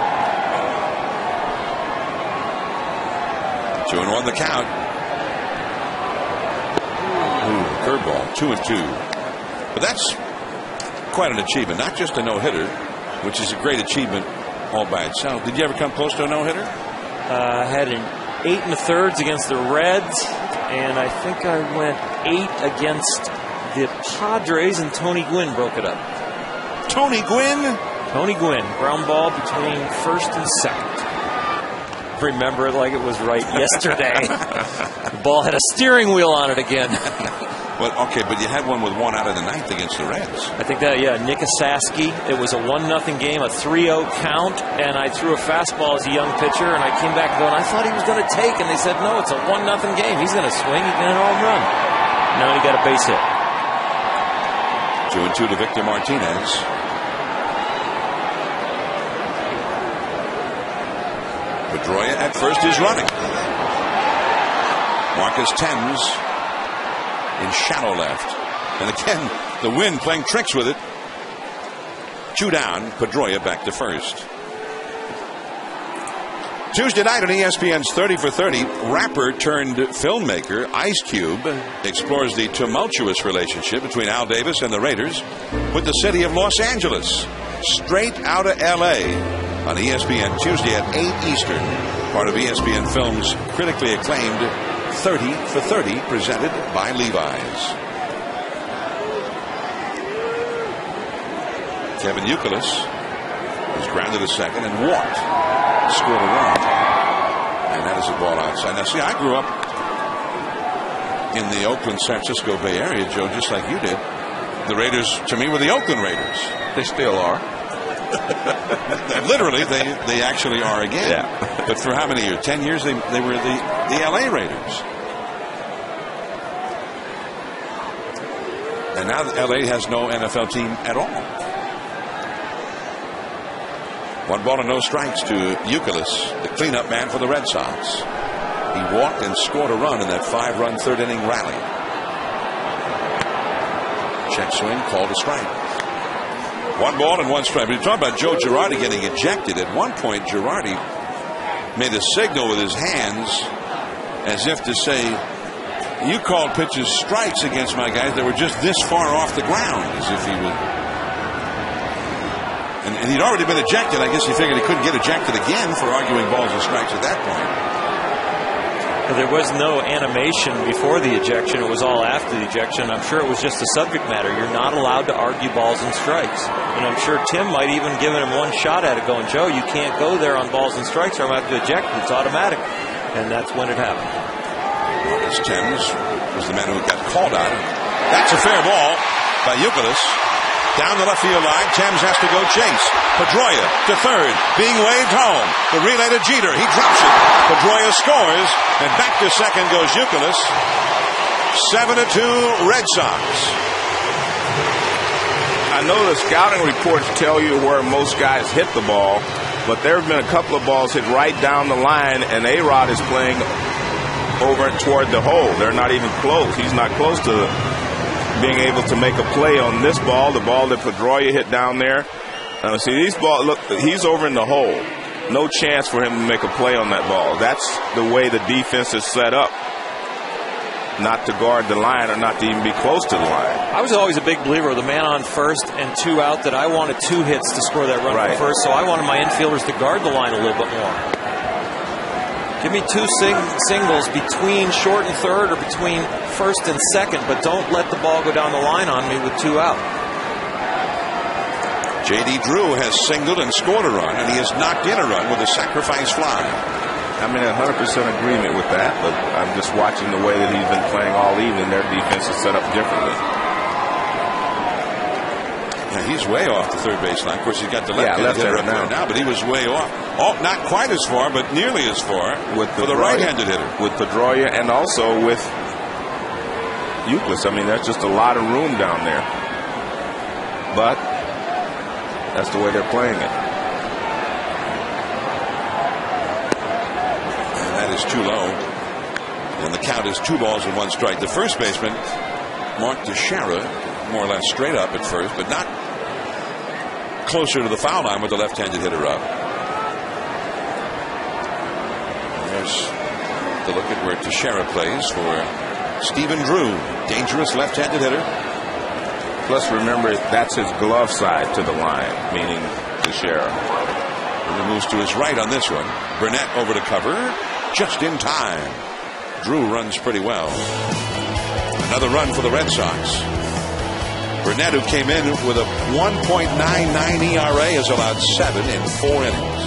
2-1 the count. Curveball, 2-2. But that's quite an achievement, not just a no-hitter, which is a great achievement all by itself. Did you ever come close to a no-hitter? I had an 8 1/3 against the Reds, and I think I went 8 against the Padres, and Tony Gwynn broke it up. Tony Gwynn? Tony Gwynn, ground ball between 1st and 2nd. Remember it like it was right yesterday. The ball had a steering wheel on it again. Well, okay, but you had one with 1 out in the 9th against the Reds. I think that, yeah, Nick Asaski. It was a 1-0 game, a 3-0 count, and I threw a fastball as a young pitcher, and I came back going, I thought he was going to take, and they said, no, it's a 1-0 game. He's going to swing, he's going to hit a home run. Now he got a base hit. 2-2 to Victor Martinez. Pedroia at first is running. Marcus Thames in shallow left. And again, the wind playing tricks with it. 2 down, Pedroia back to first. Tuesday night on ESPN's 30 for 30, rapper turned filmmaker Ice Cube explores the tumultuous relationship between Al Davis and the Raiders with the city of Los Angeles. Straight out of L.A. on ESPN Tuesday at 8 Eastern, part of ESPN Films' critically acclaimed 30 for 30, presented by Levi's. Kevin Youkilis was grounded a second and walked, scored a run, and that is a ball outside. Now, see, I grew up in the Oakland, San Francisco Bay Area, Joe, just like you did. The Raiders, to me, were the Oakland Raiders. They still are. Literally, they actually are again. Yeah. But for how many years? 10 years, they were the LA Raiders. And now LA has no NFL team at all. 1 ball and no strikes to Youkilis, the cleanup man for the Red Sox. He walked and scored a run in that 5-run third-inning rally. Check swing, called a strike. 1 ball and 1 strike. But you talk about Joe Girardi getting ejected. At one point, Girardi made a signal with his hands as if to say, you called pitches strikes against my guys that were just this far off the ground, as if he would. And he'd already been ejected. I guess he figured he couldn't get ejected again for arguing balls and strikes at that point. There was no animation before the ejection. It was all after the ejection. I'm sure it was just the subject matter. You're not allowed to argue balls and strikes. And I'm sure Tim might even given him one shot at it going, Joe, you can't go there on balls and strikes or I'm going to have to eject you. It's automatic. And that's when it happened. Marcus Thames was the man who got called out. That's a fair ball by Youkilis. Down the left field line, Thames has to go chase. Pedroia to third, being waved home. The relay to Jeter, he drops it. Pedroia scores, and back to second goes Youkilis. 7-2 Red Sox. I know the scouting reports tell you where most guys hit the ball, but there have been a couple of balls hit right down the line, and A-Rod is playing over toward the hole. They're not even close. He's not close to being able to make a play on this ball, the ball that Pedroia hit down there. See, these balls, look, he's over in the hole. No chance for him to make a play on that ball. That's the way the defense is set up. Not to guard the line or not to even be close to the line. I was always a big believer of the man on first and 2 out, that I wanted 2 hits to score that run from first, so I wanted my infielders to guard the line a little bit more. Give me 2 singles between short and third or between first and second, but don't let the ball go down the line on me with 2 out. J.D. Drew has singled and scored a run, and he has knocked in a run with a sacrifice fly. I'm in 100% agreement with that, but I'm just watching the way that he's been playing all evening. Their defense is set up differently. Yeah, he's way off the third baseline. Of course, he's got the left-handed hitter up there now, but he was way off. Oh, not quite as far, but nearly as far for the right-handed hitter. With Pedroia and also with Youkilis. I mean, that's just a lot of room down there. But that's the way they're playing it. And that is too low. And the count is 2 balls and 1 strike. The first baseman, Mark Teixeira, more or less straight up at first, but not closer to the foul line with the left-handed hitter up. And there's the look at where Teixeira plays for Stephen Drew, dangerous left-handed hitter. Plus, remember, that's his glove side to the line, meaning Teixeira. And he moves to his right on this one. Burnett over to cover, just in time. Drew runs pretty well. Another run for the Red Sox. Burnett, who came in with a 1.99 ERA, has allowed 7 in 4 innings.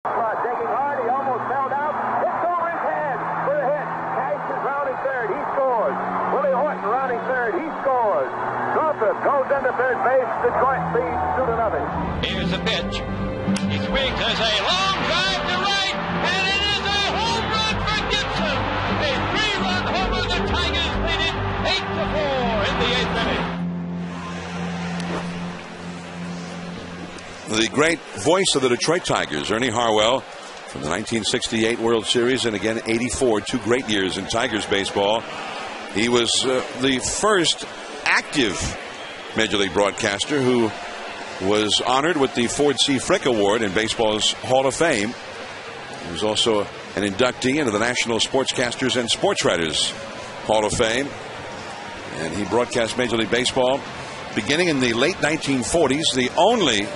Taking hard, he almost fell down. It's over his head for a hit. Cash is rounding third. He scores. Willie Horton rounding third. He scores. Northrop goes into third base. Detroit leads 2-0. Here's the pitch. He swings. There's a long drive to right, and it is a home run for Gibson. A 3-run homer. The Tigers lead it 8-4 in the 8th inning. The great voice of the Detroit Tigers, Ernie Harwell, from the 1968 World Series and again 84, 2 great years in Tigers baseball. He was the first active Major League broadcaster who was honored with the Ford C. Frick Award in baseball's Hall of Fame. He was also an inductee into the National Sportscasters and Sports Writers Hall of Fame. And he broadcast Major League Baseball beginning in the late 1940s, the only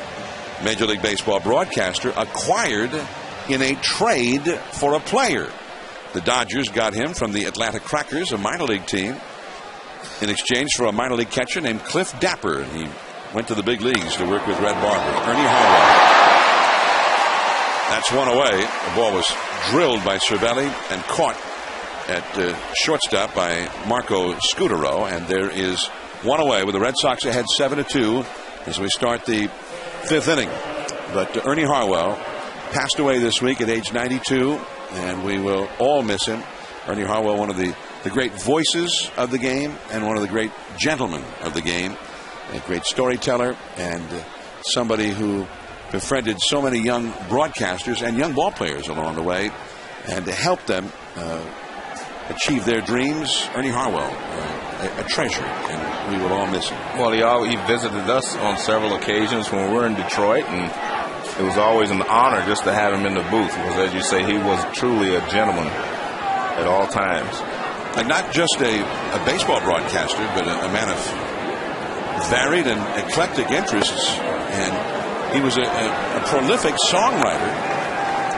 Major League Baseball broadcaster acquired in a trade for a player. The Dodgers got him from the Atlanta Crackers, a minor league team, in exchange for a minor league catcher named Cliff Dapper. And he went to the big leagues to work with Red Barber. Ernie Harwell. That's one away. The ball was drilled by Cervelli and caught at shortstop by Marco Scutaro. And there is one away with the Red Sox ahead 7-2 as we start the 5th inning. But Ernie Harwell passed away this week at age 92, and we will all miss him. Ernie Harwell, one of the great voices of the game and one of the great gentlemen of the game, a great storyteller and somebody who befriended so many young broadcasters and young ball players along the way and to help them achieve their dreams. Ernie Harwell, a treasure, and we will all miss him. Well, he visited us on several occasions when we were in Detroit, and it was always an honor just to have him in the booth, because, as you say, he was truly a gentleman at all times. And not just a baseball broadcaster, but a man of varied and eclectic interests. And he was a prolific songwriter.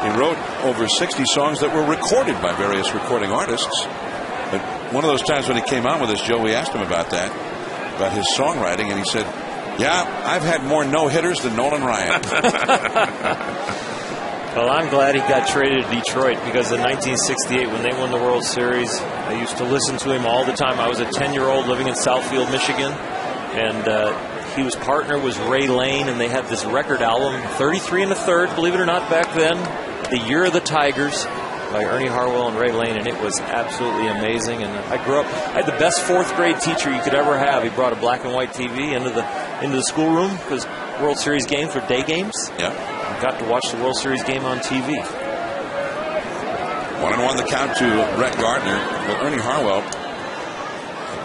He wrote over 60 songs that were recorded by various recording artists. But one of those times when he came on with us, Joe, we asked him about that, about his songwriting, and he said, "Yeah, I've had more no-hitters than Nolan Ryan." Well, I'm glad he got traded to Detroit, because in 1968, when they won the World Series, I used to listen to him all the time. I was a 10-year-old living in Southfield, Michigan, and his partner was Ray Lane, and they had this record album, 33 1/3, believe it or not, back then, The Year of the Tigers, by Ernie Harwell and Ray Lane, and it was absolutely amazing. And I grew up, I had the best 4th grade teacher you could ever have. He brought a black and white TV into the schoolroom, because World Series games were day games. Yeah. I got to watch the World Series game on TV. 1-1 the count to Brett Gardner. Well, Ernie Harwell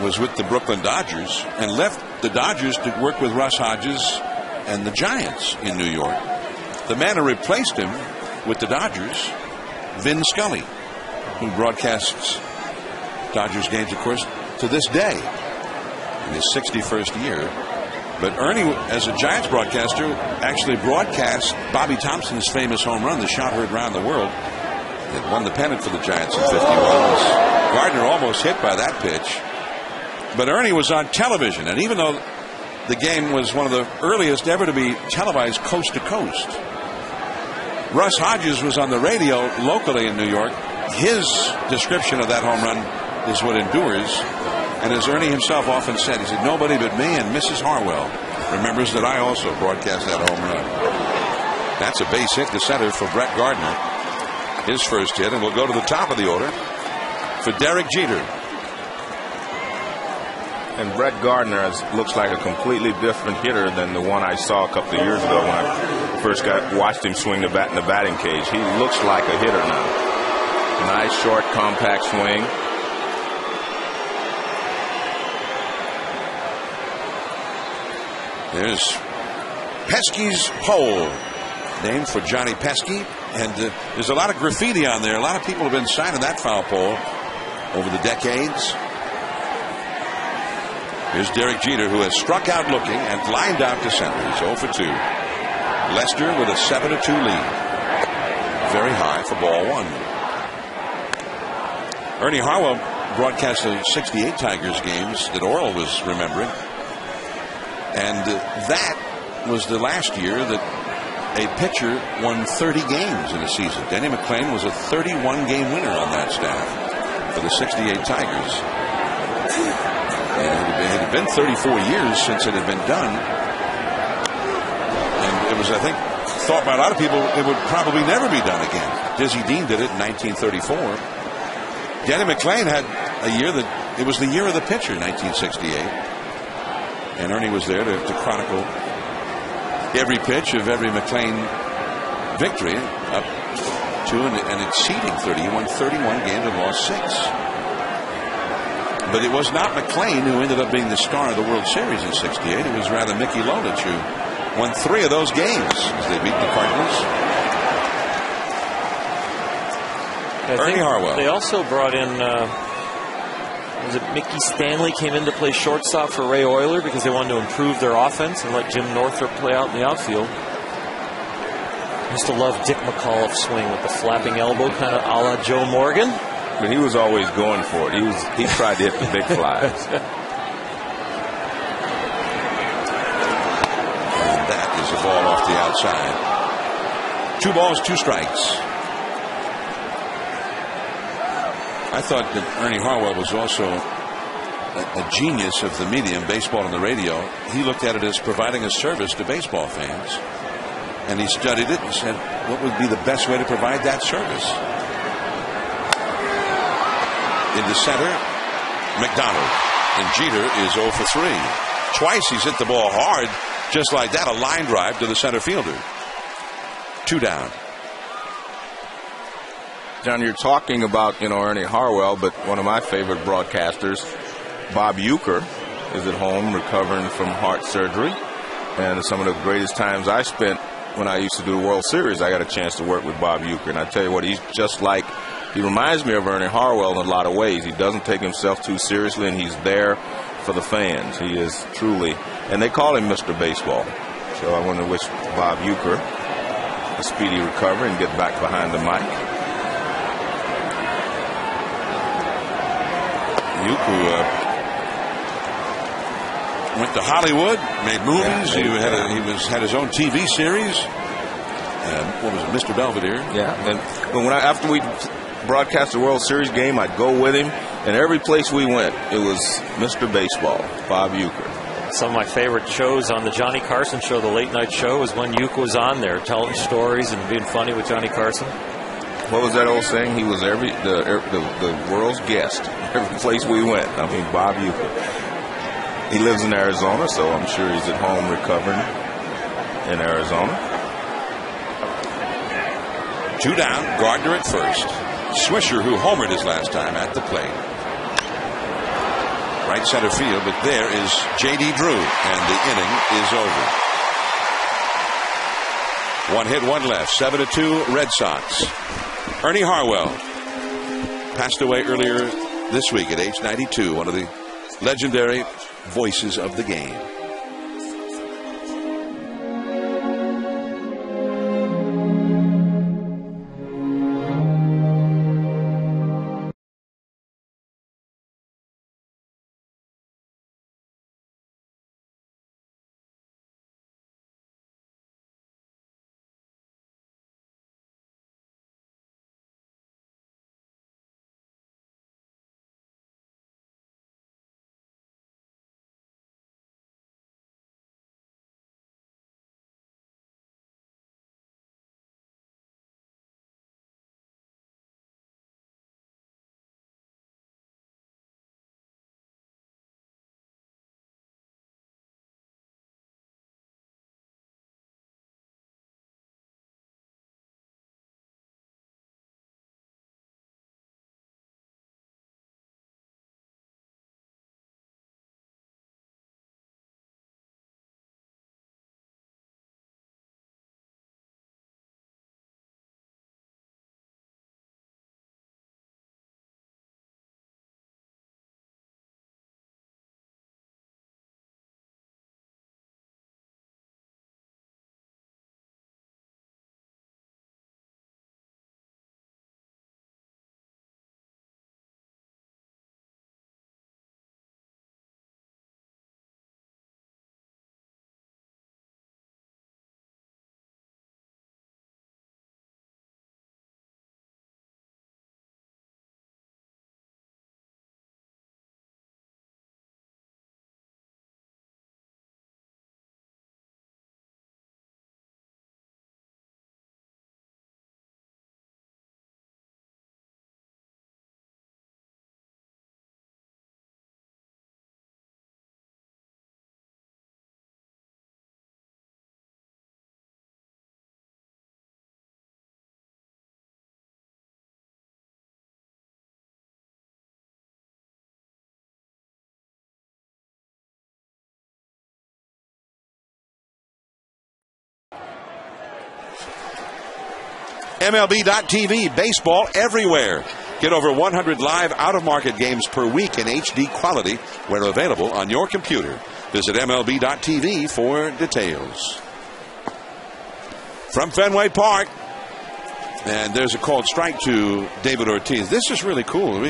was with the Brooklyn Dodgers and left the Dodgers to work with Russ Hodges and the Giants in New York. The man who replaced him with the Dodgers, Vin Scully, who broadcasts Dodgers games, of course, to this day in his 61st year. But Ernie, as a Giants broadcaster, actually broadcast Bobby Thompson's famous home run, the shot heard around the world. It won the pennant for the Giants in 51. Gardner almost hit by that pitch. But Ernie was on television, and even though the game was one of the earliest ever to be televised coast to coast, Russ Hodges was on the radio locally in New York. His description of that home run is what endures. And as Ernie himself often said, he said, "Nobody but me and Mrs. Harwell remembers that I also broadcast that home run." That's a base hit to center for Brett Gardner, his first hit. And we'll go to the top of the order for Derek Jeter. And Brett Gardner looks like a completely different hitter than the one I saw a couple of years ago when I first watched him swing the bat in the batting cage. He looks like a hitter now. Nice, short, compact swing. There's Pesky's pole, named for Johnny Pesky. And there's a lot of graffiti on there. A lot of people have been signing that foul pole over the decades. Here's Derek Jeter, who has struck out looking and lined out to center. He's 0 for 2. Lester with a 7-2 lead. Very high for ball 1. Ernie Harwell broadcast the 68 Tigers games that Oral was remembering. And that was the last year that a pitcher won 30 games in a season. Denny McClain was a 31-game winner on that staff for the 68 Tigers. And it had been 34 years since it had been done. And it was, I think, thought by a lot of people it would probably never be done again. Dizzy Dean did it in 1934. Denny McClain had a year that it was the year of the pitcher, 1968. And Ernie was there to chronicle every pitch of every McClain victory up to and exceeding 30. He won 31 games and lost 6. But it was not McClain who ended up being the star of the World Series in 68. It was rather Mickey Lolich who won 3 of those games as they beat the Cardinals. Ernie Harwell. They also brought in, was it Mickey Stanley came in to play shortstop for Ray Oyler because they wanted to improve their offense and let Jim Northrup play out in the outfield. I used to love Dick McAuliffe's swing with the flapping elbow, kind of a la Joe Morgan. But he was always going for it. He tried to hit the big flies. And that is a ball off the outside. 2 balls, 2 strikes. I thought that Ernie Harwell was also a genius of the medium, baseball and the radio. He looked at it as providing a service to baseball fans. And he studied it and said, what would be the best way to provide that service? Into center, McDonald. And Jeter is 0 for 3. Twice he's hit the ball hard, just like that, a line drive to the center fielder. 2 down. John, you're talking about, Ernie Harwell, but one of my favorite broadcasters, Bob Uecker, is at home recovering from heart surgery. And some of the greatest times I spent when I used to do the World Series, I got a chance to work with Bob Uecker. And I tell you what, he reminds me of Ernie Harwell in a lot of ways. He doesn't take himself too seriously, and he's there for the fans. He is truly, and they call him Mr. Baseball. So I want to wish Bob Uecker a speedy recovery and get back behind the mic. Uecker went to Hollywood, made movies. He had his own TV series. What was it, Mr. Belvedere? Yeah. And after we broadcast the World Series game, I'd go with him, and every place we went, it was Mr. Baseball, Bob Uecker. Some of my favorite shows on the Johnny Carson show, the late night show, was when Uecker was on there telling stories and being funny with Johnny Carson. What was that old saying? He was the world's guest every place we went. I mean, Bob Uecker. He lives in Arizona, so I'm sure he's at home recovering in Arizona. 2 down, Gardner at first. Swisher, who homered his last time, at the plate. Right center field, but there is J.D. Drew, and the inning is over. 1 hit, 1 left. 7-2, Red Sox. Ernie Harwell passed away earlier this week at age 92, one of the legendary voices of the game. MLB.TV, baseball everywhere. Get over 100 live out-of-market games per week in HD quality where available on your computer. Visit MLB.TV for details. From Fenway Park, and there's a called strike to David Ortiz. This is really cool.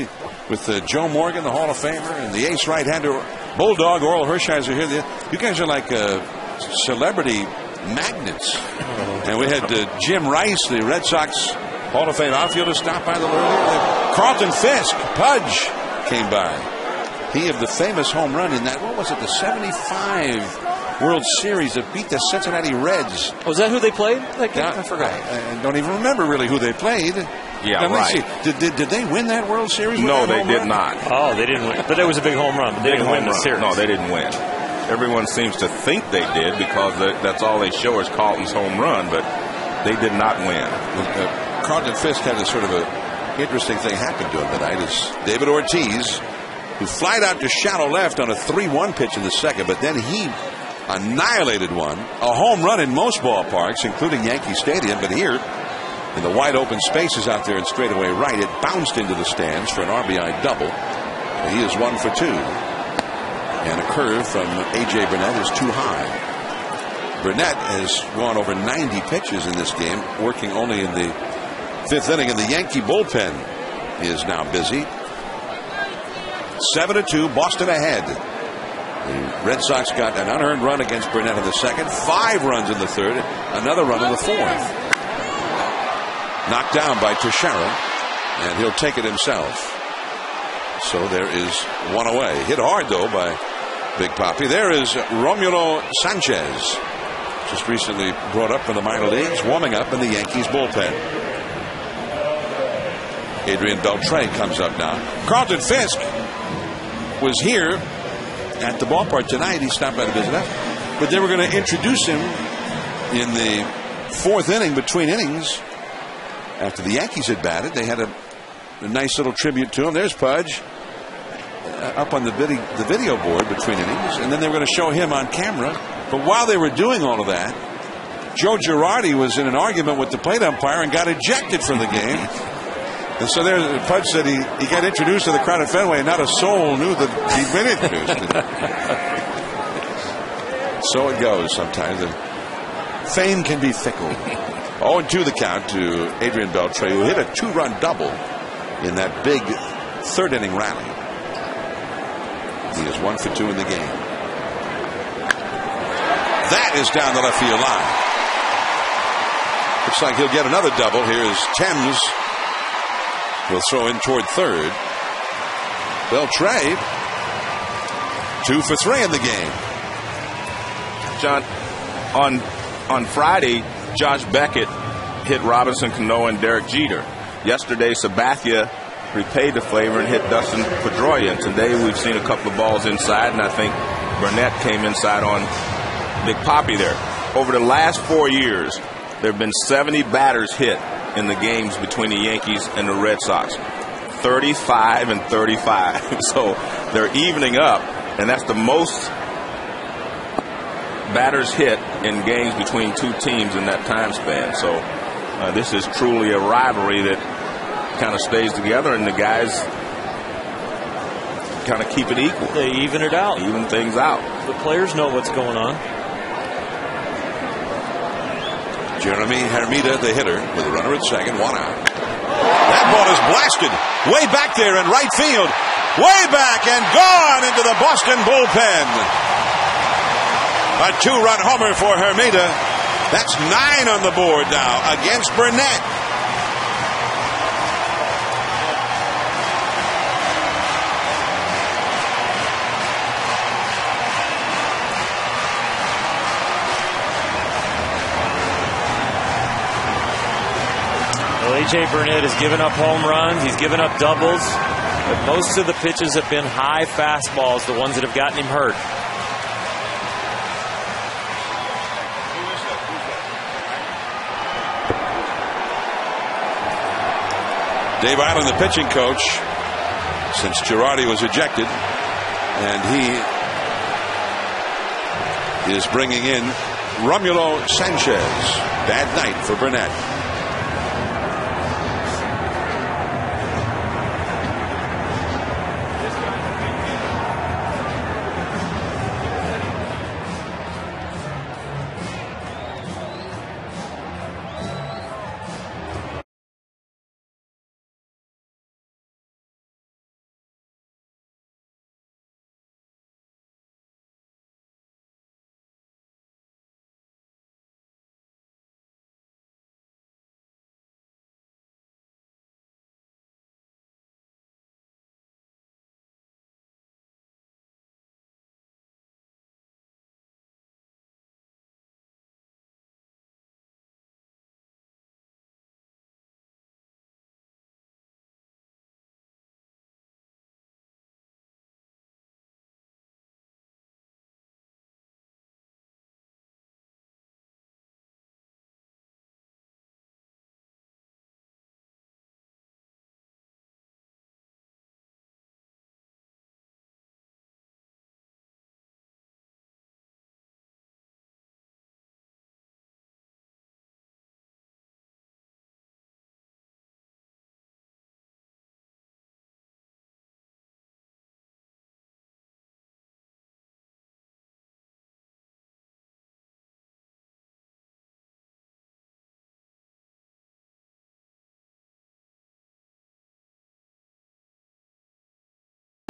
With Joe Morgan, the Hall of Famer, and the ace right-hander Bulldog, Oral Hershiser here. You guys are like celebrity magnets. And we had Jim Rice, the Red Sox Hall of Fame outfielder, stop by the earlier. Carlton Fisk, Pudge, came by. He of the famous home run in that, what was it, the 75 World Series that beat the Cincinnati Reds. Was that who they played? I forgot. I don't even remember really who they played. Yeah, right. Did they win that World Series? No, they did not. Oh, they didn't win. But it was a big home run. But they didn't win the series. No, they didn't win. Everyone seems to think they did because that's all they show is Carlton's home run, but they did not win. Carlton Fisk had a sort of a interesting thing happen to him tonight. It's David Ortiz, who flied out to shallow left on a 3-1 pitch in the second, but then he annihilated one. A home run in most ballparks, including Yankee Stadium, but here, in the wide open spaces out there in straightaway right, it bounced into the stands for an RBI double. He is 1 for 2. And a curve from A.J. Burnett is too high. Burnett has gone over 90 pitches in this game, working only in the 5th inning, and the Yankee bullpen is now busy. 7-2, Boston ahead. The Red Sox got an unearned run against Burnett in the second, 5 runs in the third, another run in the fourth. Knocked down by Teixeira, and he'll take it himself. So there is one away. Hit hard, though, by Big Papi. There is Romulo Sanchez, just recently brought up from the minor leagues, warming up in the Yankees bullpen. Adrian Beltre comes up now. Carlton Fisk was here at the ballpark tonight. He stopped by to visit us. But they were going to introduce him in the 4th inning, between innings, after the Yankees had batted. They had a nice little tribute to him. There's Pudge up on the video board between innings, and then they were going to show him on camera. But while they were doing all of that, Joe Girardi was in an argument with the plate umpire and got ejected from the game. And so there, Pudge said he got introduced to the crowd at Fenway, and not a soul knew that he'd been introduced. So it goes sometimes. And fame can be fickle. 0-2 the count to Adrian Beltre, who hit a 2-run double in that big 3rd inning rally. He is 1 for 2 in the game. That is down the left field line. Looks like he'll get another double. Here's Thames. He'll throw in toward third. Beltre, 2 for 3 in the game. John, on Friday, Josh Beckett hit Robinson Cano and Derek Jeter. Yesterday, Sabathia repaid the favor and hit Dustin Pedroia. And today we've seen a couple of balls inside, and I think Burnett came inside on Big Papi there. Over the last 4 years, there have been 70 batters hit in the games between the Yankees and the Red Sox. 35 and 35. So they're evening up, and that's the most batters hit in games between two teams in that time span. So this is truly a rivalry that kind of stays together, and the guys kind of keep it equal. They even it out. Even things out. The players know what's going on. Jeremy Hermida, the hitter, with a runner at second, 1 out. That ball is blasted way back there in right field. Way back and gone into the Boston bullpen. A 2-run homer for Hermida. That's 9 on the board now against Burnett. A.J. Burnett has given up home runs. He's given up doubles. But most of the pitches have been high fastballs, the ones that have gotten him hurt. Dave Island, the pitching coach, since Girardi was ejected, and he is bringing in Romulo Sanchez. Bad night for Burnett.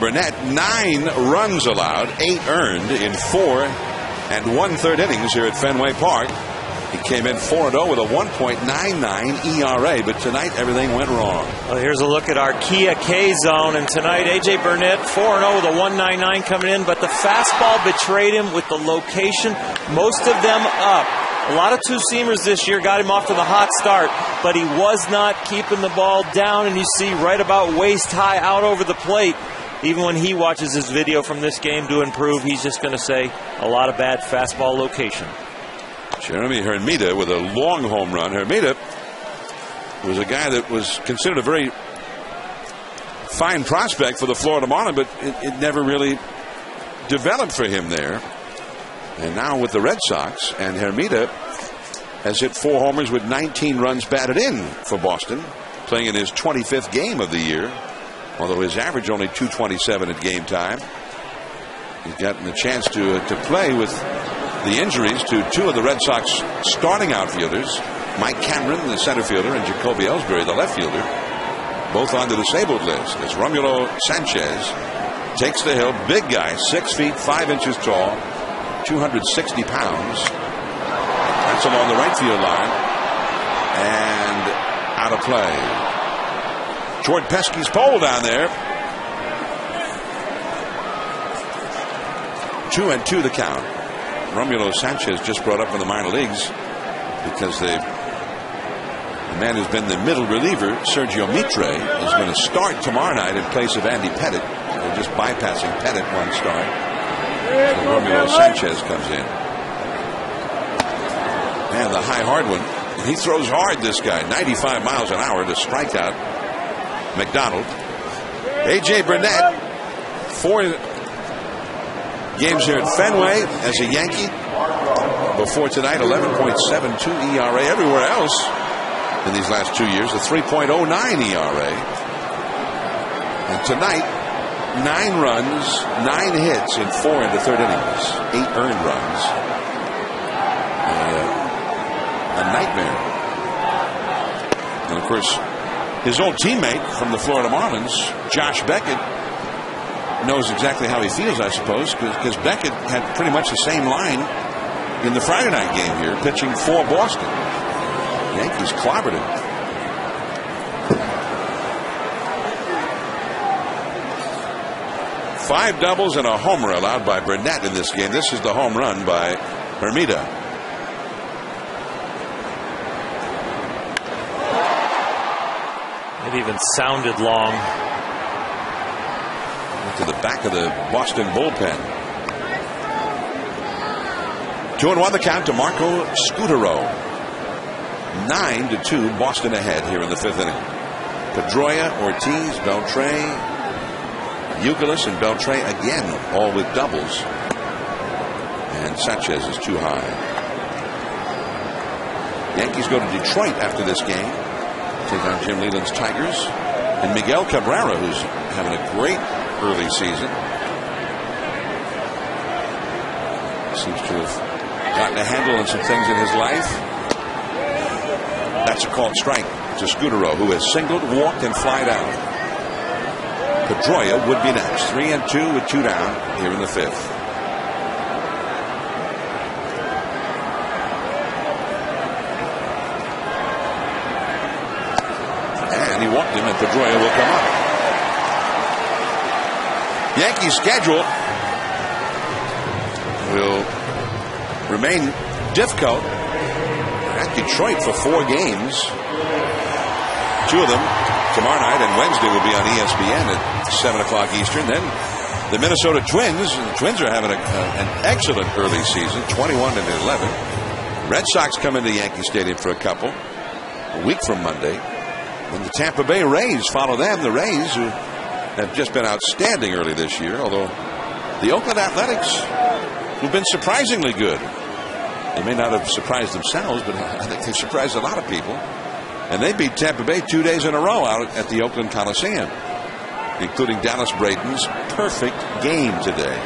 Burnett, 9 runs allowed, 8 earned in 4 1/3 innings here at Fenway Park. He came in 4-0 with a 1.99 ERA, but tonight everything went wrong. Well, here's a look at our Kia K zone, and tonight A.J. Burnett 4-0 with a 1.99 coming in, but the fastball betrayed him with the location, most of them up. A lot of two-seamers this year got him off to the hot start, but he was not keeping the ball down, and you see right about waist-high out over the plate. Even when he watches his video from this game to improve, he's just going to say a lot of bad fastball location. Jeremy Hermida with a long home run. Hermida was a guy that was considered a very fine prospect for the Florida Marlins, but it never really developed for him there. And now with the Red Sox, and Hermida has hit 4 homers with 19 runs batted in for Boston, playing in his 25th game of the year, although his average only 227 at game time. He's gotten a chance to play with the injuries to 2 of the Red Sox starting outfielders, Mike Cameron, the center fielder, and Jacoby Ellsbury, the left fielder, both on the disabled list, as Romulo Sanchez takes the hill. Big guy, 6 feet 5 inches tall, 260 pounds. That's along the right field line and out of play. Toward Pesky's pole down there. 2-2 the count. Romulo Sanchez just brought up in the minor leagues because the man who's been the middle reliever, Sergio Mitre, is going to start tomorrow night in place of Andy Pettit. They're just bypassing Pettit one start. So Romulo Sanchez comes in. And the high hard one. He throws hard, this guy. 95 miles an hour to strike out McDonald. A.J. Burnett, 4 games here at Fenway as a Yankee. Before tonight, 11.72 ERA. Everywhere else in these last 2 years, a 3.09 ERA. And tonight, 9 runs, 9 hits in 4 1/3 innings, 8 earned runs. A nightmare. And of course, his old teammate from the Florida Marlins, Josh Beckett, knows exactly how he feels, I suppose, because Beckett had pretty much the same line in the Friday night game here, pitching for Boston. The Yankees clobbered him. Five doubles and a homer allowed by Burnett in this game. This is the home run by Hermida. It even sounded long. To the back of the Boston bullpen. 2-1 the count to Marco Scutaro. 9-2 Boston ahead here in the 5th inning. Pedroia, Ortiz, Beltre, Youkilis, and Beltre again, all with doubles. And Sanchez is too high. Yankees go to Detroit after this game. Take on Jim Leland's Tigers. And Miguel Cabrera, who's having a great early season, seems to have gotten a handle on some things in his life. That's a called strike to Scutaro, who has singled, walked, and flied out. Pedroia would be next. 3-2 with 2 down here in the 5th. And he walked him, and Pedroia will come up. Yankees' schedule will remain difficult at Detroit for 4 games. 2 of them tomorrow night, and Wednesday will be on ESPN at 7 o'clock Eastern. Then the Minnesota Twins. The Twins are having an excellent early season, 21-11. Red Sox come into Yankee Stadium for a week from Monday. And the Tampa Bay Rays follow them. The Rays, who have just been outstanding early this year, although the Oakland Athletics, who've been surprisingly good. They may not have surprised themselves, but I think they've surprised a lot of people. And they beat Tampa Bay 2 days in a row out at the Oakland Coliseum, including Dallas Braden's perfect game today.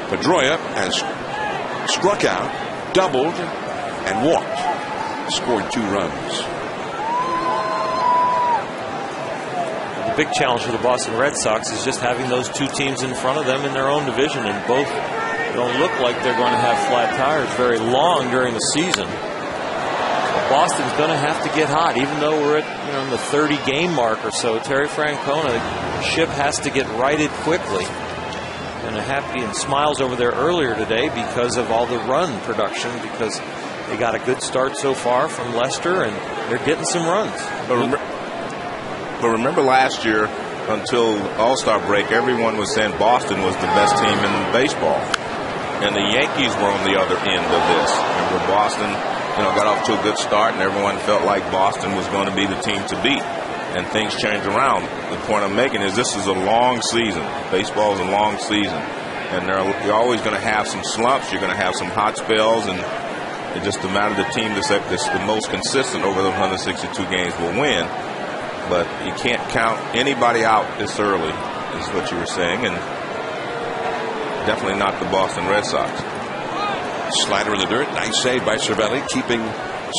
Pedroia has struck out, doubled, and walked. Scored 2 runs. The big challenge for the Boston Red Sox is just having those two teams in front of them in their own division, and both don't look like they're going to have flat tires very long during the season. Boston's going to have to get hot, even though we're at the 30-game mark or so. Terry Francona, the ship has to get righted quickly. And happy and smiles over there earlier today because of all the run production, because they got a good start so far from Lester, and they're getting some runs. But remember last year, until All-Star break, everyone was saying Boston was the best team in baseball. And the Yankees were on the other end of this. Remember, Boston got off to a good start, and everyone felt like Boston was going to be the team to beat. And things change around. The point I'm making is this is a long season. Baseball is a long season. And you're always going to have some slumps. You're going to have some hot spells. And it's just a matter of the team that's the most consistent over the 162 games will win. But you can't count anybody out this early, is what you were saying. And definitely not the Boston Red Sox. Slider in the dirt. Nice save by Cervelli, keeping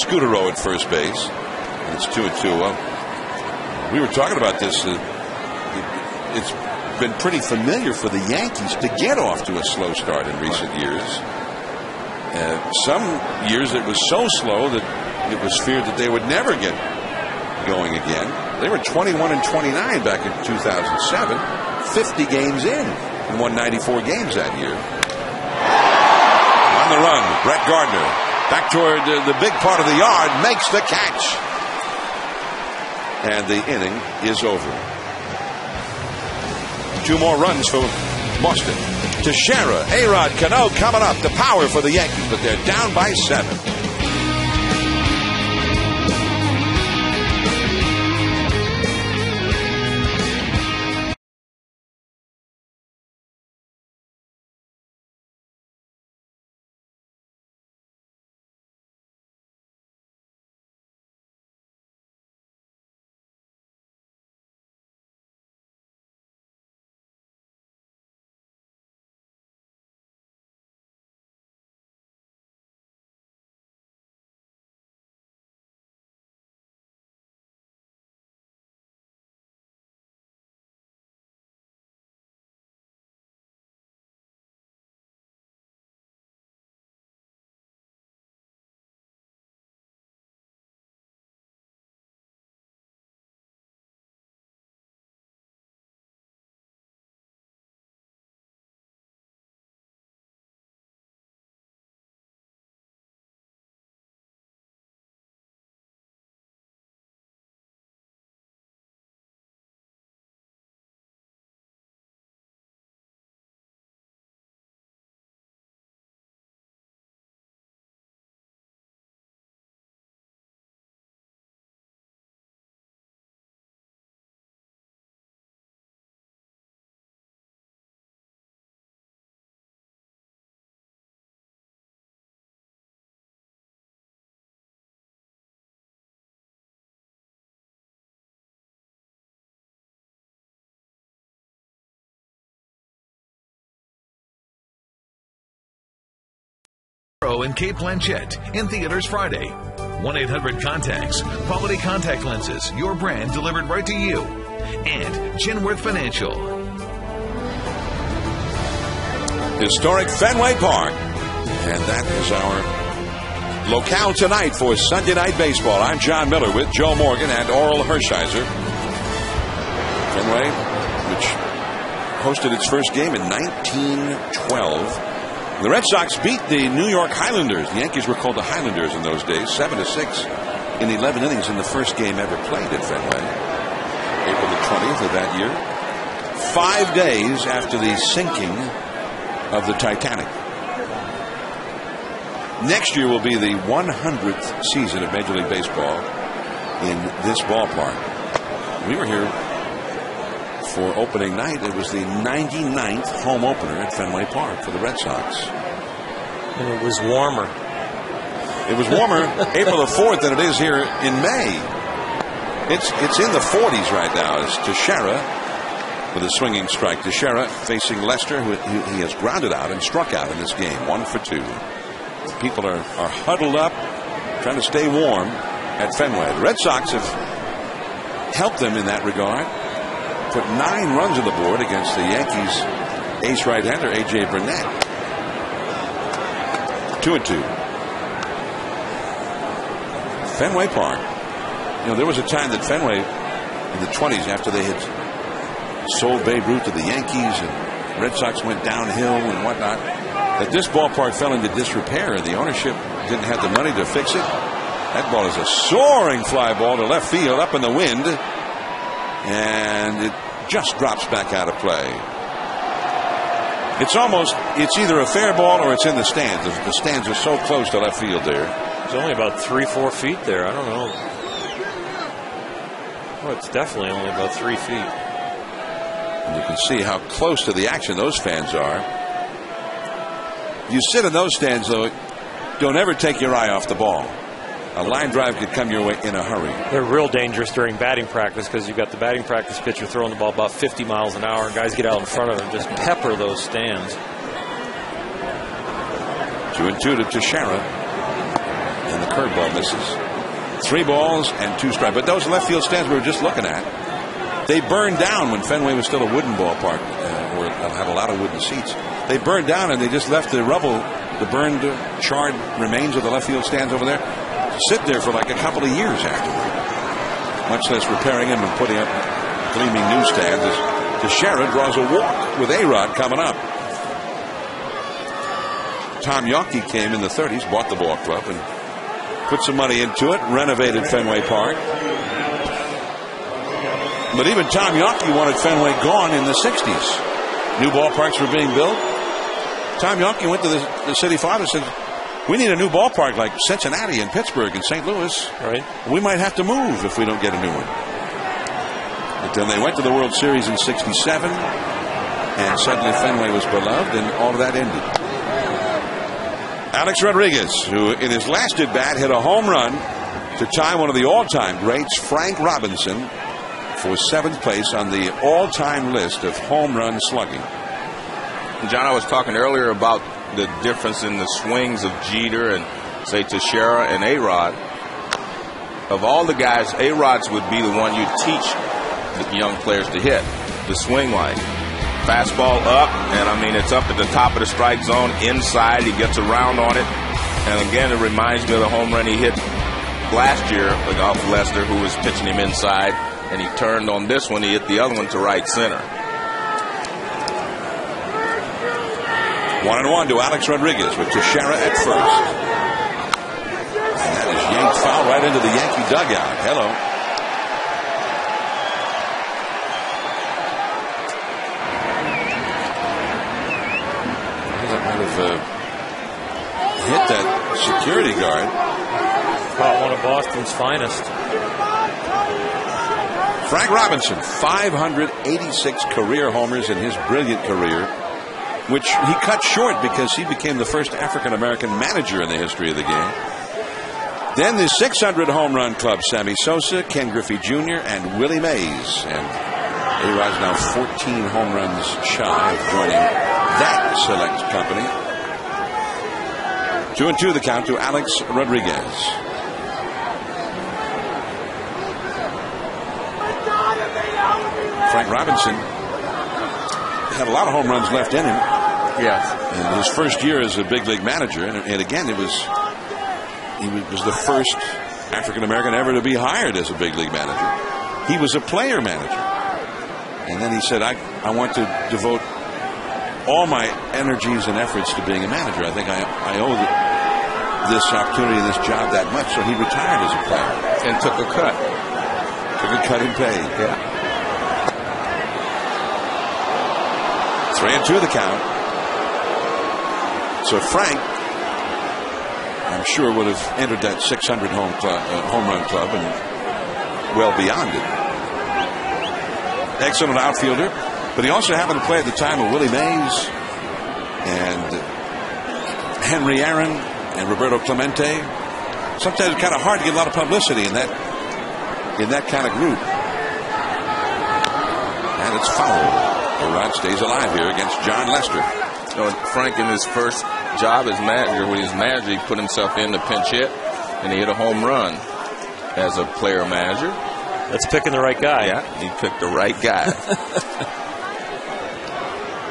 Scutaro at first base. And it's 2-2. We were talking about this. It's been pretty familiar for the Yankees to get off to a slow start in recent years. Some years it was so slow that it was feared that they would never get going again. They were 21-29 back in 2007, 50 games in, and won 94 games that year. On the run, Brett Gardner back toward the big part of the yard, makes the catch. And the inning is over. 2 more runs for Boston. Teixeira, A-Rod, Cano coming up. The power for the Yankees, but they're down by 7. And Kate Blanchett in theaters Friday. 1-800-CONTACTS. Quality contact lenses. Your brand delivered right to you. And Chinworth Financial. Historic Fenway Park. And that is our locale tonight for Sunday Night Baseball. I'm John Miller with Joe Morgan and Oral Hershiser. Fenway, which hosted its first game in 1912. The Red Sox beat the New York Highlanders. The Yankees were called the Highlanders in those days, 7-6 in 11 innings in the first game ever played at Fenway. April the 20th of that year. 5 days after the sinking of the Titanic. Next year will be the 100th season of Major League Baseball in this ballpark. We were here for opening night. It was the 99th home opener at Fenway Park for the Red Sox. And it was warmer. It was warmer April the 4th than it is here in May. It's in the 40s right now. It's Teixeira with a swinging strike. Teixeira facing Lester, who he has grounded out and struck out in this game. 1 for 2. People are huddled up, trying to stay warm at Fenway. The Red Sox have helped them in that regard. put 9 runs on the board against the Yankees ace right-hander A.J. Burnett. 2-2. Fenway Park. You know, there was a time that Fenway in the 20s, after they had sold Babe Ruth to the Yankees and Red Sox went downhill and whatnot, that this ballpark fell into disrepair. The ownership didn't have the money to fix it. That ball is a soaring fly ball to left field up in the wind, and it just drops back out of play. It's either a fair ball or it's in the stands. The stands are so close to left field there. It's only about 3-4 feet there. I don't know. Well, it's definitely only about 3 feet. And you can see how close to the action those fans are. You sit in those stands, though, don't ever take your eye off the ball. A line drive could come your way in a hurry. They're real dangerous during batting practice because you've got the batting practice pitcher throwing the ball about 50 miles an hour, and guys get out in front of him and just pepper those stands. 2-2 to Teixeira, and the curveball misses. 3 balls and 2 strikes. But those left field stands we were just looking at, they burned down when Fenway was still a wooden ballpark, where it had a lot of wooden seats. They burned down and they just left the rubble, the burned, charred remains of the left field stands over there, sit there for like a couple of years afterward, much less repairing them and putting up gleaming new stands. As Teixeira draws a walk with A-Rod coming up. Tom Yawkey came in the 30s, bought the ball club and put some money into it, renovated Fenway Park. But even Tom Yawkey wanted Fenway gone in the 60s. New ballparks were being built. Tom Yawkey went to the city father and said, we need a new ballpark like Cincinnati and Pittsburgh and St. Louis. Right. We might have to move if we don't get a new one. But then they went to the World Series in '67, and suddenly Fenway was beloved, and all of that ended. Alex Rodriguez, who in his last at-bat hit a home run to tie one of the all-time greats, Frank Robinson, for 7th place on the all-time list of home run slugging. John, I was talking earlier about the difference in the swings of Jeter and, say, Teixeira and A-Rod. Of all the guys, A-Rod's would be the one you teach the young players to hit, the swing line. Fastball up, and I mean, it's up at the top of the strike zone, inside, he gets around on it. And again, it reminds me of the home run he hit last year against Lester, who was pitching him inside, and he turned on this one, he hit the other one to right center. 1-1 to Alex Rodriguez with Teixeira at first. And that is yanked foul right into the Yankee dugout. Hello. That might have hit that security guard. Caught one of Boston's finest. Frank Robinson, 586 career homers in his brilliant career, which he cut short because he became the first African-American manager in the history of the game. Then the 600 home run club, Sammy Sosa, Ken Griffey Jr., and Willie Mays. And A-Rod's now 14 home runs shy of joining that select company. 2-2 the count to Alex Rodriguez. Frank Robinson had a lot of home runs left in him. Yes. And his first year as a big league manager, and again, he was the first African American ever to be hired as a big league manager. He was a player manager. And then he said, I want to devote all my energies and efforts to being a manager. I think I owe this opportunity, this job that much. So he retired as a player. And took a cut. Took a cut in pay. Yeah. 3-2 the count. So Frank, I'm sure, would have entered that 600 home run club and well beyond it. Excellent outfielder, but he also happened to play at the time of Willie Mays and Henry Aaron and Roberto Clemente. Sometimes it's kind of hard to get a lot of publicity in that kind of group. And it's foul. A-Rod stays alive here against John Lester. You know, Frank, in his first job as manager, when he was manager, he put himself in the pinch hit, and he hit a home run as a player manager. That's picking the right guy. Yeah, he picked the right guy.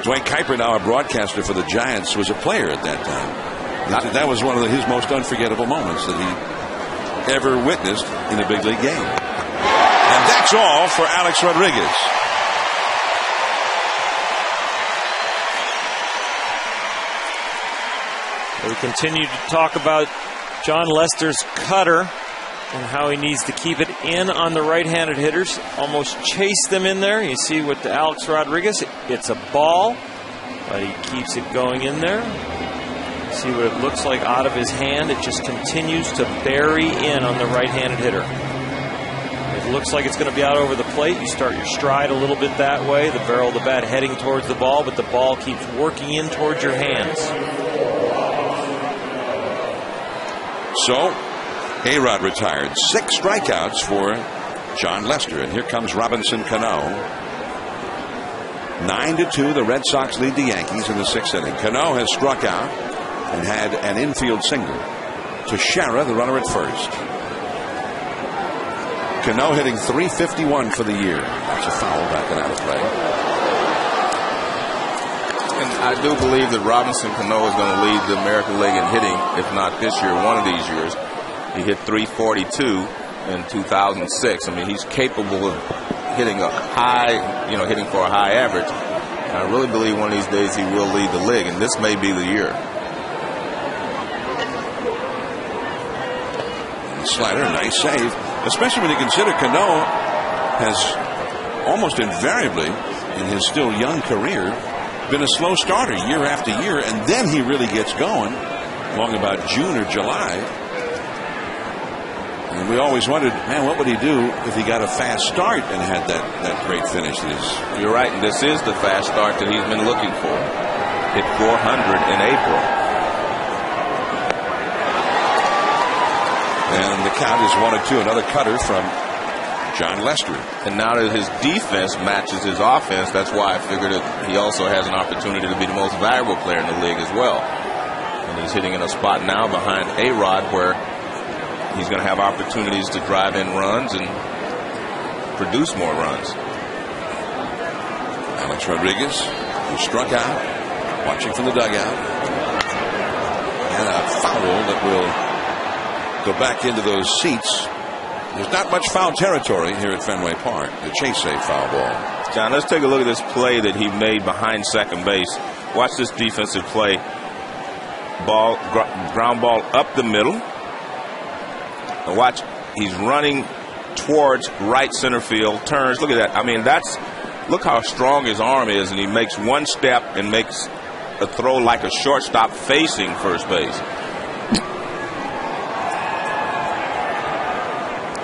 Dwayne Kuiper, now a broadcaster for the Giants, was a player at that time. That was one of his most unforgettable moments that he ever witnessed in a big league game. And that's all for Alex Rodriguez. We continue to talk about John Lester's cutter and how he needs to keep it in on the right-handed hitters. Almost chase them in there. You see with Alex Rodriguez, it's a ball, but he keeps it going in there. See what it looks like out of his hand. It just continues to bury in on the right-handed hitter. It looks like it's going to be out over the plate. You start your stride a little bit that way, the barrel of the bat heading towards the ball, but the ball keeps working in towards your hands. So, A-Rod retired. 6 strikeouts for John Lester. And here comes Robinson Cano. 9-2, the Red Sox lead the Yankees in the 6th inning. Cano has struck out and had an infield single to Shara, the runner at first. Cano hitting .351 for the year. That's a foul back and out of play. And I do believe that Robinson Cano is going to lead the American League in hitting, if not this year, one of these years. He hit .342 in 2006. I mean, he's capable of hitting a high, hitting for a high average. And I really believe one of these days he will lead the league, and this may be the year. Slider, nice save, especially when you consider Cano has almost invariably in his still young career been a slow starter year after year, and then he really gets going along about June or July. And we always wondered, man, what would he do if he got a fast start and had that great finish? You're right, and this is the fast start that he's been looking for. Hit .400 in April. And the count is 1-2. Another cutter from John Lester. And now that his defense matches his offense, that's why I figured that he also has an opportunity to be the most valuable player in the league as well. And he's hitting in a spot now behind A-Rod where he's going to have opportunities to drive in runs and produce more runs. Alex Rodriguez, who struck out, watching from the dugout. And a foul that will go back into those seats. There's not much foul territory here at Fenway Park. The chase a foul ball. John, let's take a look at this play that he made behind second base. Watch this defensive play. Ground ball up the middle. And watch, he's running towards right center field, turns. Look at that. I mean, look how strong his arm is, and he makes one step and makes a throw like a shortstop facing first base.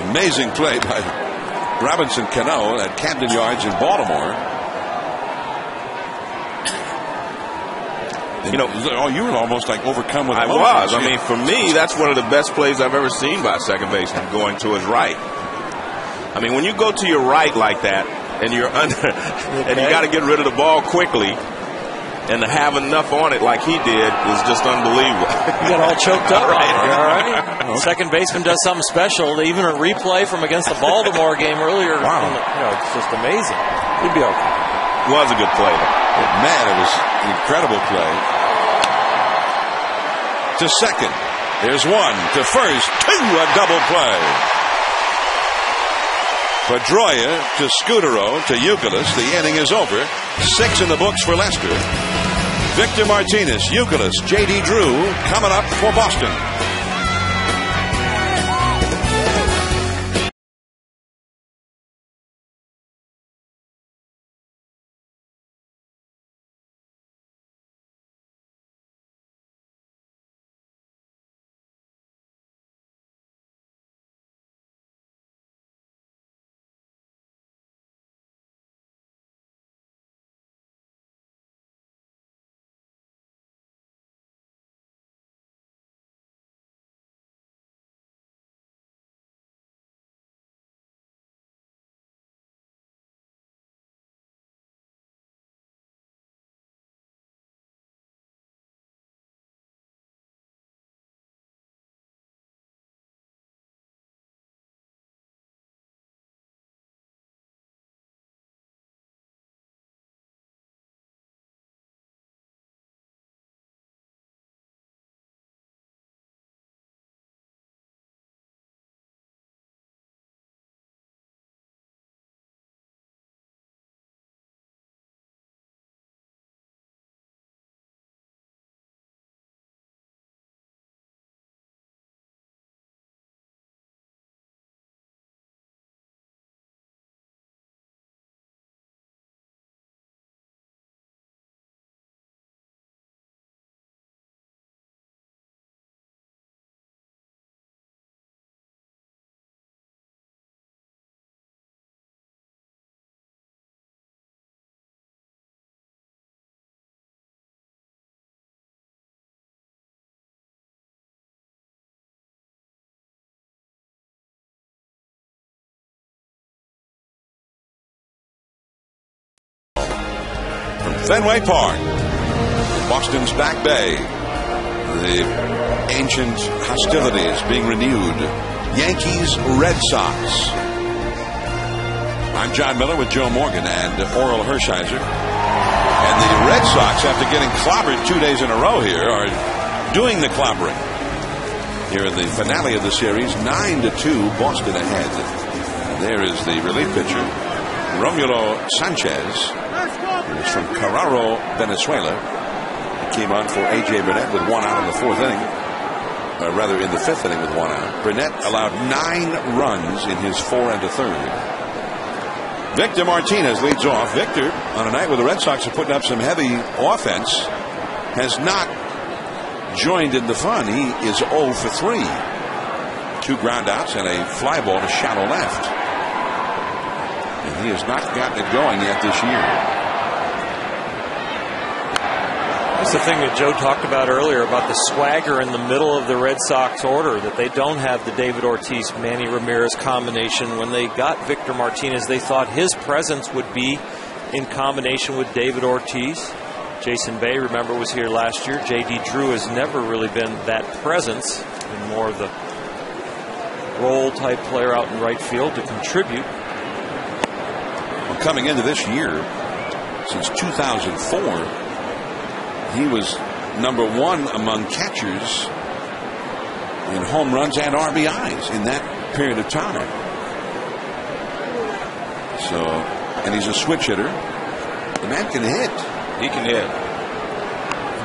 Amazing play by Robinson Cano at Camden Yards in Baltimore. You were almost like overcome with emotion. I was. I mean, for me, that's one of the best plays I've ever seen by a second baseman, going to his right. I mean, when you go to your right like that, and you're under, and you got to get rid of the ball quickly, and to have enough on it like he did is just unbelievable. You got all choked up. Right. You all right? Second baseman does something special. Even a replay from against the Baltimore game earlier. Wow. It's just amazing. He'd be okay. It was a good play. Man, it was an incredible play. To second. There's one. To first. Two. A double play. Pedroia to Scudero to Youkilis. The inning is over. 6 in the books for Lester. Victor Martinez, Youkilis, J.D. Drew coming up for Boston. Fenway Park, Boston's Back Bay. The ancient hostilities being renewed. Yankees, Red Sox. I'm John Miller with Joe Morgan and Oral Hershiser. And the Red Sox, after getting clobbered 2 days in a row here, are doing the clobbering. Here in the finale of the series, 9-2, Boston ahead. And there is the relief pitcher, Romulo Sanchez, who is from Carraro, Venezuela. He came on for A.J. Burnett with 1 out in the 4th inning. Rather, in the 5th inning with 1 out. Burnett allowed 9 runs in his 4 1/3. Victor Martinez leads off. Victor, on a night where the Red Sox are putting up some heavy offense, has not joined in the fun. He is 0 for 3. 2 groundouts and a fly ball to shallow left. And he has not gotten it going yet this year. That's the thing that Joe talked about earlier about the swagger in the middle of the Red Sox order, that they don't have the David Ortiz, Manny Ramirez combination. When they got Victor Martinez, they thought his presence would be in combination with David Ortiz. Jason Bay, remember, was here last year. J.D. Drew has never really been that presence, and more of the role-type player out in right field to contribute. Well, coming into this year, since 2004, he was number 1 among catchers in home runs and RBIs in that period of time. So, and he's a switch hitter. The man can hit. He can hit.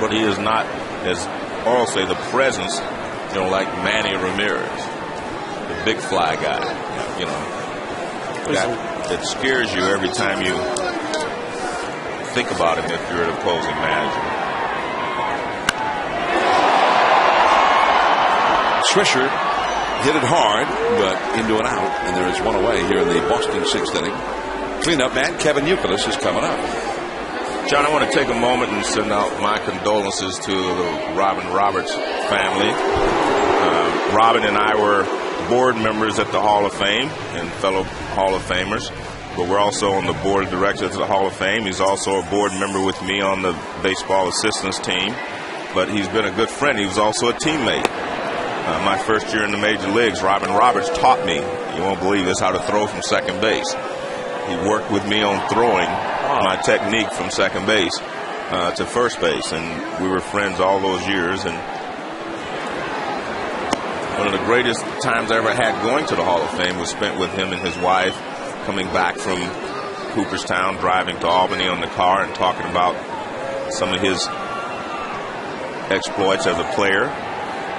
But he is not, as Oral say, the presence, like Manny Ramirez, the big fly guy. That scares you every time you think about him if you're an opposing manager. Swisher hit it hard, but into an out, and there is 1 away here in the Boston 6th inning. Cleanup man Kevin Youkilis is coming up. John, I want to take a moment and send out my condolences to the Robin Roberts family. Robin and I were board members at the Hall of Fame and fellow Hall of Famers, but we're also on the board of directors of the Hall of Fame. He's also a board member with me on the baseball assistance team, but he's been a good friend. He was also a teammate. My first year in the major leagues, Robin Roberts taught me, you won't believe this, how to throw from second base. He worked with me on throwing my technique from second base to first base, and we were friends all those years. And one of the greatest times I ever had going to the Hall of Fame was spent with him and his wife, coming back from Cooperstown, driving to Albany on the car and talking about some of his exploits as a player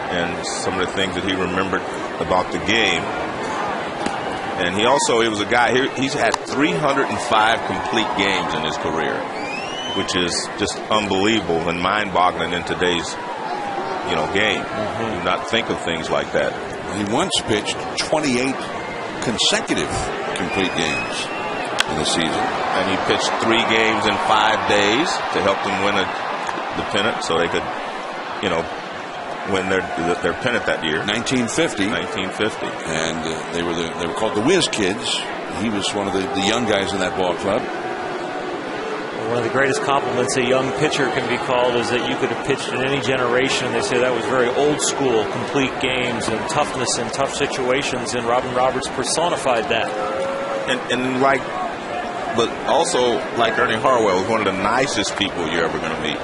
and some of the things that he remembered about the game. And he was a guy, he's had 305 complete games in his career, which is just unbelievable and mind-boggling in today's, game. You do not think of things like that. He once pitched 28 consecutive complete games in the season. And he pitched 3 games in 5 days to help them win the pennant so they could, win their pennant that year. 1950. And they were called the Whiz Kids. He was one of the young guys in that ball club. One of the greatest compliments a young pitcher can be called is that you could have pitched in any generation. They say that was very old school, complete games and toughness in tough situations, and Robin Roberts personified that. But also, like Ernie Harwell, was one of the nicest people you're ever going to meet.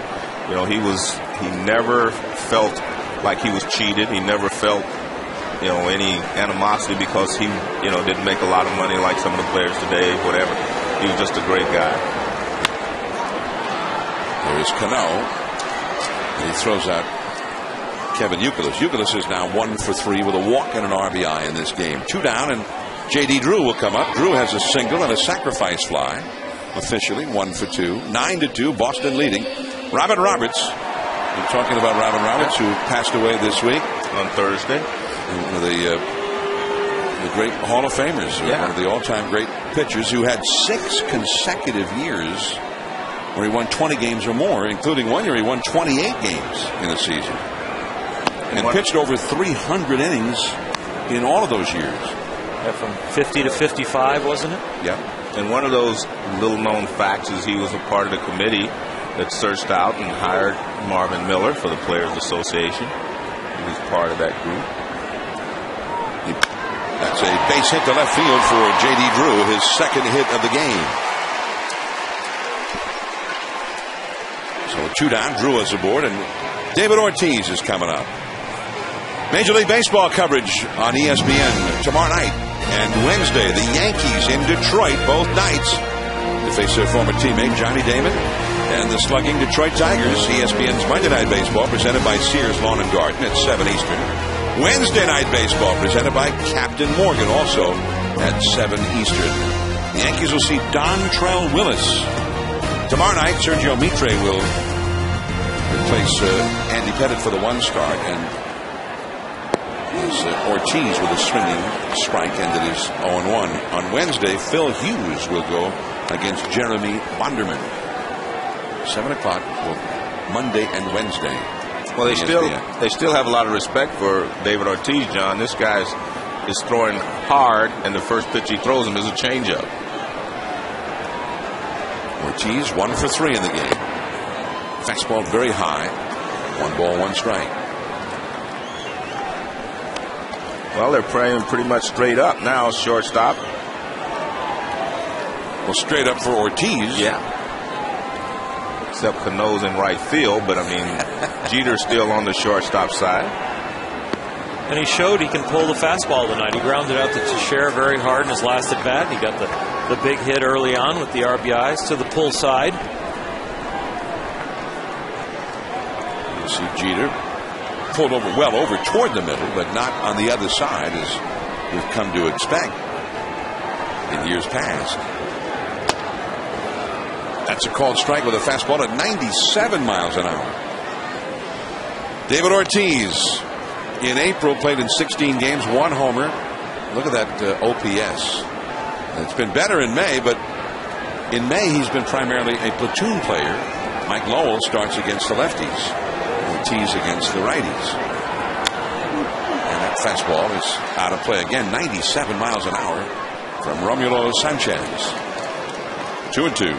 He never felt like he was cheated. He never felt, any animosity because he, didn't make a lot of money like some of the players today, whatever. He was just a great guy. There's Cano, and he throws out Kevin Youkilis. Youkilis is now 1 for 3 with a walk and an RBI in this game. 2 down, and J.D. Drew will come up. Drew has a single and a sacrifice fly. Officially 1 for 2. 9-2, Boston leading. Robin Roberts. We're talking about Robin Roberts, who passed away this week on Thursday. One of the great Hall of Famers, one of the all-time great pitchers, who had 6 consecutive years where he won 20 games or more, including one year he won 28 games in a season, and pitched over 300 innings in all of those years. Yeah, from 50 to 55, wasn't it? Yeah. And one of those little-known facts is he was a part of the committee that searched out and hired Marvin Miller for the Players Association. He was part of that group. That's a base hit to left field for J.D. Drew, his second hit of the game. So 2 down, Drew is aboard, and David Ortiz is coming up. Major League Baseball coverage on ESPN tomorrow night and Wednesday. The Yankees in Detroit both nights to face their former teammate Johnny Damon and the slugging Detroit Tigers. ESPN's Monday Night Baseball presented by Sears Lawn and Garden at 7 Eastern. Wednesday Night Baseball presented by Captain Morgan also at 7 Eastern. The Yankees will see Dontrell Willis. Tomorrow night, Sergio Mitre will replace Andy Pettit for the 1 start, and Ortiz with a swinging strike ended his 0-1. On Wednesday, Phil Hughes will go against Jeremy Bonderman. 7 o'clock for Monday and Wednesday. Well, they still have a lot of respect for David Ortiz, John. This guy is throwing hard, and the first pitch he throws him is a changeup. Ortiz 1 for 3 in the game. Fastball very high. 1 ball, 1 strike. Well, they're playing pretty much straight up now, shortstop. Well, straight up for Ortiz. Yeah. Except Cano's in right field, but I mean, Jeter's still on the shortstop side. And he showed he can pull the fastball tonight. He grounded out to Teixeira very hard in his last at bat. He got the big hit early on with the RBIs to the pull side. You see Jeter pulled over toward the middle, but not on the other side as we've come to expect in years past. That's a called strike with a fastball at 97 miles an hour. David Ortiz in April played in 16 games, 1 homer. Look at that OPS. It's been better in May, but in May he's been primarily a platoon player. Mike Lowell starts against the lefties. Ortiz against the righties. And that fastball is out of play again. 97 miles an hour from Romulo Sanchez. 2-2.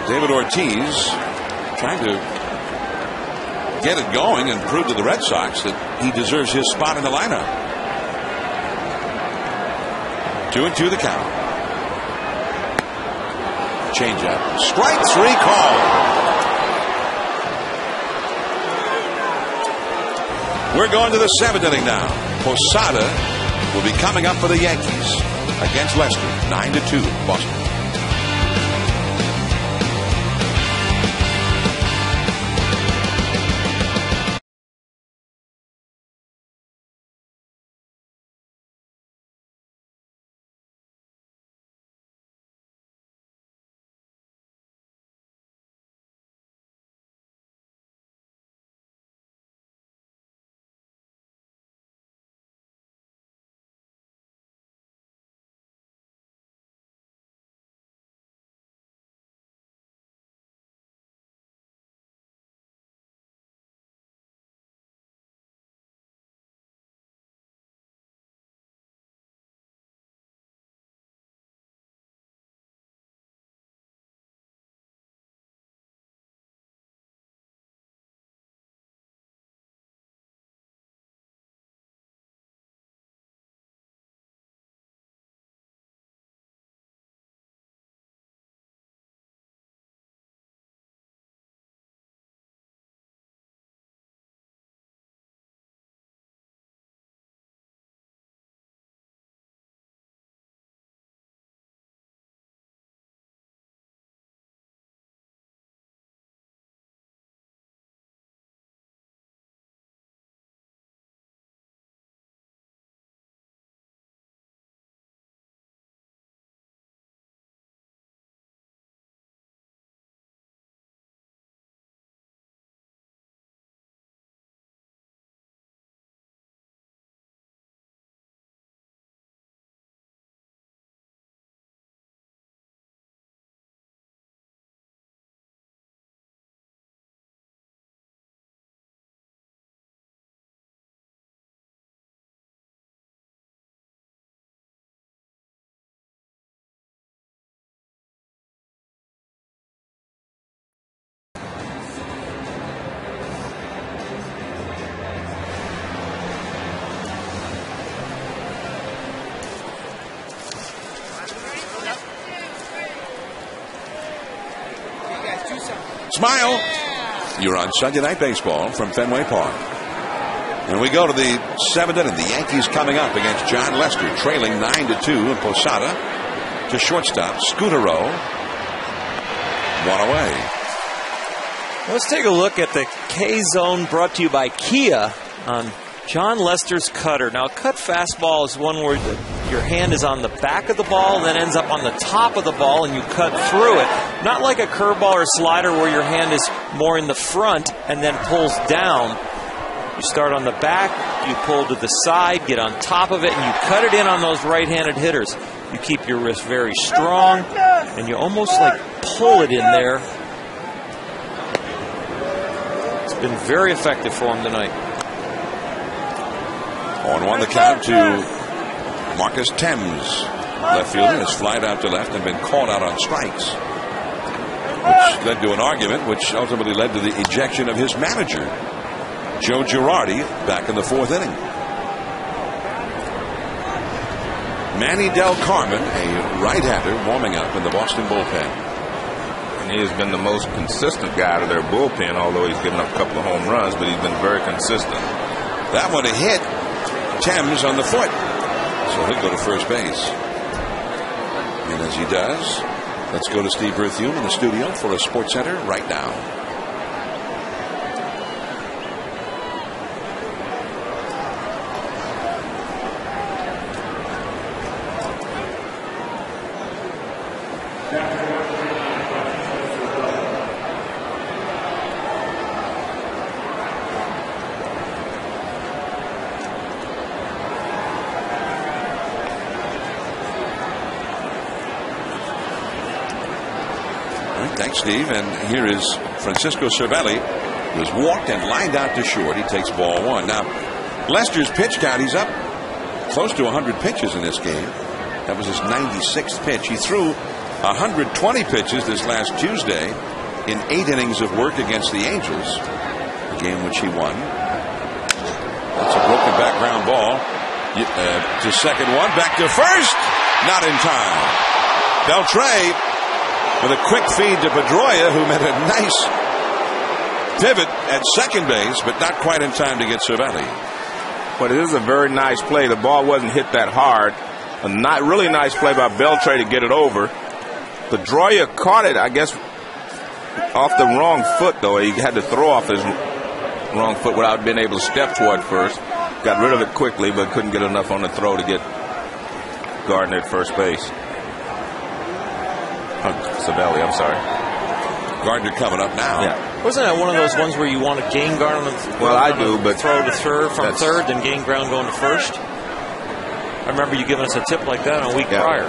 David Ortiz trying to get it going and prove to the Red Sox that he deserves his spot in the lineup. 2-2 the count. Change up. Strike 3 call. We're going to the 7th inning now. Posada will be coming up for the Yankees against Leicester. 9-2 Boston. Smile. You're on Sunday Night Baseball from Fenway Park. And we go to the 7th inning. The Yankees coming up against John Lester, trailing 9-2, and Posada to shortstop. Scutaro, one away. Let's take a look at the K-Zone brought to you by Kia on John Lester's cutter. Now, a cut fastball is one where your hand is on the back of the ball and then ends up on the top of the ball and you cut through it. Not like a curveball or slider where your hand is more in the front and then pulls down. You start on the back, you pull to the side, get on top of it, and you cut it in on those right-handed hitters. You keep your wrist very strong, and you almost like pull it in there. It's been very effective for him tonight. 0-1 the count to Marcus Thames. Left fielder has flied out to left and been called out on strikes, which led to an argument which ultimately led to the ejection of his manager, Joe Girardi, back in the 4th inning. Manny Del Carmen, a right-hander, warming up in the Boston bullpen. And he has been the most consistent guy out of their bullpen, although he's given up a couple of home runs, but he's been very consistent. That one a hit. Thames on the foot. So he'll go to first base. And as he does, let's go to Steve Berthiaume in the studio for a Sports Center right now. Thanks, Steve. And here is Francisco Cervelli, who has walked and lined out to short. He takes ball 1. Now, Lester's pitch count, he's up close to 100 pitches in this game. That was his 96th pitch. He threw 120 pitches this last Tuesday in 8 innings of work against the Angels, a game which he won. That's a broken back ground ball to second one. Back to first. Not in time. Beltre with a quick feed to Pedroia, who made a nice pivot at second base, but not quite in time to get Cervelli. But it is a very nice play. The ball wasn't hit that hard. A really nice play by Beltre to get it over. Pedroia caught it, I guess, off the wrong foot, though. He had to throw off his wrong foot without being able to step toward first. Got rid of it quickly, but couldn't get enough on the throw to get Gardner at first base. Cervelli, I'm sorry. Gardner coming up now. Yeah. Wasn't that one of those ones where you want to gain ground on the throw to third from third, then gain ground going to first? I remember you giving us a tip like that on a week prior.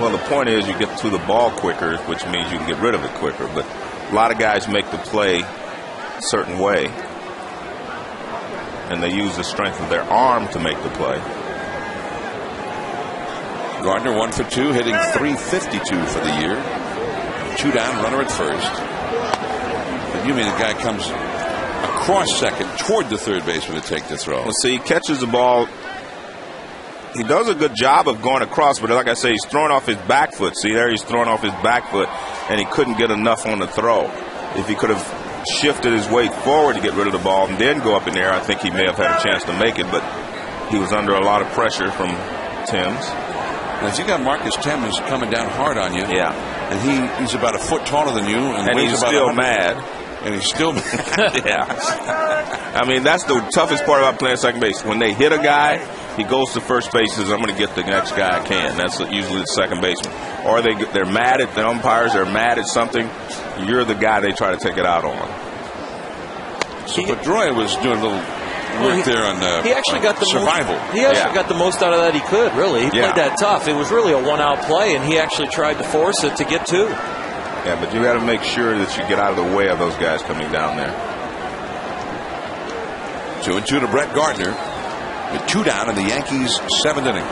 Well, the point is you get to the ball quicker, which means you can get rid of it quicker. But a lot of guys make the play a certain way, and they use the strength of their arm to make the play. Gardner 1 for 2, hitting .352 for the year. 2 down, runner at first. But you mean the guy comes across second toward the third baseman to take the throw? Well, see, he catches the ball. He does a good job of going across, but like I say, he's throwing off his back foot. See there, he's throwing off his back foot, and he couldn't get enough on the throw. If he could have shifted his weight forward to get rid of the ball and then go up in the air, I think he may have had a chance to make it, but he was under a lot of pressure from Thames. Now, if you got Marcus Thames coming down hard on you, and he's about a foot taller than you, and he's still mad. And he's still mad. Yeah. I mean, that's the toughest part about playing second base. When they hit a guy, he goes to first base and says, I'm going to get the next guy I can. That's usually the second baseman. Or they're mad at the umpires, they're mad at something. You're the guy they try to take it out on. So Pedroia was doing a little work there on he actually got the survival. He actually got the most out of that he could, really. He played that tough. It was really a one-out play, and he actually tried to force it to get 2. Yeah, but you got to make sure that you get out of the way of those guys coming down there. 2-2 to Brett Gardner. With 2 down in the Yankees' 7th inning.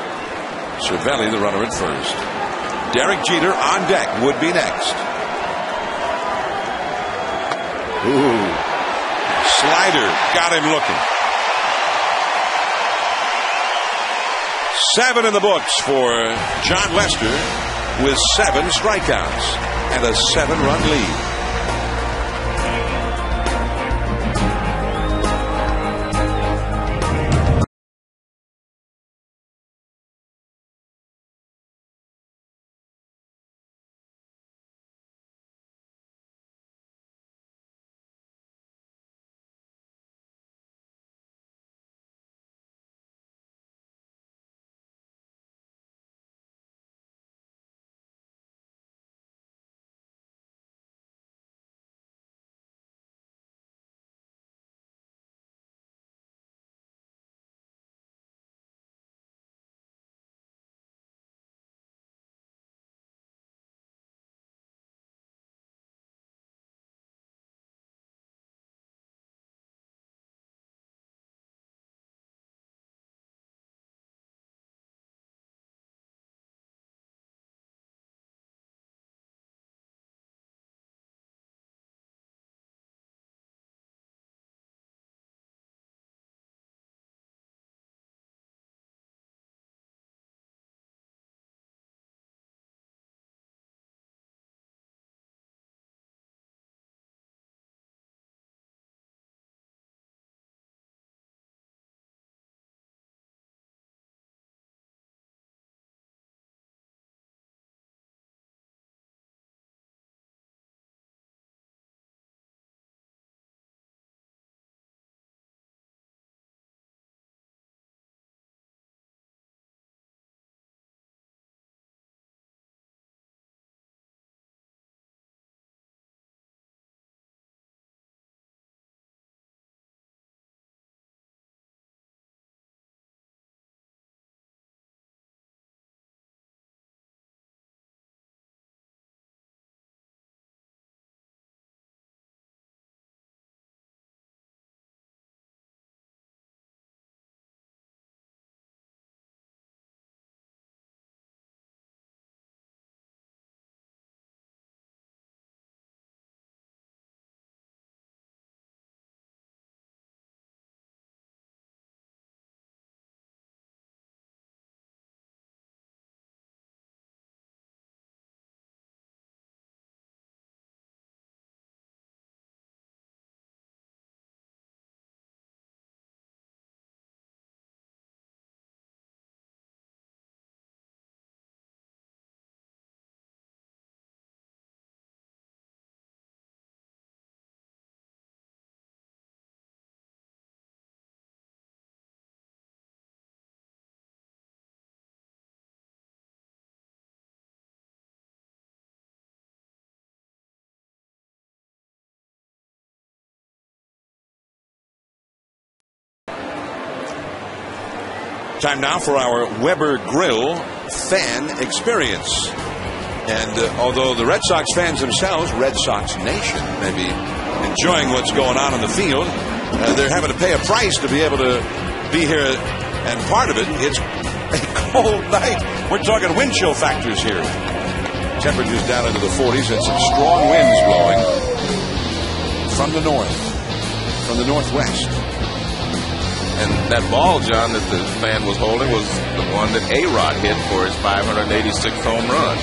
Cervelli, the runner at first. Derek Jeter on deck, would be next. Ooh. Slider got him looking. 7 in the books for John Lester with 7 strikeouts and a 7-run lead. Time now for our Weber Grill fan experience. And although the Red Sox fans themselves, Red Sox Nation, may be enjoying what's going on in the field, they're having to pay a price to be able to be here. And part of it, it's a cold night. We're talking wind chill factors here. Temperatures down into the 40s and some strong winds blowing from the north, from the northwest. And that ball, John, that the fan was holding was the one that A-Rod hit for his 586th home run.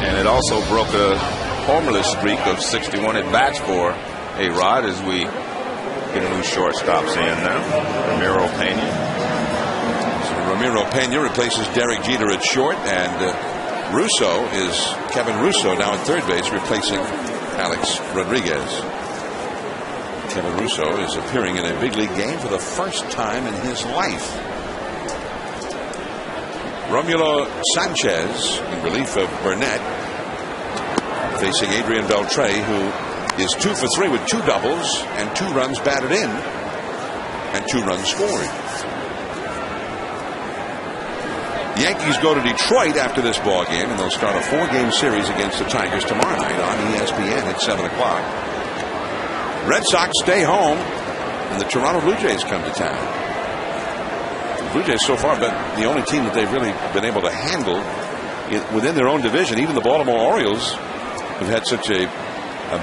And it also broke a homerless streak of 61 at-bats for A-Rod as we get a new shortstop in now, Ramiro Pena. So Ramiro Pena replaces Derek Jeter at short, and Kevin Russo now at third base, replacing Alex Rodriguez. Kevin Russo is appearing in a big league game for the first time in his life. Romulo Sanchez in relief of Burnett, facing Adrian Beltre, who is 2 for 3 with 2 doubles and 2 runs batted in and 2 runs scored. The Yankees go to Detroit after this ball game, and they'll start a 4-game series against the Tigers tomorrow night on ESPN at 7 o'clock. Red Sox stay home, and the Toronto Blue Jays come to town. The Blue Jays so far have been the only team that they've really been able to handle within their own division. Even the Baltimore Orioles, who've had such a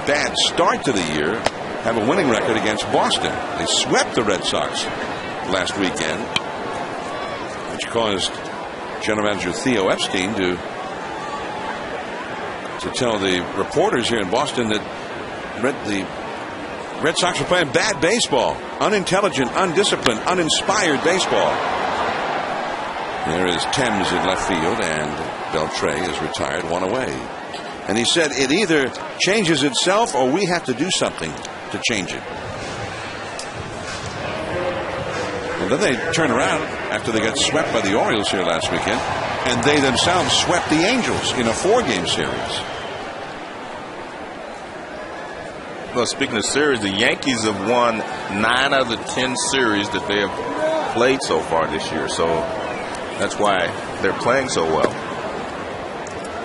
bad start to the year, have a winning record against Boston. They swept the Red Sox last weekend, which caused General Manager Theo Epstein to to tell the reporters here in Boston that the Red Sox are playing bad baseball, unintelligent, undisciplined, uninspired baseball. There is Thames in left field, and Beltre is retired, one away. And he said it either changes itself or we have to do something to change it. And then they turn around after they got swept by the Orioles here last weekend, and they themselves swept the Angels in a 4-game series. Well, speaking of series, the Yankees have won 9 out of the 10 series that they have played so far this year. So that's why they're playing so well.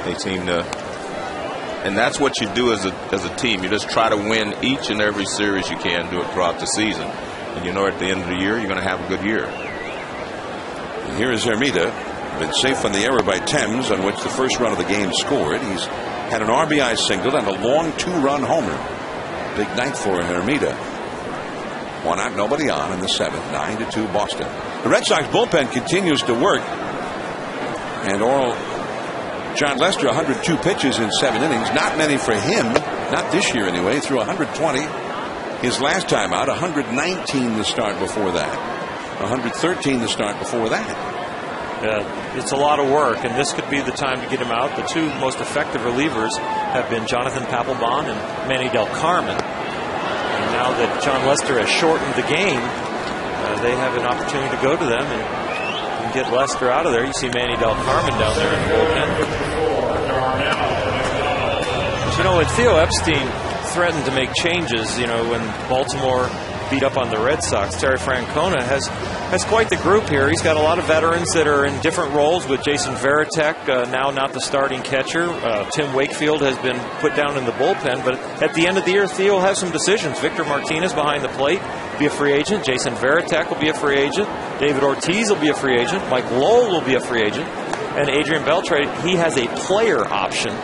They seem to, and that's what you do as a team. You just try to win each and every series you can do it throughout the season. And you know at the end of the year, you're going to have a good year. And here is Hermida, been safe on the error by Thames, on which the first run of the game scored. He's had an RBI single and a long 2-run homer. Big night for Hermida. 1 out, nobody on in the 7th. 9-2 Boston. The Red Sox bullpen continues to work. And John Lester, 102 pitches in 7 innings. Not many for him. Not this year anyway. Threw 120 his last time out. 119 the start before that. 113 the start before that. It's a lot of work, and this could be the time to get him out. The 2 most effective relievers have been Jonathan Papelbon and Manny Del Carmen. And now that John Lester has shortened the game, they have an opportunity to go to them and get Lester out of there. You see Manny Del Carmen down there in the bullpen. But, you know, when Theo Epstein threatened to make changes, you know, when Baltimore beat up on the Red Sox, Terry Francona has quite the group here. He's got a lot of veterans that are in different roles, with Jason Varitek now not the starting catcher. Tim Wakefield has been put down in the bullpen, but at the end of the year, Theo will have some decisions. Victor Martinez behind the plate, be a free agent. Jason Varitek will be a free agent. David Ortiz will be a free agent. Mike Lowell will be a free agent. And Adrian Beltre, he has a player option.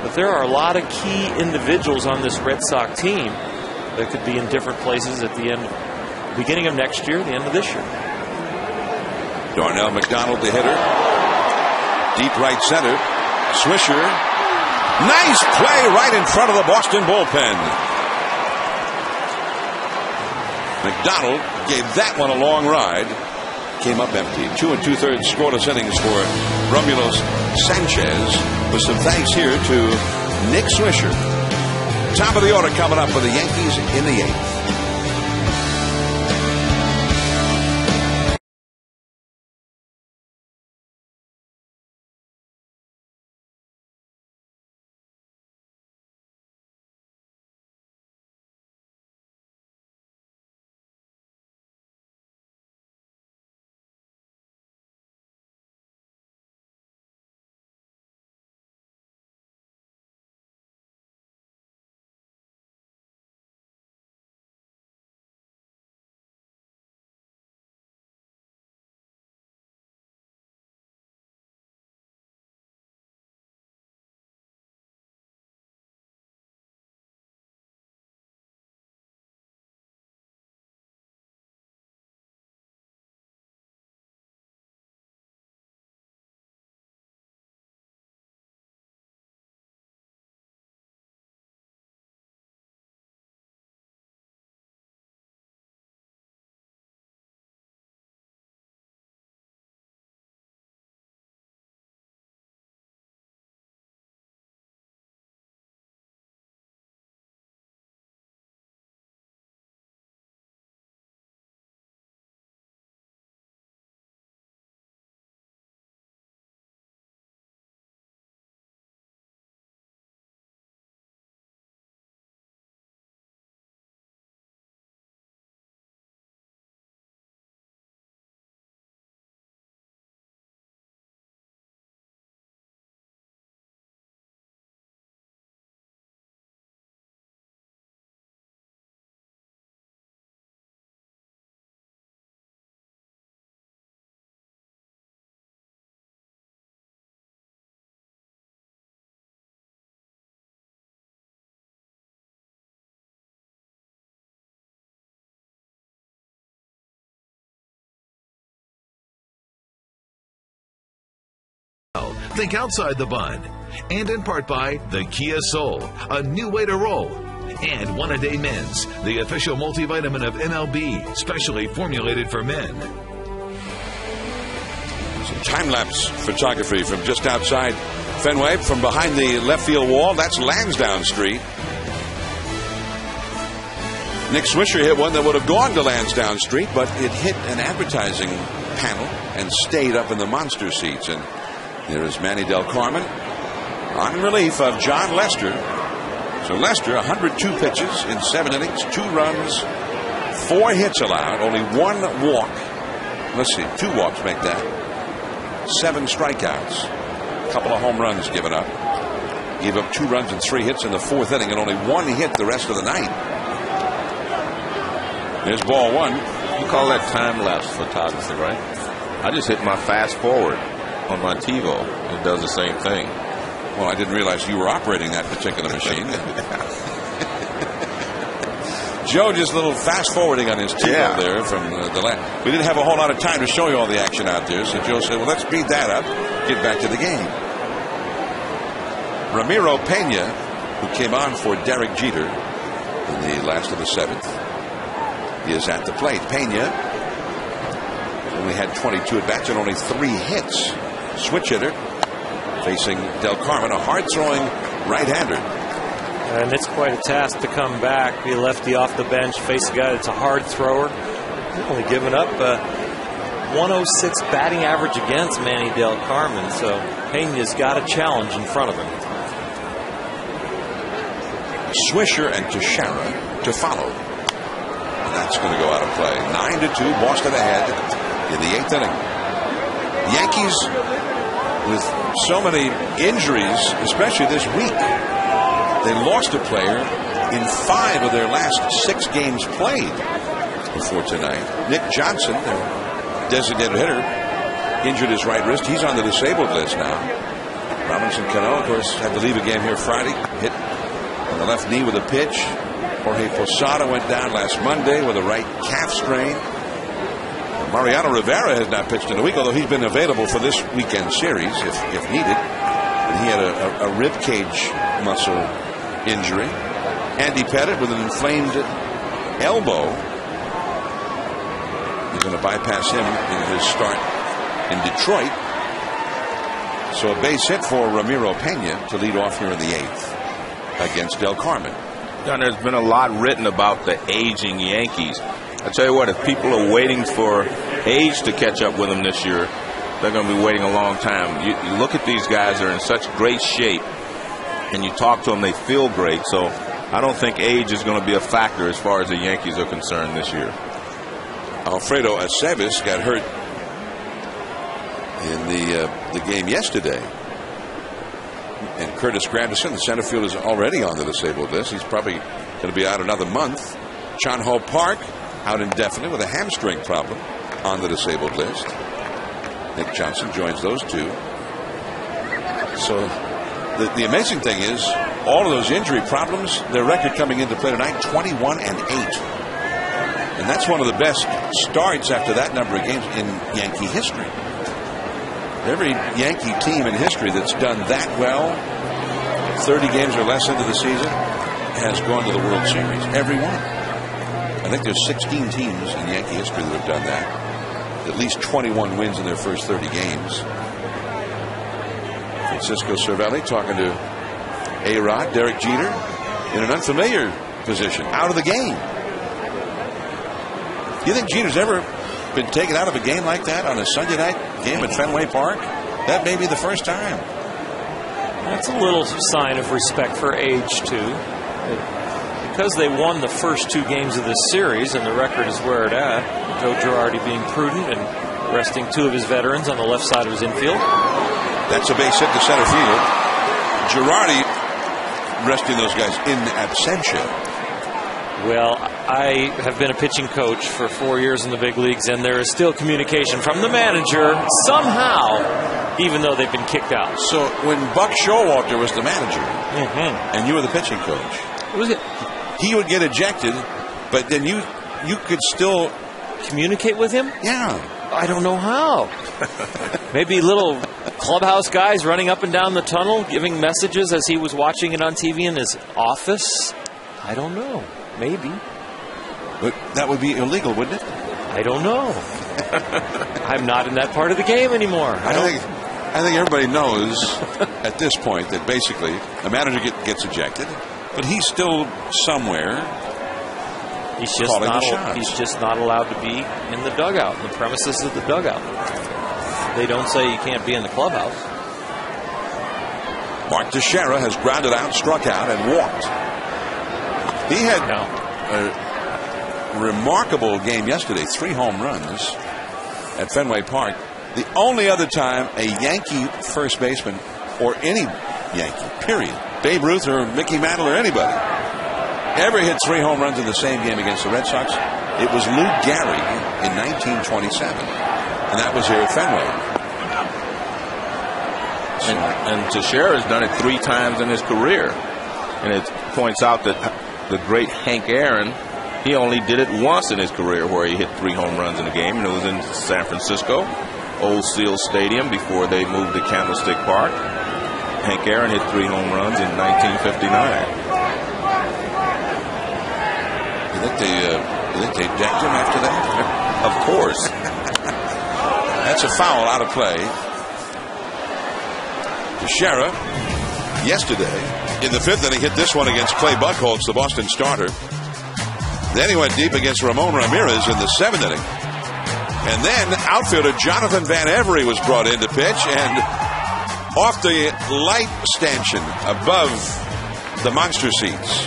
But there are a lot of key individuals on this Red Sox team that could be in different places at the end, beginning of next year, the end of this year. Darnell McDonald, the hitter. Deep right center. Swisher. Nice play right in front of the Boston bullpen. McDonald gave that one a long ride. Came up empty. 2 2/3 scoreless innings for Romulo Sanchez, with some thanks here to Nick Swisher. Top of the order coming up for the Yankees in the 8th. Think outside the bun. And in part by the Kia Soul, a new way to roll. And One A Day Men's, the official multivitamin of MLB, specially formulated for men. Some time-lapse photography from just outside Fenway, from behind the left field wall. That's Lansdowne Street. Nick Swisher hit one that would have gone to Lansdowne Street, but it hit an advertising panel and stayed up in the monster seats. And there is Manny Del Carmen on relief of John Lester. So Lester, 102 pitches in 7 innings, 2 runs, 4 hits allowed, only 1 walk. Let's see, 2 walks make that. 7 strikeouts, a couple of home runs given up. Gave up 2 runs and 3 hits in the 4th inning, and only 1 hit the rest of the night. There's ball 1. You call that time-lapse photography, right? I just hit my fast forward on my TiVo. It does the same thing. Well, I didn't realize you were operating that particular machine. Joe just a little fast forwarding on his TiVo there from the land. We didn't have a whole lot of time to show you all the action out there, so Joe said, well, let's speed that up, get back to the game. Ramiro Pena, who came on for Derek Jeter in the last of the 7th, is at the plate. Pena only had 22 at-bats and only 3 hits. Switch hitter facing Del Carmen, a hard-throwing right-hander. And it's quite a task to come back, be a lefty off the bench, face a guy that's a hard thrower. Only given up 106 batting average against Manny Del Carmen, so Pena's got a challenge in front of him. Swisher and Teixeira to follow. That's going to go out of play. 9-2, Boston ahead in the 8th inning. Yankees with so many injuries, especially this week. They lost a player in 5 of their last 6 games played before tonight. Nick Johnson, their designated hitter, injured his right wrist. He's on the disabled list now. Robinson Cano, of course, had to leave a game here Friday. Hit on the left knee with a pitch. Jorge Posada went down last Monday with a right calf strain. Mariano Rivera has not pitched in a week, although he's been available for this weekend series if needed. And he had a rib cage muscle injury. Andy Pettitte with an inflamed elbow. He's going to bypass him in his start in Detroit. So a base hit for Ramiro Pena to lead off here in the 8th against Del Carmen. John, there's been a lot written about the aging Yankees. I tell you what, if people are waiting for age to catch up with them this year, they're going to be waiting a long time. You look at these guys, they're in such great shape, and you talk to them, they feel great. So I don't think age is going to be a factor as far as the Yankees are concerned this year. Alfredo Aceves got hurt in the game yesterday. And Curtis Granderson, the center fielder, is already on the disabled list. He's probably going to be out another month. Chan Ho Park out indefinite with a hamstring problem on the disabled list. Nick Johnson joins those 2. So the amazing thing is, all of those injury problems, their record coming into play tonight, 21-8. And that's one of the best starts after that number of games in Yankee history. Every Yankee team in history that's done that well, 30 games or less into the season, has gone to the World Series. Every one. I think there's 16 teams in Yankee history that have done that. At least 21 wins in their first 30 games. Francisco Cervelli talking to A-Rod, Derek Jeter, in an unfamiliar position, out of the game. Do you think Jeter's ever been taken out of a game like that on a Sunday night game at Fenway Park? That may be the first time. That's a little sign of respect for age, too. Because they won the first 2 games of this series, and the record is where it's at, Joe Girardi being prudent and resting 2 of his veterans on the left side of his infield. That's a base hit to center field. Girardi resting those guys in absentia. Well, I have been a pitching coach for 4 years in the big leagues, and there is still communication from the manager somehow, even though they've been kicked out. So when Buck Showalter was the manager, and you were the pitching coach, he would get ejected, but then you could still communicate with him? Yeah. I don't know how. Maybe little clubhouse guys running up and down the tunnel, giving messages as he was watching it on TV in his office? I don't know. Maybe. But that would be illegal, wouldn't it? I don't know. I'm not in that part of the game anymore. I think everybody knows at this point that basically a manager gets ejected, but he's still somewhere. He's just not allowed to be in the dugout, in the premises of the dugout. They don't say you can't be in the clubhouse. Mark Teixeira has grounded out, struck out, and walked. He had a remarkable game yesterday, 3 home runs at Fenway Park. The only other time a Yankee first baseman, or any Yankee, period, Babe Ruth or Mickey Mantle or anybody, ever hit 3 home runs in the same game against the Red Sox, it was Lou Gehrig in 1927. And that was here at Fenway. And Teixeira has done it 3 times in his career. And it points out that the great Hank Aaron, he only did it once in his career where he hit 3 home runs in a game, and it was in San Francisco, Old Seal Stadium, before they moved to Candlestick Park. Hank Aaron hit 3 home runs in 1959. You think they decked him after that? Of course. That's a foul out of play. Teixeira, yesterday, in the 5th inning, hit this one against Clay Buchholz, the Boston starter. Then he went deep against Ramon Ramirez in the 7th inning. And then outfielder Jonathan Van Every was brought in to pitch, and off the light stanchion above the monster seats.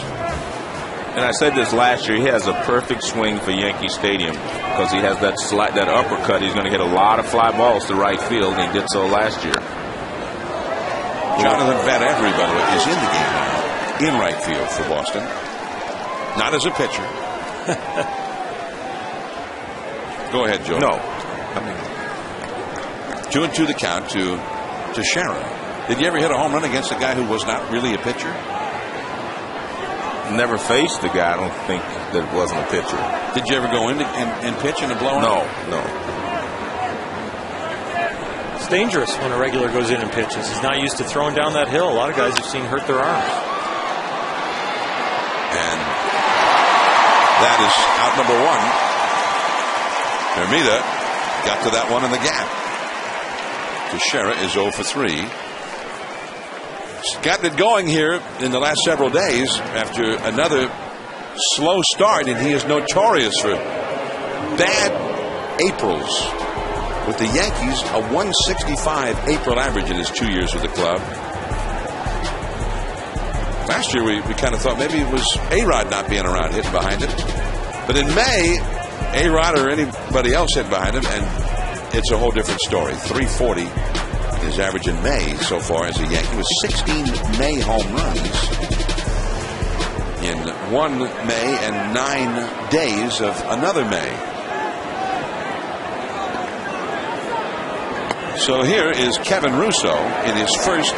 And I said this last year, he has a perfect swing for Yankee Stadium because he has that uppercut. He's going to hit a lot of fly balls to right field, and he did so last year. Jonathan Van Every, by the way, is in the game now, in right field for Boston. Not as a pitcher. Go ahead, Joe. No. 2-2 the count to Teixeira. Did you ever hit a home run against a guy who was not really a pitcher? Never faced the guy, I don't think, that wasn't a pitcher. Did you ever go in and pitch in a blowout? No. It's dangerous when a regular goes in and pitches. He's not used to throwing down that hill. A lot of guys you've seen hurt their arms. And that is out number 1. Hermida got to that one in the gap. Teixeira is 0 for 3. He's gotten it going here in the last several days after another slow start, and he is notorious for bad Aprils. With the Yankees, a 165 April average in his 2 years with the club. Last year, we kind of thought maybe it was A-Rod not being around hitting behind him. But in May, A-Rod or anybody else hit behind him, and it's a whole different story. 340 his average in May so far as a Yankee, with 16 May home runs in 1 May and 9 days of another May. So here is Kevin Russo in his first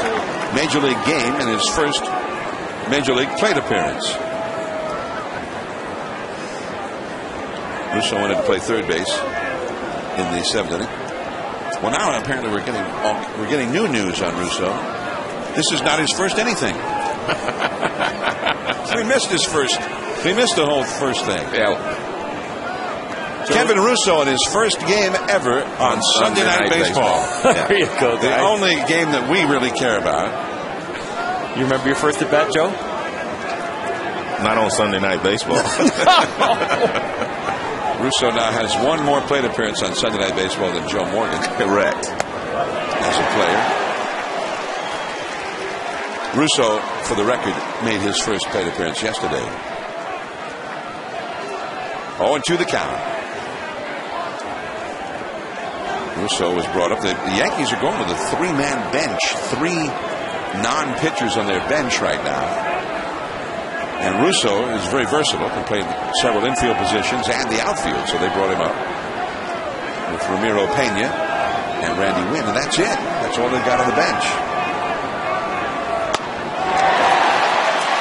Major League game and his first Major League plate appearance. Russo wanted to play third base in the 7th inning. Well, now apparently we're getting new news on Russo. This is not his first anything. We missed his first. We missed the whole first thing. Yeah. Kevin Russo in his first game ever on Sunday Night Baseball. Yeah. There you go, the only game that we really care about. You remember your first at bat, Joe? Not on Sunday Night Baseball. Russo now has 1 more plate appearance on Sunday Night Baseball than Joe Morgan. Correct. As a player. Russo, for the record, made his first plate appearance yesterday. 0-2 the count. Russo was brought up. The Yankees are going with a 3-man bench. 3 non-pitchers on their bench right now. And Russo is very versatile. Can play several infield positions and the outfield. So they brought him up with Ramiro Pena and Randy Wynn. And that's it. That's all they got on the bench.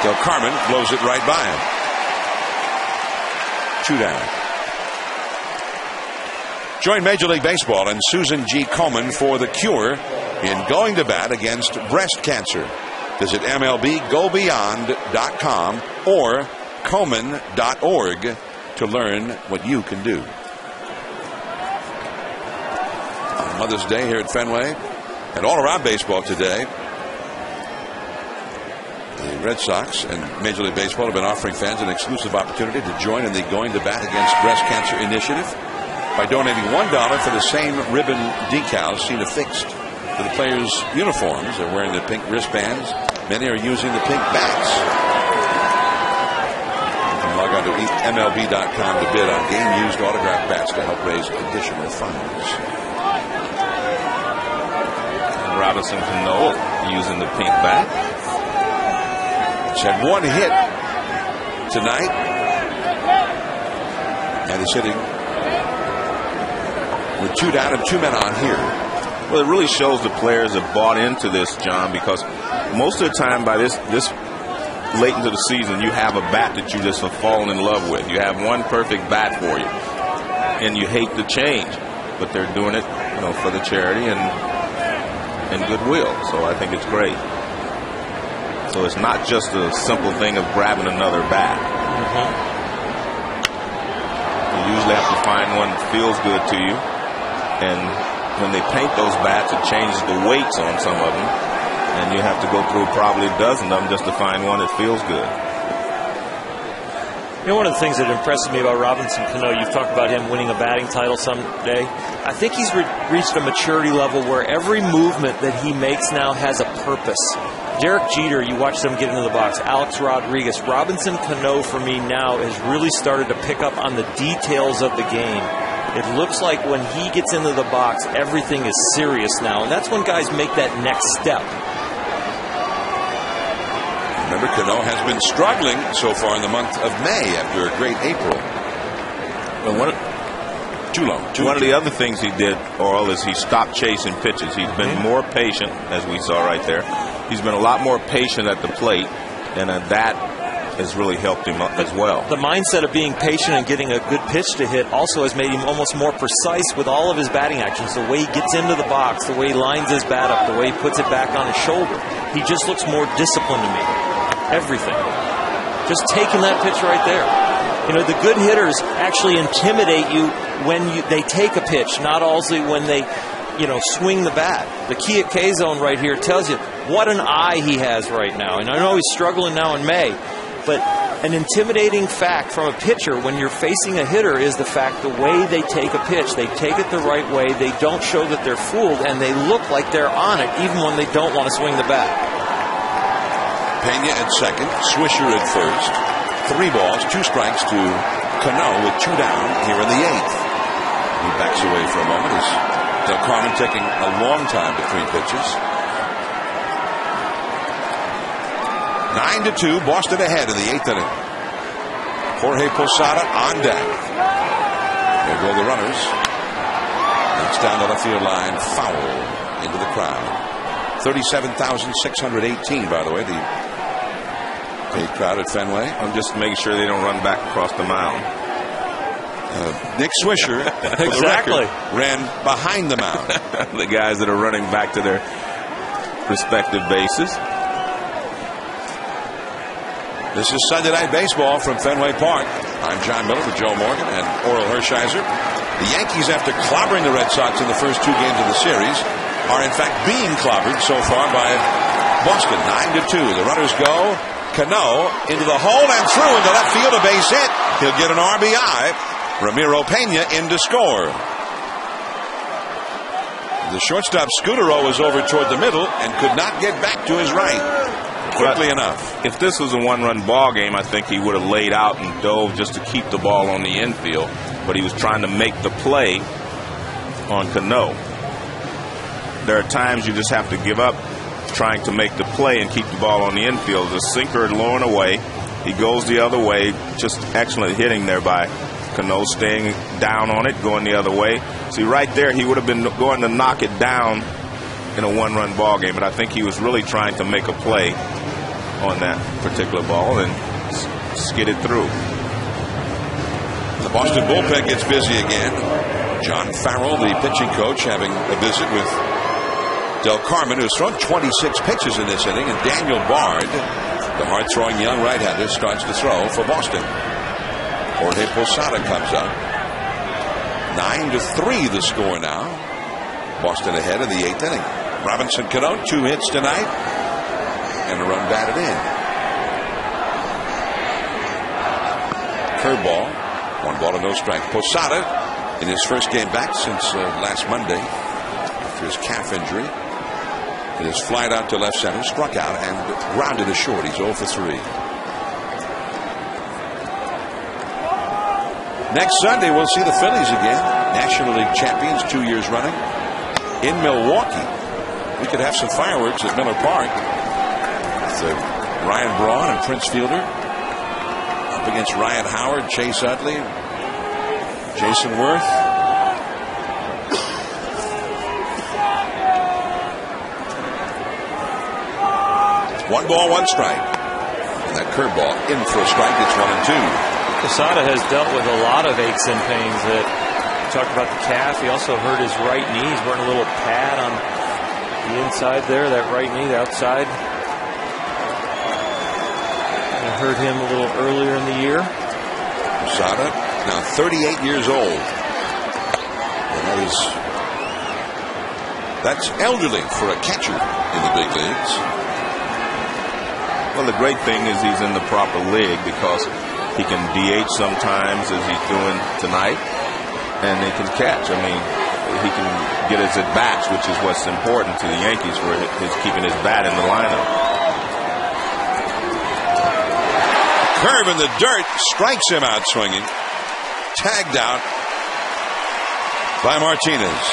Del Carmen blows it right by him. 2 down. Join Major League Baseball and Susan G. Komen for the cure in going to bat against breast cancer. Visit MLBGoBeyond.com or Komen.org to learn what you can do. On Mother's Day here at Fenway and all around baseball today, the Red Sox and Major League Baseball have been offering fans an exclusive opportunity to join in the Going to Bat Against Breast Cancer initiative by donating $1 for the same ribbon decals seen affixed to the players' uniforms. They're wearing the pink wristbands. Many are using the pink bats. You can log on to MLB.com to bid on game-used autographed bats to help raise additional funds. And Robinson Cano using the pink bat. He's had one hit tonight, and he's hitting with 2 down and 2 men on here. Well, it really shows the players have bought into this, John, because most of the time by this late into the season, you have a bat that you just have fallen in love with. You have one perfect bat for you, and you hate the change, but they're doing it, for the charity and goodwill. So I think it's great. So it's not just a simple thing of grabbing another bat. You usually have to find one that feels good to you. And when they paint those bats, it changes the weights on some of them. And you have to go through probably a dozen of them just to find one that feels good. One of the things that impresses me about Robinson Cano, you've talked about him winning a batting title someday. I think he's reached a maturity level where every movement that he makes now has a purpose. Derek Jeter, you watch them get into the box. Alex Rodriguez. Robinson Cano, for me now, has really started to pick up on the details of the game. It looks like when he gets into the box, everything is serious now. And that's when guys make that next step. Remember, Cano has been struggling so far in the month of May after a great April. Well, too long. One of the other things he did, Oral, is he stopped chasing pitches. He's been more patient, as we saw right there. He's been a lot more patient at the plate, and that has really helped him as well. The mindset of being patient and getting a good pitch to hit also has made him almost more precise with all of his batting actions. The way he gets into the box, the way he lines his bat up, the way he puts it back on his shoulder. He just looks more disciplined to me. Everything. Just taking that pitch right there. The good hitters actually intimidate you when they take a pitch, not also when they, swing the bat. The key at K-zone right here tells you what an eye he has right now. And I know he's struggling now in May, but an intimidating fact from a pitcher when you're facing a hitter is the fact the way they take a pitch. They take it the right way. They don't show that they're fooled, and they look like they're on it even when they don't want to swing the bat. Pena at second, Swisher at first. 3 balls, 2 strikes to Cano with 2 down here in the 8th. He backs away for a moment as Del Carmen taking a long time between pitches. 9-2, Boston ahead in the 8th inning. Jorge Posada on deck. There go the runners. It's down the left field line, foul into the crowd. 37,618, by the way, the paid crowd at Fenway. I'm just making sure they don't run back across the mound. Nick Swisher, exactly, ran behind the mound. The guys that are running back to their respective bases. This is Sunday Night Baseball from Fenway Park. I'm John Miller with Joe Morgan and Oral Hershiser. The Yankees, after clobbering the Red Sox in the first 2 games of the series, are in fact being clobbered so far by Boston. 9-2. The runners go. Cano into the hole and through into left field, a base hit. He'll get an RBI. Ramiro Pena in to score. The shortstop Scudero was over toward the middle and could not get back to his right quickly enough. If this was a 1-run ball game, I think he would have laid out and dove just to keep the ball on the infield. But he was trying to make the play on Cano. There are times you just have to give up trying to make the play and keep the ball on the infield. The sinker low and away. He goes the other way. Just excellent hitting there by Cano, staying down on it, going the other way. See, right there, he would have been going to knock it down in a 1-run ball game, but I think he was really trying to make a play on that particular ball and skid it through. The Boston bullpen gets busy again. John Farrell, the pitching coach, having a visit with Del Carmen, who's thrown 26 pitches in this inning, and Daniel Bard, the hard-throwing young right-hander, starts to throw for Boston. Jorge Posada comes up. 9-3 the score now. Boston ahead in the 8th inning. Robinson Cano, 2 hits tonight, and a run batted in. Curveball, 1 ball and no strike. Posada, in his first game back since last Monday, after his calf injury, it is flied out to left center, struck out, and grounded to short. He's 0 for 3. Next Sunday, we'll see the Phillies again. National League champions 2 years running in Milwaukee. We could have some fireworks at Miller Park. It's Ryan Braun and Prince Fielder up against Ryan Howard, Chase Utley, Jason Worth. It's 1 ball, 1 strike. And that curveball in for a strike. It's 1-2. Posada has dealt with a lot of aches and pains. That we talked about the calf. He also hurt his right knee. He's wearing a little pad on the inside there, that right knee, the outside. It hurt him a little earlier in the year. Posada, now 38 years old. And that's elderly for a catcher in the big leagues. Well, the great thing is he's in the proper league because he can DH sometimes, as he's doing tonight, and he can catch. I mean, he can get his at-bats, which is what's important to the Yankees for his keeping his bat in the lineup. Curve in the dirt, strikes him out swinging. Tagged out by Martinez.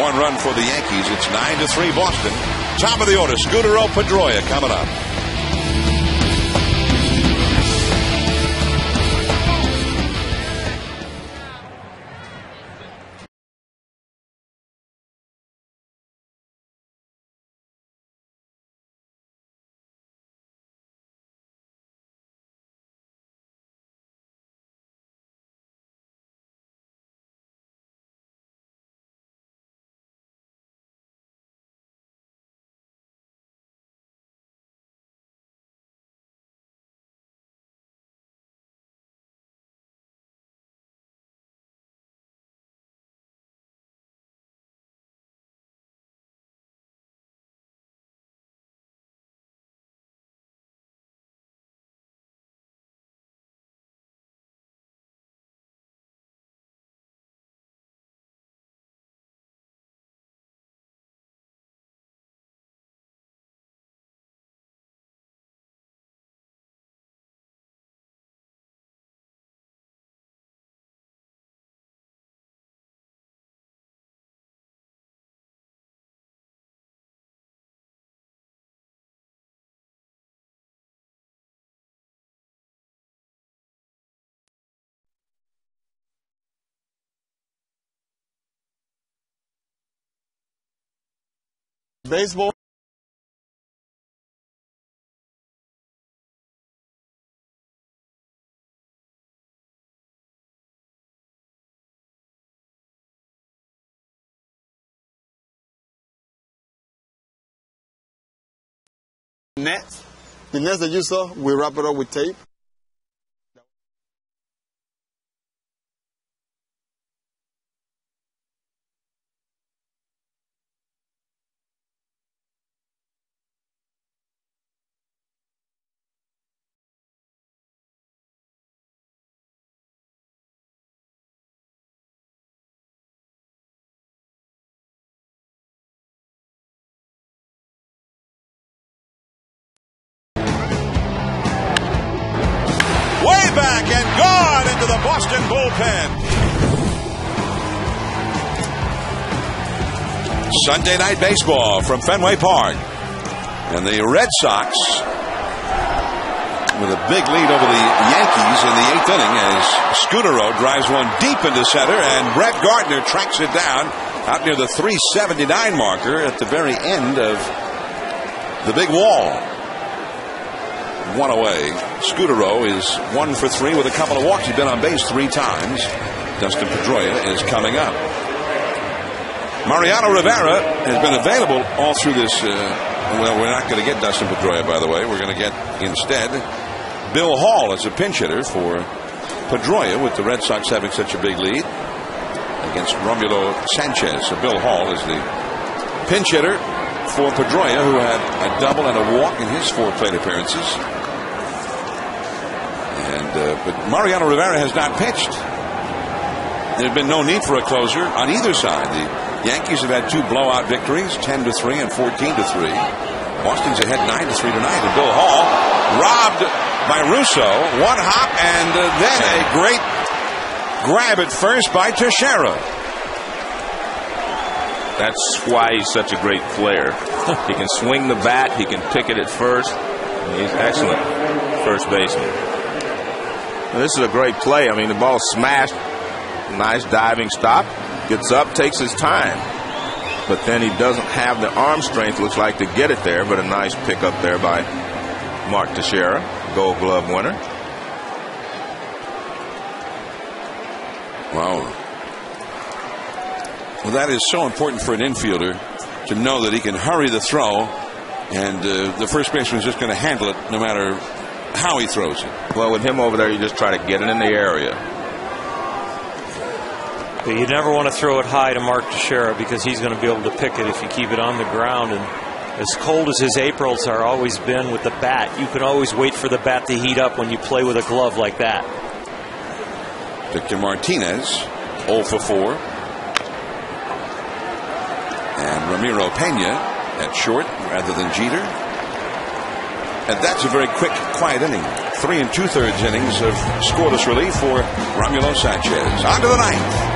1 run for the Yankees. It's 9-3 Boston. Top of the order, Scutaro, Pedroia coming up. Baseball. Nets. The nets that you saw, we wrap it up with tape. Back and gone into the Boston bullpen. Sunday night baseball from Fenway Park. And the Red Sox with a big lead over the Yankees in the 8th inning as Scutaro drives one deep into center and Brett Gardner tracks it down out near the 379 marker at the very end of the big wall. 1 away. Scutaro is 1 for 3 with a couple of walks. He's been on base 3 times. Dustin Pedroia is coming up. Mariano Rivera has been available all through this. Well, we're not going to get Dustin Pedroia, by the way. We're going to get, instead, Bill Hall as a pinch hitter for Pedroia, with the Red Sox having such a big lead against Romulo Sanchez. So Bill Hall is the pinch hitter for Pedroia, who had a double and a walk in his 4 plate appearances. But Mariano Rivera has not pitched. There's been no need for a closer on either side. The Yankees have had 2 blowout victories, 10-3 and 14-3. Boston's ahead 9-3 tonight. And Bill Hall robbed by Russo. 1 hop and then a great grab at first by Teixeira. That's why he's such a great player. He can swing the bat. He can pick it at first. He's excellent first baseman. And this is a great play. I mean, the ball smashed. Nice diving stop. Gets up, takes his time. But then he doesn't have the arm strength, looks like, to get it there. But a nice pick up there by Mark Teixeira, Gold Glove winner. Wow. Well, that is so important for an infielder, to know that he can hurry the throw, and the first baseman is just going to handle it no matter how he throws it. Well, with him over there, you just try to get it in the area. But you never want to throw it high to Mark Teixeira, because he's going to be able to pick it if you keep it on the ground. And as cold as his Aprils are always been with the bat, you can always wait for the bat to heat up when you play with a glove like that. Victor Martinez, 0 for 4. And Ramiro Pena at short rather than Jeter. And that's a very quick, quiet inning. 3 2/3 innings of scoreless relief for Romulo Sanchez. On to the 9th.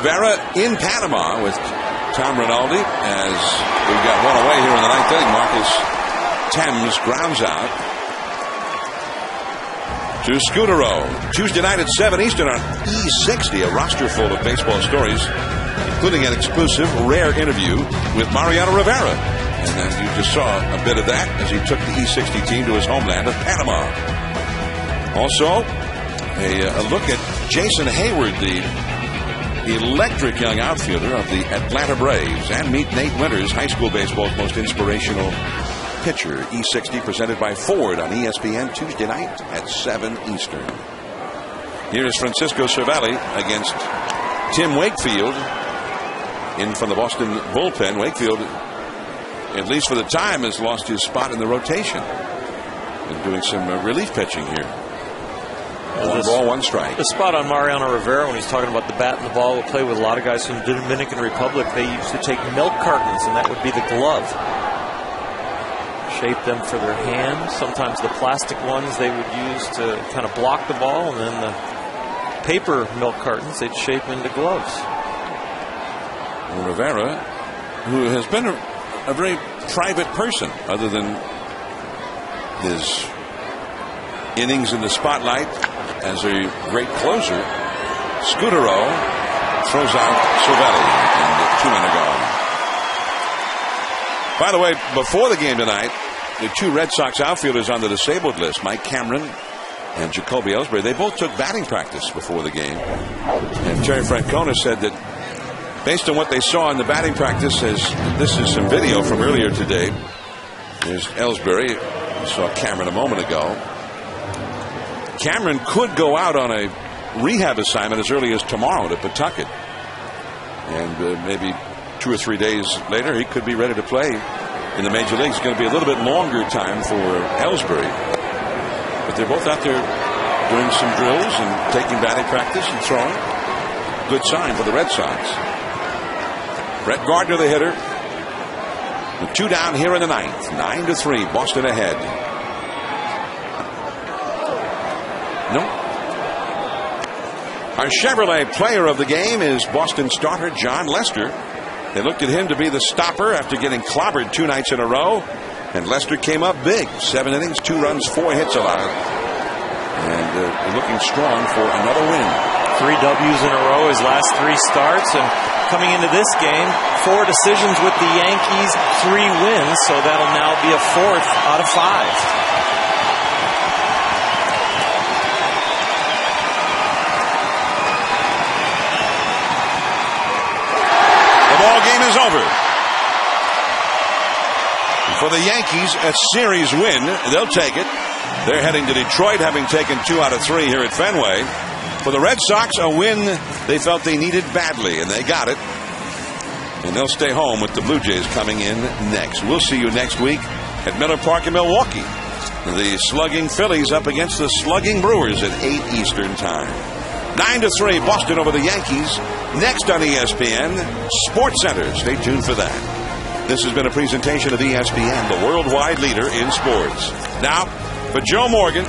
Rivera in Panama with Tom Rinaldi, as we've got one away here in the 9th inning. Marcus Thames grounds out to Scudero. Tuesday night at 7 Eastern on E60, a roster full of baseball stories, including an exclusive rare interview with Mariano Rivera. And then you just saw a bit of that as he took the E60 team to his homeland of Panama. Also, a look at Jason Hayward, the electric young outfielder of the Atlanta Braves, and meet Nate Winters, high school baseball's most inspirational pitcher. E60 presented by Ford on ESPN Tuesday night at 7 Eastern. Here is Francisco Cervelli against Tim Wakefield in from the Boston bullpen. Wakefield, at least for the time, has lost his spot in the rotation and doing some relief pitching here. 1 ball, 1 strike. The spot on Mariano Rivera when he's talking about the bat and the ball will play with a lot of guys from the Dominican Republic. They used to take milk cartons, and that would be the glove. Shape them for their hands. Sometimes the plastic ones they would use to kind of block the ball, and then the paper milk cartons they'd shape into gloves. Rivera, who has been a very private person other than his innings in the spotlight as a great closer. Scudero throws out Cervelli, and 2 men are gone. By the way, before the game tonight, the 2 Red Sox outfielders on the disabled list, Mike Cameron and Jacoby Ellsbury, they both took batting practice before the game. And Terry Francona said that based on what they saw in the batting practice, this is some video from earlier today. There's Ellsbury. You saw Cameron a moment ago. Cameron could go out on a rehab assignment as early as tomorrow to Pawtucket. And maybe 2 or 3 days later, he could be ready to play in the major leagues. It's going to be a little bit longer time for Ellsbury. But they're both out there doing some drills and taking batting practice and throwing. Good sign for the Red Sox. Brett Gardner, the hitter. With 2 down here in the 9th. 9-3, Boston ahead. No. Our Chevrolet player of the game is Boston starter John Lester. They looked at him to be the stopper after getting clobbered 2 nights in a row. And Lester came up big. 7 innings, 2 runs, 4 hits allowed. And looking strong for another win. 3 W's in a row his last 3 starts. And coming into this game, 4 decisions with the Yankees, 3 wins. So that'll now be a 4th out of 5. Ball game is over. For the Yankees, a series win. They'll take it. They're heading to Detroit, having taken 2 out of 3 here at Fenway. For the Red Sox, a win they felt they needed badly, and they got it. And they'll stay home with the Blue Jays coming in next. We'll see you next week at Miller Park in Milwaukee. The slugging Phillies up against the slugging Brewers at 8 Eastern time. 9-3, Boston over the Yankees. Next on ESPN, Sports Center. Stay tuned for that. This has been a presentation of ESPN, the worldwide leader in sports. Now, for Joe Morgan,